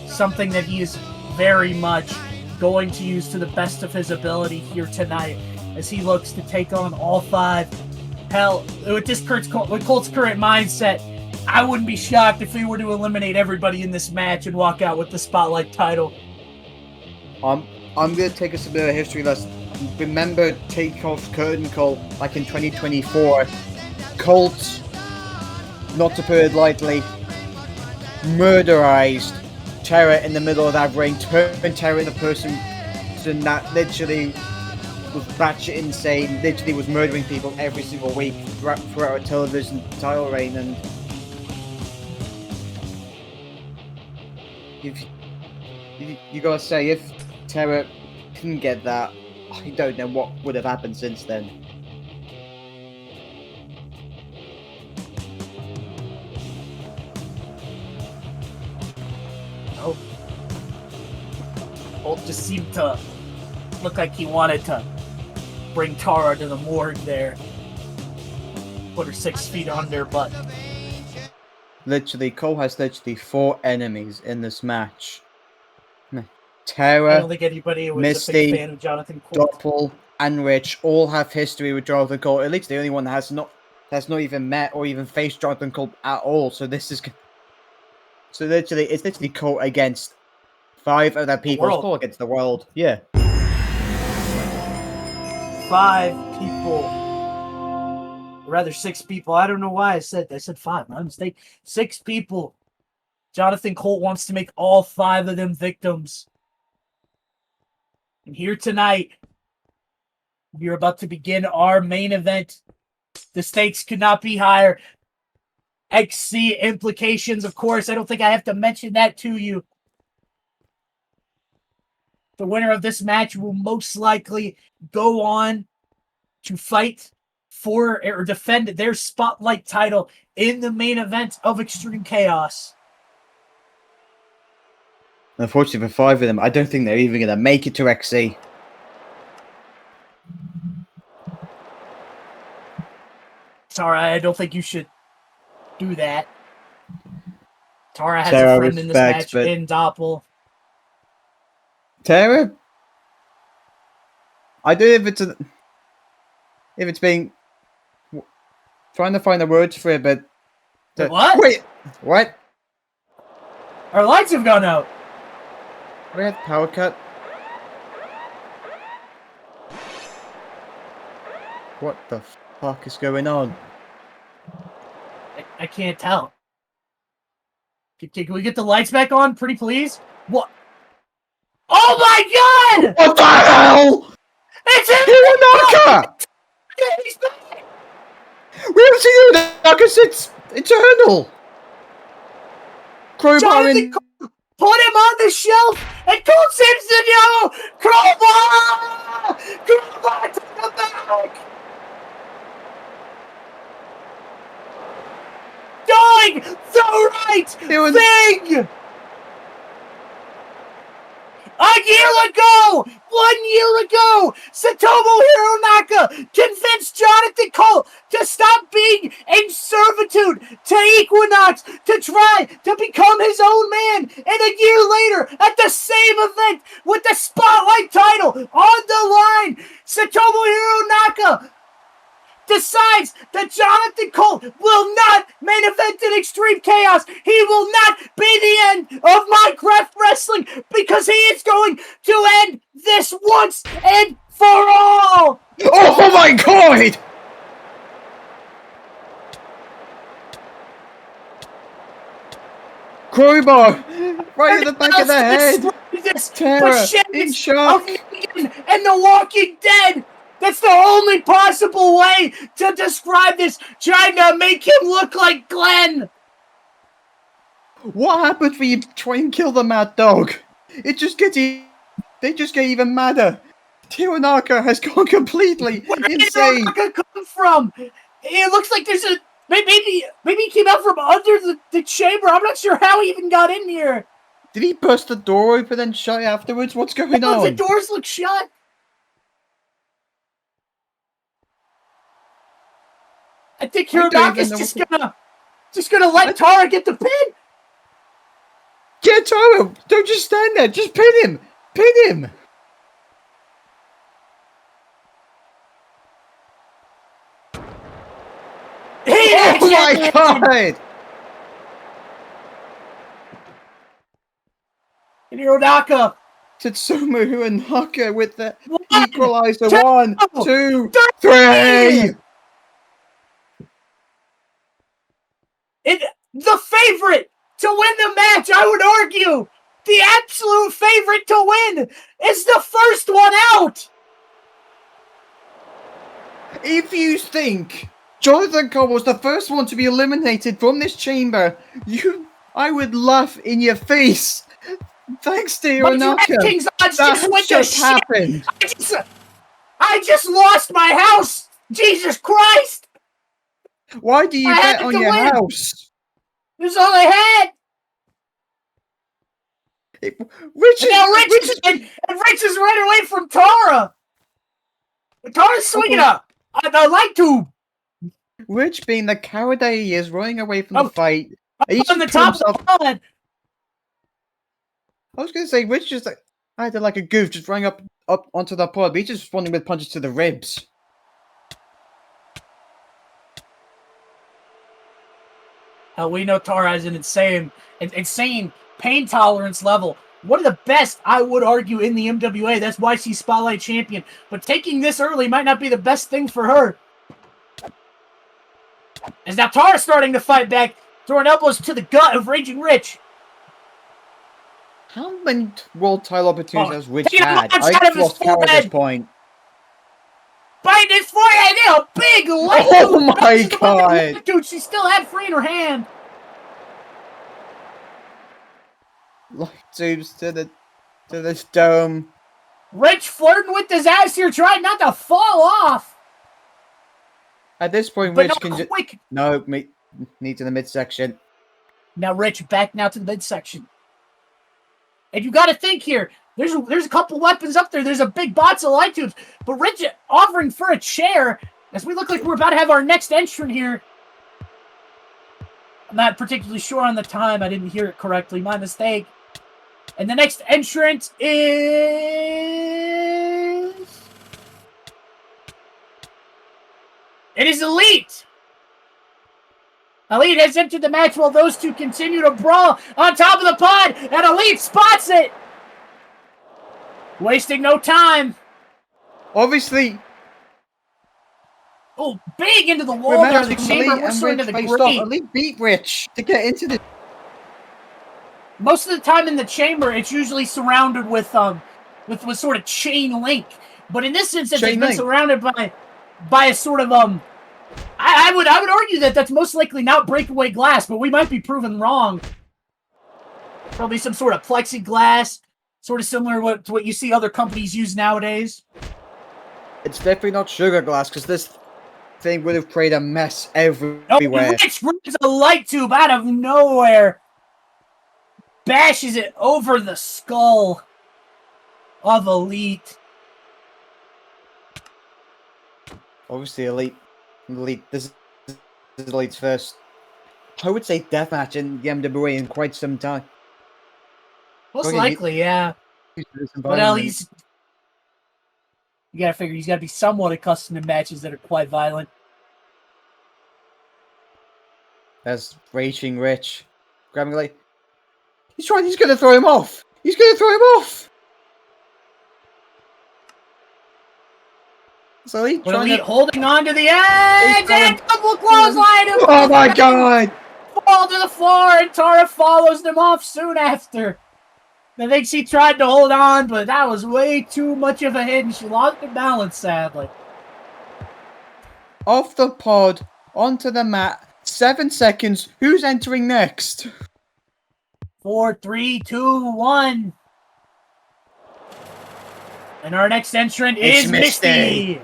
something that he is very much going to use to the best of his ability here tonight as he looks to take on all 5. Hell, with Colt's current mindset, I wouldn't be shocked if he were to eliminate everybody in this match and walk out with the Spotlight title. I'm going to take us a bit of a history lesson. Remember Takeoff Curtain Call back in 2024? Colt, not to put it lightly, murderized Tarah in the middle of that ring, turned Tarah into a person that literally was batshit insane, literally was murdering people every single week throughout our television title reign, and you gotta say, if Tarah didn't get that, I don't know what would have happened since then. Oh. Colt just seemed to look like he wanted to bring Tarah to the morgue there. Put her 6 feet under, but literally, Cole has literally 4 enemies in this match. I Tarah, don't think anybody was Misty, a big fan of Jonathan Colt. Dopple, and Rich all have history with Jonathan Colt. At least the only one that has not even met or even faced Jonathan Colt at all. So this is it's literally Colt against 5 other people. It's world. Colt against the world. Yeah. 5 people. Or rather, 6 people. I don't know why I said 5. My mistake. 6 people. Jonathan Colt wants to make all 5 of them victims. And here tonight, we're about to begin our main event. The stakes could not be higher. XC implications, of course. I don't think I have to mention that to you. The winner of this match will most likely go on to fight for or defend their spotlight title in the main event of Extreme Chaos. Unfortunately for 5 of them, I don't think they're even going to make it to XC. Tarah, I don't think you should do that. Tarah has Tarah a friend in this respects, match but- in Dopple. Tarah? I do if it's being trying to find the words for it, but What? Wait, what? Our lights have gone out. We had power cut. What the fuck is going on? I can't tell. Can we get the lights back on, pretty please? What? Oh my god! What the hell? It's Hironaka! He's back! We haven't seen Hironaka since Eternal! Crowbar in... Put him on the shelf and Colt Simpson, yo! Crowbar! Crowbar, take him back! Going the right thing! A year ago! 1 year ago! Satomu Hironaka convinced Jonathan Colt to stop being in servitude to Equinox to try to become his own man. And a year later, at the same event, with the Spotlight title on the line, Satomu Hironaka decides that Jonathan Colt will not main event in Extreme Chaos. He will not be the end of Minecraft Wrestling because he is going to end this once and for all. Oh my god! Crowbar! Right in the back of the head! Tarah, in shock! And The Walking Dead! That's the only possible way to describe this, trying to make him look like Glenn! What happens when you try and kill the mad dog? It just gets they just get even madder. Hironaka has gone completely insane. Where did Hironaka come from? It looks like there's a... Maybe he came out from under the chamber. I'm not sure how he even got in here. Did he bust the door open and shut it afterwards? What's going on? The doors look shut. I think Hironaka's just gonna let Tarah get the pin. Get Tarah! Don't just stand there. Just pin him. Pin him. Oh my god! And Hironaka. Tatsumu Hironaka with the equalizer. 1, 2, 3. The favorite to win the match, I would argue, the absolute favorite to win is the first one out. If you think Jonathan Colt was the first one to be eliminated from this chamber, I would laugh in your face. Thanks to Hironaka. That's just happened. I just lost my house. Jesus Christ. Why do you bet on your house? That's all I had. Rich is right away from Tarah. Tara's swinging a light tube. Rich, being the coward that he is, running away from the fight. On the top of the pod. I was going to say, Rich just I had like a goof just running up up onto the pod, but he's just responding with punches to the ribs. We know Tarah has an insane pain tolerance level. One of the best, I would argue, in the MWA. That's why she's Spotlight Champion. But taking this early might not be the best thing for her. As now Tarah starting to fight back, throwing elbows to the gut of Raging Rich. How many world title opportunities has Rich taking a had? punch I out of his lost count at this forehead. point. Biting his forehead, a big light. Oh my god! Dude, she still had free in her hand. Light tubes to this dome. Rich flirting with his ass here, trying not to fall off. At this point, But Rich no, can just quick. no need to the midsection. Now Rich back now to the midsection. And you got to think here. There's a couple weapons up there. There's a big box of light tubes. But Rich offering for a chair as we look like we're about to have our next entrant here. I'm not particularly sure on the time. I didn't hear it correctly. My mistake. And the next entrant is... It is Elite. Elite has entered the match while those two continue to brawl on top of the pod, and Elite spots it. Wasting no time. Obviously. Oh, big into the wall there in the chamber. We're still into the grate. Elite beat Rich to get into the... Most of the time in the chamber, it's usually surrounded with sort of chain link. But in this instance, it's been surrounded by a sort of I would argue that that's most likely not breakaway glass, but we might be proven wrong. Probably some sort of plexiglass, sort of similar to what you see other companies use nowadays. It's definitely not sugar glass, because this thing would have created a mess everywhere. Rich grabs a light tube out of nowhere, bashes it over the skull of Elite. Obviously, Elite. This is Elite's first, I would say, death match in the MWA in quite some time. Most likely, yeah. But at least you gotta figure he's gotta be somewhat accustomed to matches that are quite violent. That's Raging Rich. Grabbing a light. He's gonna throw him off! He's gonna throw him off! So Elite holding on to the edge and double clothesline him. Oh my god! Fall to the floor and Tarah follows them off soon after. I think she tried to hold on, but that was way too much of a hit and she lost her balance, sadly. Off the pod, onto the mat, 7 seconds. Who's entering next? 4, 3, 2, 1. And our next entrant is Misty.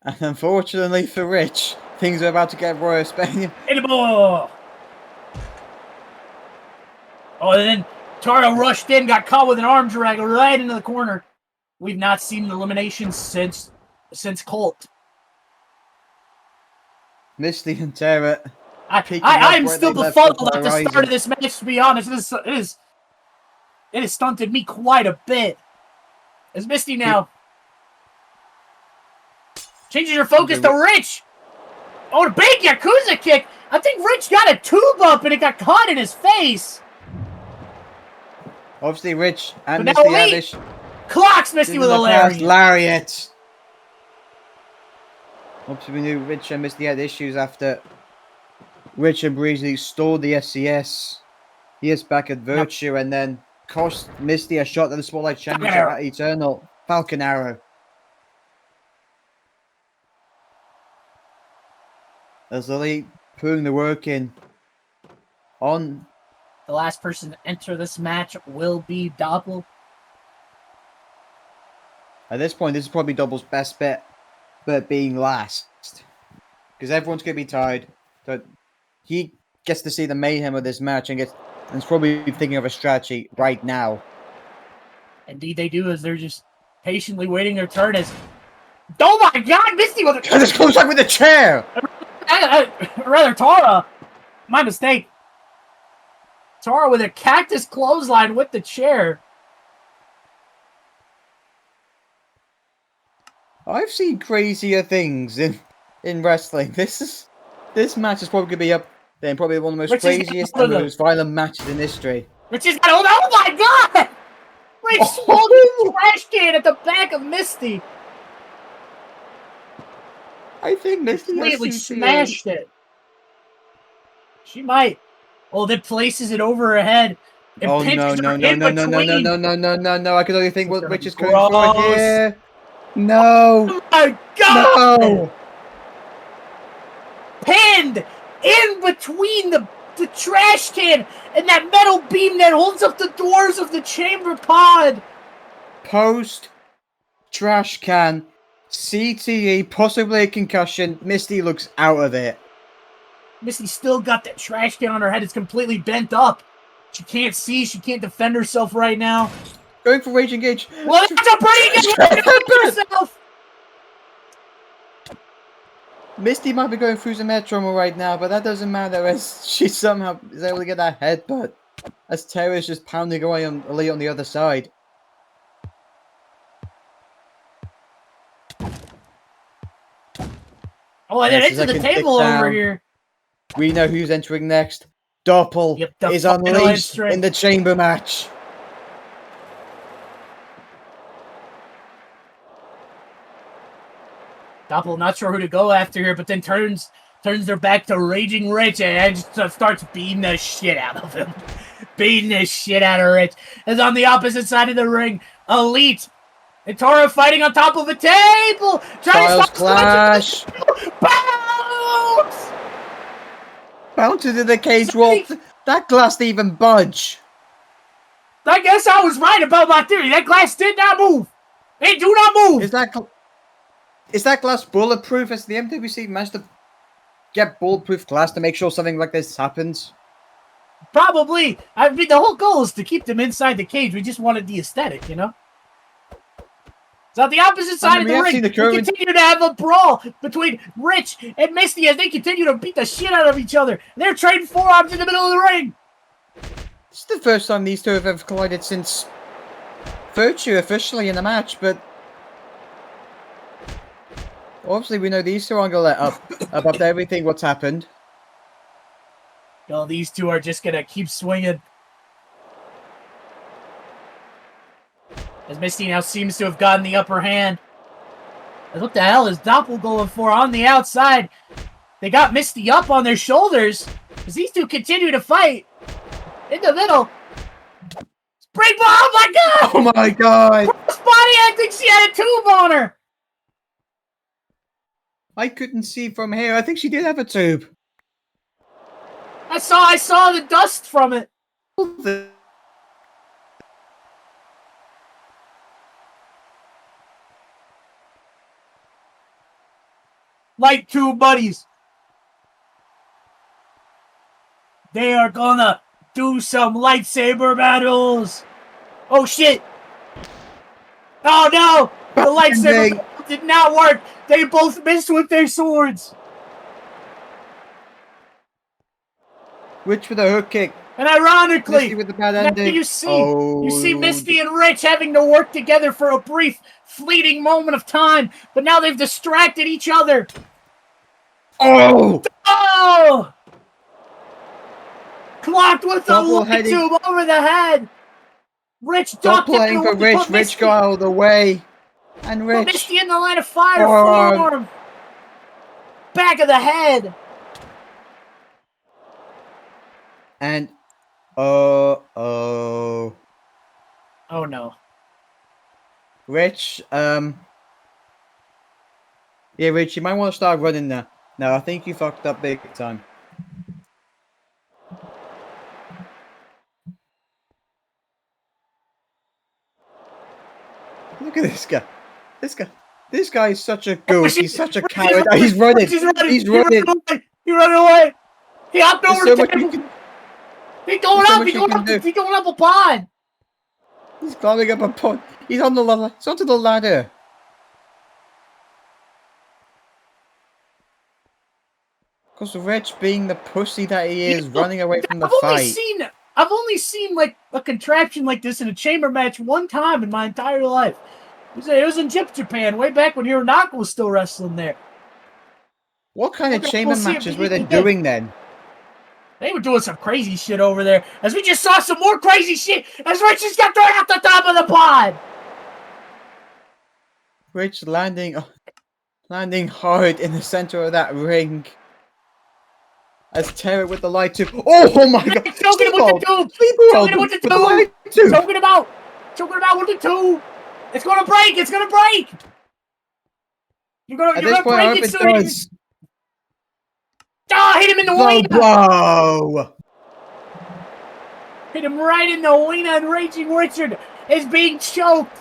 And unfortunately for Rich, things are about to get worse. In the ball. Oh, and then Tarah rushed in, got caught with an arm drag right into the corner. We've not seen an elimination since Colt. Misty and Tarah. I'm still befuddled at the start of this match, to be honest. It has stunted me quite a bit. As Misty now changes her focus to Rich. Oh, a big Yakuza kick. I think Rich got a tube up and it got caught in his face. Obviously, Rich and But Misty now had Elite clocks Misty with a lariat. Lariat. Obviously, we knew Rich and Misty had issues after Rich and Bhreezy stole the SCS. He is back at Virtue and then cost Misty a shot at the Spotlight Championship at Eternal. Falcon Arrow. As Elite putting the work in on. The last person to enter this match will be Dopple. At this point, this is probably Dopple's best bet, but being last. Because everyone's going to be tired. So he gets to see the mayhem of this match and is probably thinking of a strategy right now. Indeed they do, as they're just patiently waiting their turn as... Oh my god, Misty with a... This comes back with a chair! Rather, Tarah. My mistake. Tarah with a cactus clothesline with the chair. I've seen crazier things in wrestling. This match is probably gonna be up there, probably one of the most craziest and most violent matches in history. Rich is got oh my god! Rich swallowed the trash can at the back of Misty. I think Misty completely smashed it. She might. Oh, that places it over her head. It Oh no no no no no no no no no no no no! I can only think what Rich is going for here. No! Oh my god! No! Pinned in between the trash can and that metal beam that holds up the doors of the chamber pod. Post trash can, CTE, possibly a concussion. Misty looks out of it. Misty still got that trash can on her head. It's completely bent up. She can't see. She can't defend herself right now. Going for Rage Engage. Well, that's a pretty good way to defend herself. Misty might be going through some head trauma right now, but that doesn't matter as she somehow is able to get that headbutt. As Tarah is just pounding away on Lee on the other side. Oh, and then into the table over here. We know who's entering next. Dopple is unleashed in the chamber match. Dopple not sure who to go after here, but then turns their back to Raging Rich and just starts beating the shit out of him. Beating the shit out of Rich. As on the opposite side of the ring, Elite and Tarah fighting on top of a table. Trying to clash. Bounce! Bounce into the cage wall. That glass didn't even budge. I guess I was right about my theory. That glass did not move. It do not move. Is that glass bulletproof? Has the MWC managed to get bulletproof glass to make sure something like this happens? Probably. I mean, the whole goal is to keep them inside the cage. We just wanted the aesthetic, you know? So on the opposite side of the ring, we continue to have a brawl between Rich and Misty as they continue to beat the shit out of each other. They're trading forearms in the middle of the ring. This is the first time these two have ever collided since Virtue officially in a match, but obviously we know these two aren't going to let up about everything what's happened. No, these two are just going to keep swinging. As Misty now seems to have gotten the upper hand. And what the hell is Dopple going for on the outside? They got Misty up on their shoulders as these two continue to fight. In the middle. Springboard! Oh my god! Oh my god! Body acting, she had a tube on her! I couldn't see from here. I think she did have a tube. I saw the dust from it. Light tube buddies. They are gonna do some lightsaber battles. Oh shit. Oh no! The lightsaber battle did not work. They both missed with their swords. Rich with a hook kick. And ironically, Misty with the bad ending. you see Misty and Rich having to work together for a brief, fleeting moment of time, but now they've distracted each other. Oh! Oh! Clocked with the light tube over the head. Rich ducked it. Playing for Rich. Rich got out of the way. And Rich. Misty in the line of fire. Forearm. Back of the head. And oh no. Rich, yeah, Rich, you might want to start running now. No, I think you fucked up big time. Look at this guy. This guy is such a goose. He's such a coward. He's running. He's running. He's running away. He hopped over the table. He's going up. He's going up a pod. He's climbing up a pod. He's on the ladder. He's onto the ladder. Because Rich, being the pussy that he is, running away from the fight. I've only seen like a contraption like this in a chamber match one time in my entire life. It was in Japan, way back when Nuck was still wrestling there. What kind of Okay, chamber we'll see if matches he were they did. doing then? They were doing some crazy shit over there. As we just saw some more crazy shit as Rich just got thrown out the top of the pod. Rich landing hard in the center of that ring. As Tarah with the light tube. Oh my god! Choking him with the tube! Choking him with the tube! Choking him out! Choking him out with the tube! It's gonna break! It's gonna break! You're gonna break it soon! Ah, hit him in the wiener! Blow! Hit him right in the wiener, and Raging Richard is being choked!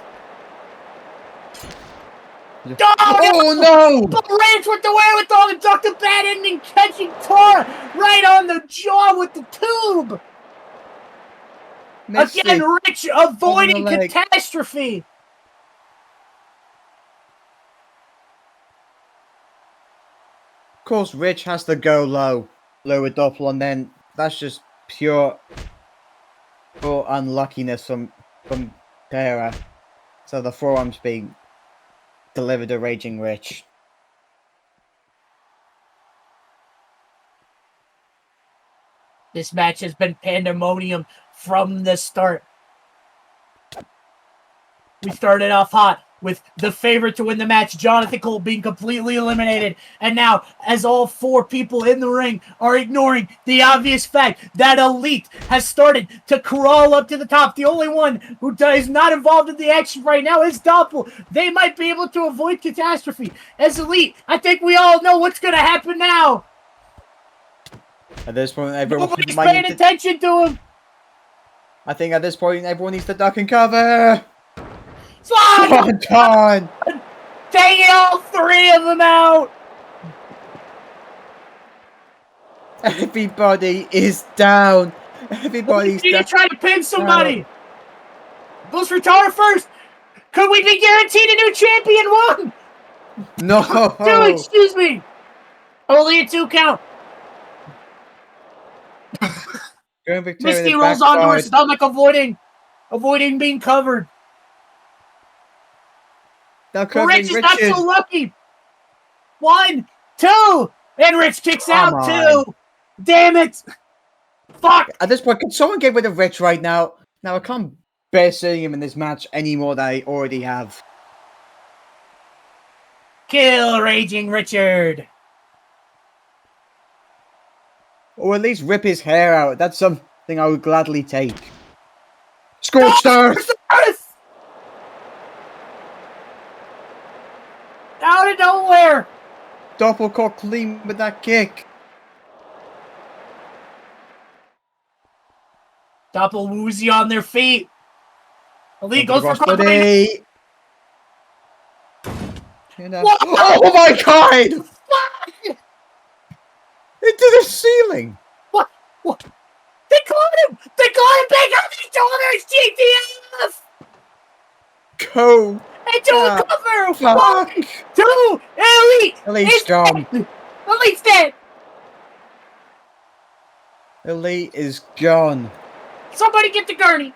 Oh no! But Ranch with the wherewithal to duck the bad ending, catching Tarah right on the jaw with the tube! Misty. Again, Rich avoiding catastrophe! Of course, Rich has to go low with Dopple, and then that's just pure unluckiness from Tarah. So the forearm's being delivered to Raging Rich. This match has been pandemonium from the start. We started off hot with the favorite to win the match, Jonathan Colt, being completely eliminated. And now, as all four people in the ring are ignoring the obvious fact that Elite has started to crawl up to the top, the only one who is not involved in the action right now is Dopple. They might be able to avoid catastrophe. As Elite, I think we all know what's going to happen now. At this point, everyone Nobody's paying attention to him. I think at this point, everyone needs to duck and cover. Slide! Con! Taking all three of them out! Everybody is down. Everybody's down. We need to try to pin somebody. Goes for Tarah first. Could we be guaranteed a new champion? One. No. Two, excuse me. Only a 2 count. Misty rolls onto her stomach, avoiding being covered. Rich is not so lucky. 1, 2, and Rich kicks out 2. Damn it! Fuck! At this point, can someone get rid of Rich right now? Now I can't bear seeing him in this match anymore than I already have. Kill Raging Richard. Or at least rip his hair out. That's something I would gladly take. Scorched Earth! Out of nowhere! Dopple caught clean with that kick. Dopple woozy on their feet. Elite goes for Crossbody. Oh my god! Into the ceiling! What? They caught him! They caught him back up each other! It's GTF! Go! And do a cover! Fuck! 2! Elite! Elite's gone. Elite's dead! Elite is gone. Somebody get the gurney!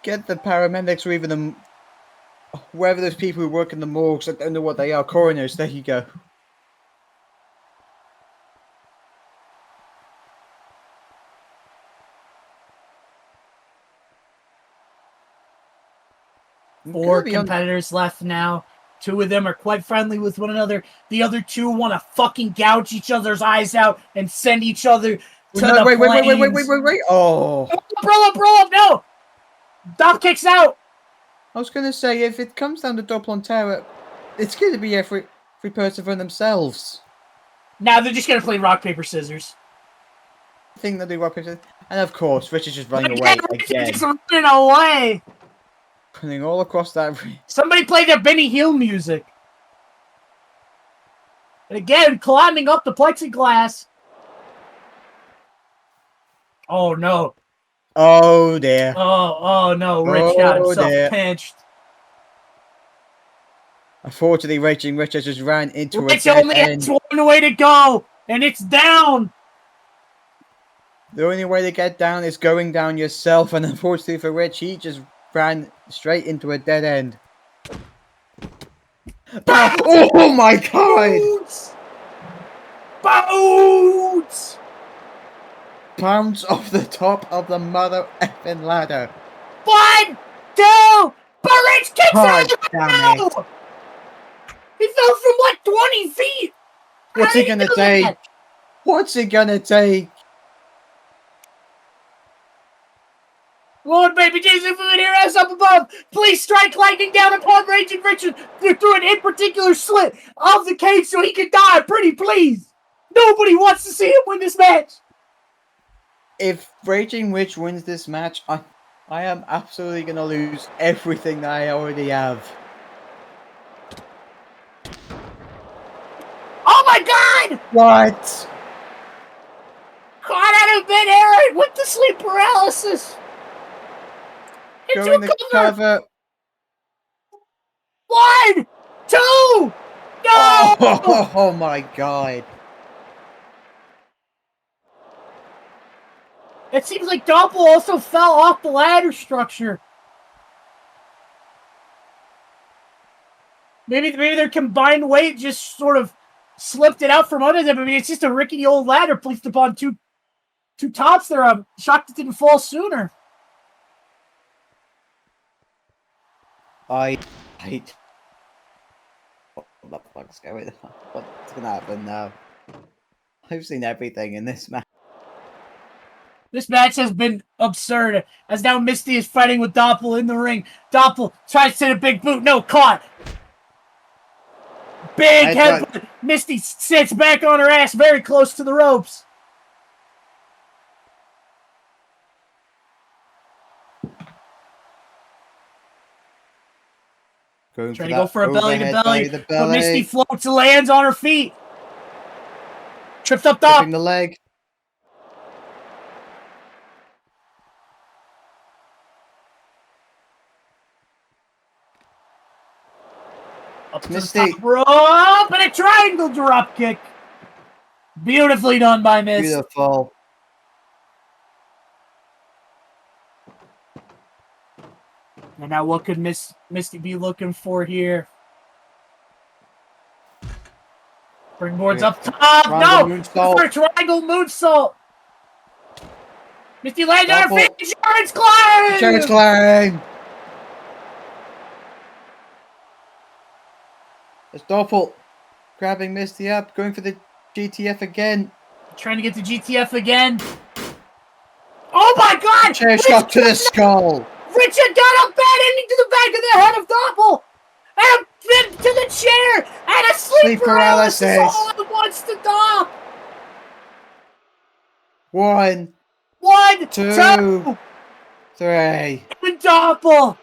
Get the paramedics or even the... Wherever those people who work in the morgues, I don't know what they are, coroners, there you go. Four competitors left now. 2 of them are quite friendly with one another. The other 2 want to fucking gouge each other's eyes out and send each other to the Wait. Oh. Roll up, no! Dop kicks out. I was going to say, if it comes down to Dopple and Tarah, it's going to be every person for themselves. Now they're just going to play rock, paper, scissors. I think they'll do rock, paper, scissors. And of course, Rich is just running away again. Just running away. Running all across that ring. Somebody play their Benny Hill music. And again, climbing up the plexiglass. Oh no. Oh dear. Oh no, Rich got himself pinched. Unfortunately, Raging Rich just ran into Rich only has one way to go, and it's down. The only way to get down is going down yourself, and unfortunately for Rich, he just ran straight into a dead end. Oh my god! Boots! Bounce off the top of the mother effing ladder. 1, 2, but Rich kicks God out! damn it. He fell from what, 20 feet? What's it gonna take? What's it gonna take? Lord, baby Jesus, if we would hear us up above, please strike lightning down upon Raging Richard through an in particular slit of the cage so he can die. Pretty please. Nobody wants to see him win this match. If Raging Witch wins this match, I am absolutely gonna lose everything that I already have. Oh my god! What? Caught out of mid-air with the sleep paralysis. Going to cover. 1, 2, no! Oh my god. It seems like Dopple also fell off the ladder structure. Maybe their combined weight just sort of slipped it out from under them. I mean, it's just a rickety old ladder placed upon two tops there. I'm shocked it didn't fall sooner. What the fuck's going on? What's gonna happen now? I've seen everything in this match. This match has been absurd, as now Misty is fighting with Dopple in the ring. Dopple tries to hit a big boot. No, caught. Big head. Misty sits back on her ass very close to the ropes. Trying to go for a belly-to-belly, but Misty floats and lands on her feet. Tripped up top. The leg. Up to Misty. The top rope, and a triangle drop kick. Beautifully done by Misty. Beautiful. And now what could Misty be looking for here? Springboard's up top. No! For a triangle moonsault. Misty lands on her feet. Insurance claim! Insurance claim! It's Dopple grabbing Misty up, going for the GTF again. Trying to get the GTF again. Oh my god! Chair shot to the skull. Richard got a bad ending to the back of the head of Dopple! And a bit to the chair! And a sleep paralysis all at once to Dop! 1, 2, 3. And Dopple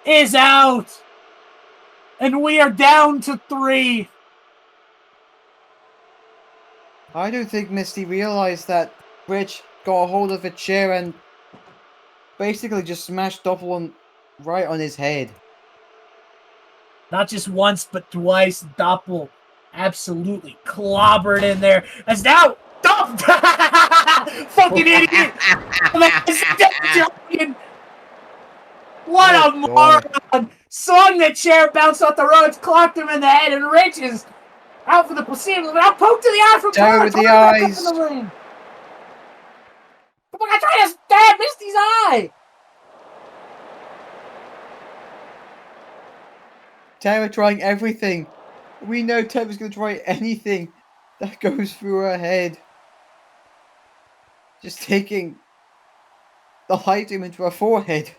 is out! And we are down to 3. I don't think Misty realized that Rich got a hold of a chair and basically just smashed Dopple right on his head. Not just once, but twice. Dopple absolutely clobbered in there. As now, fucking idiot! What a moron! Swung the chair, bounced off the ropes, clocked him in the head, and Rich is out for the placebo. Now poke to the eye from Tarah with the eyes. Come on, I try to stab Misty's eye. Tarah trying everything. We know Tarah's going to try anything that goes through her head. Just taking the item into her forehead.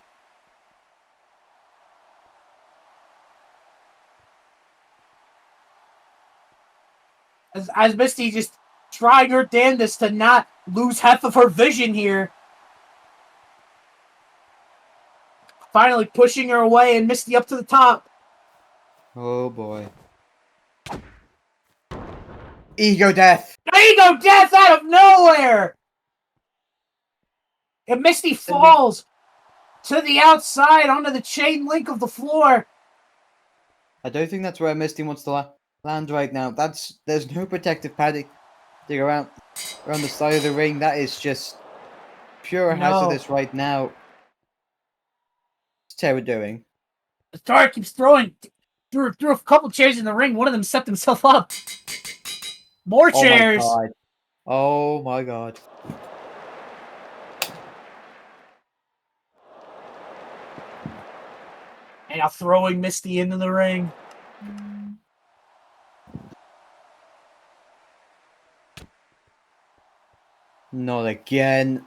As Misty just trying her damnedest to not lose half of her vision here. Finally pushing her away and Misty up to the top. Oh boy. Ego death. Ego death out of nowhere. And Misty falls to the outside onto the chain link of the floor. I don't think that's where Misty wants to land right now. There's no protective padding around the side of the ring. That is just pure No. hazardous right now. What's Tarah doing? Tarah keeps throwing. Threw a couple chairs in the ring. One of them set himself up. More chairs. Oh my god. Oh my god. And now throwing Misty into the ring. Not again.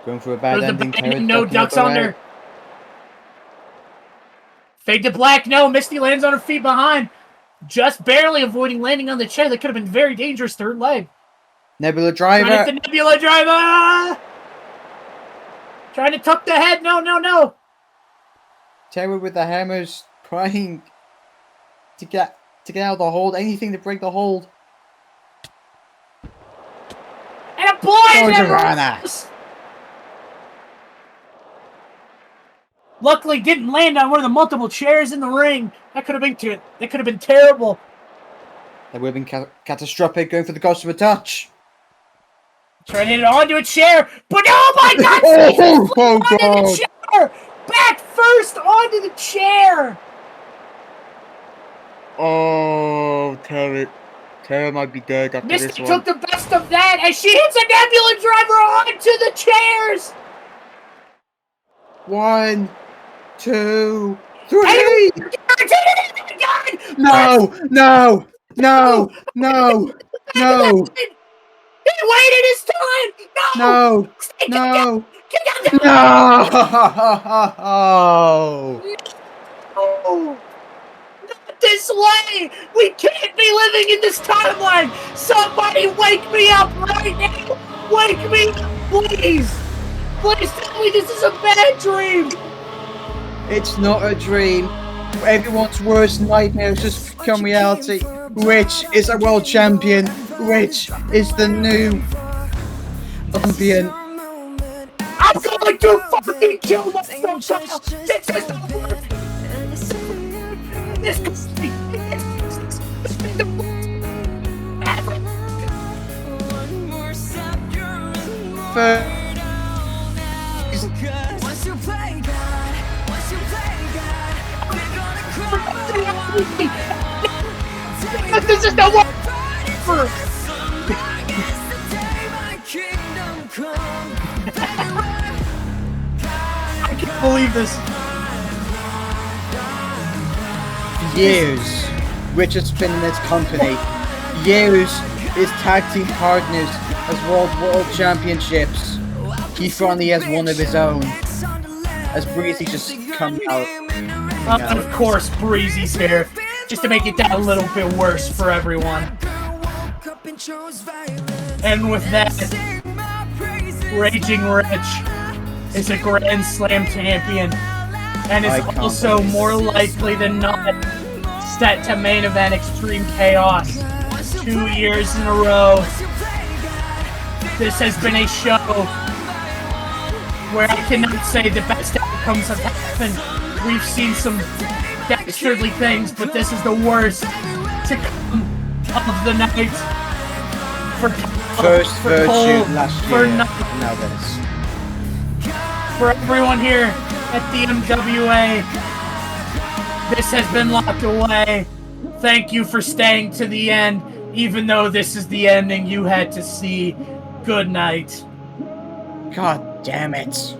Going for a bad ending. Tarah No, ducking ducks out the way. under. Fade to black. No, Misty lands on her feet behind. Just barely avoiding landing on the chair. That could have been very dangerous third leg. Nebula driver. Trying to hit the Nebula driver. Trying to tuck the head. No, no, no. Tarah with the hammers, trying to get out of the hold. Anything to break the hold. And a blind. Tarah. Luckily, didn't land on one of the multiple chairs in the ring. That could have been terrible. That would have been catastrophic. Going for the Gossamer touch. Trying to hit it onto a chair, but oh my god! Oh onto the chair! Back first onto the chair! Oh, Tarah might be dead after this Misty one. took the best of that as she hits a Nebula driver onto the chairs! 1, 2, 3! No! No! No! No! No! He waited his time! No! No! No! No! Not this way! We can't be living in this timeline! Somebody wake me up right now! Wake me up, please! Please tell me this is a bad dream! It's not a dream. Everyone's worst nightmare has just become reality. Which is a world champion? Which is the new champion? I'm going to fucking kill myself now! This is the worst! This could be the This is the one. I can't believe this. Years, Richard's been in this company. Years, his tag team partners as world championships. He finally has one of his own. As Bhreezy just comes out. Of course, Bhreezy's here, just to make it that a little bit worse for everyone. And with that, Raging Rich is a Grand Slam champion, and is also more likely than not set to main event Extreme Chaos 2 years in a row. This has been a show where I cannot say the best outcomes have happened. We've seen some dastardly things, but this is the worst to come of the night. First for virtue Colt, last for year, Nuck, now this. for everyone here at the MWA, this has been locked away. Thank you for staying to the end, even though this is the ending you had to see. Good night. God damn it.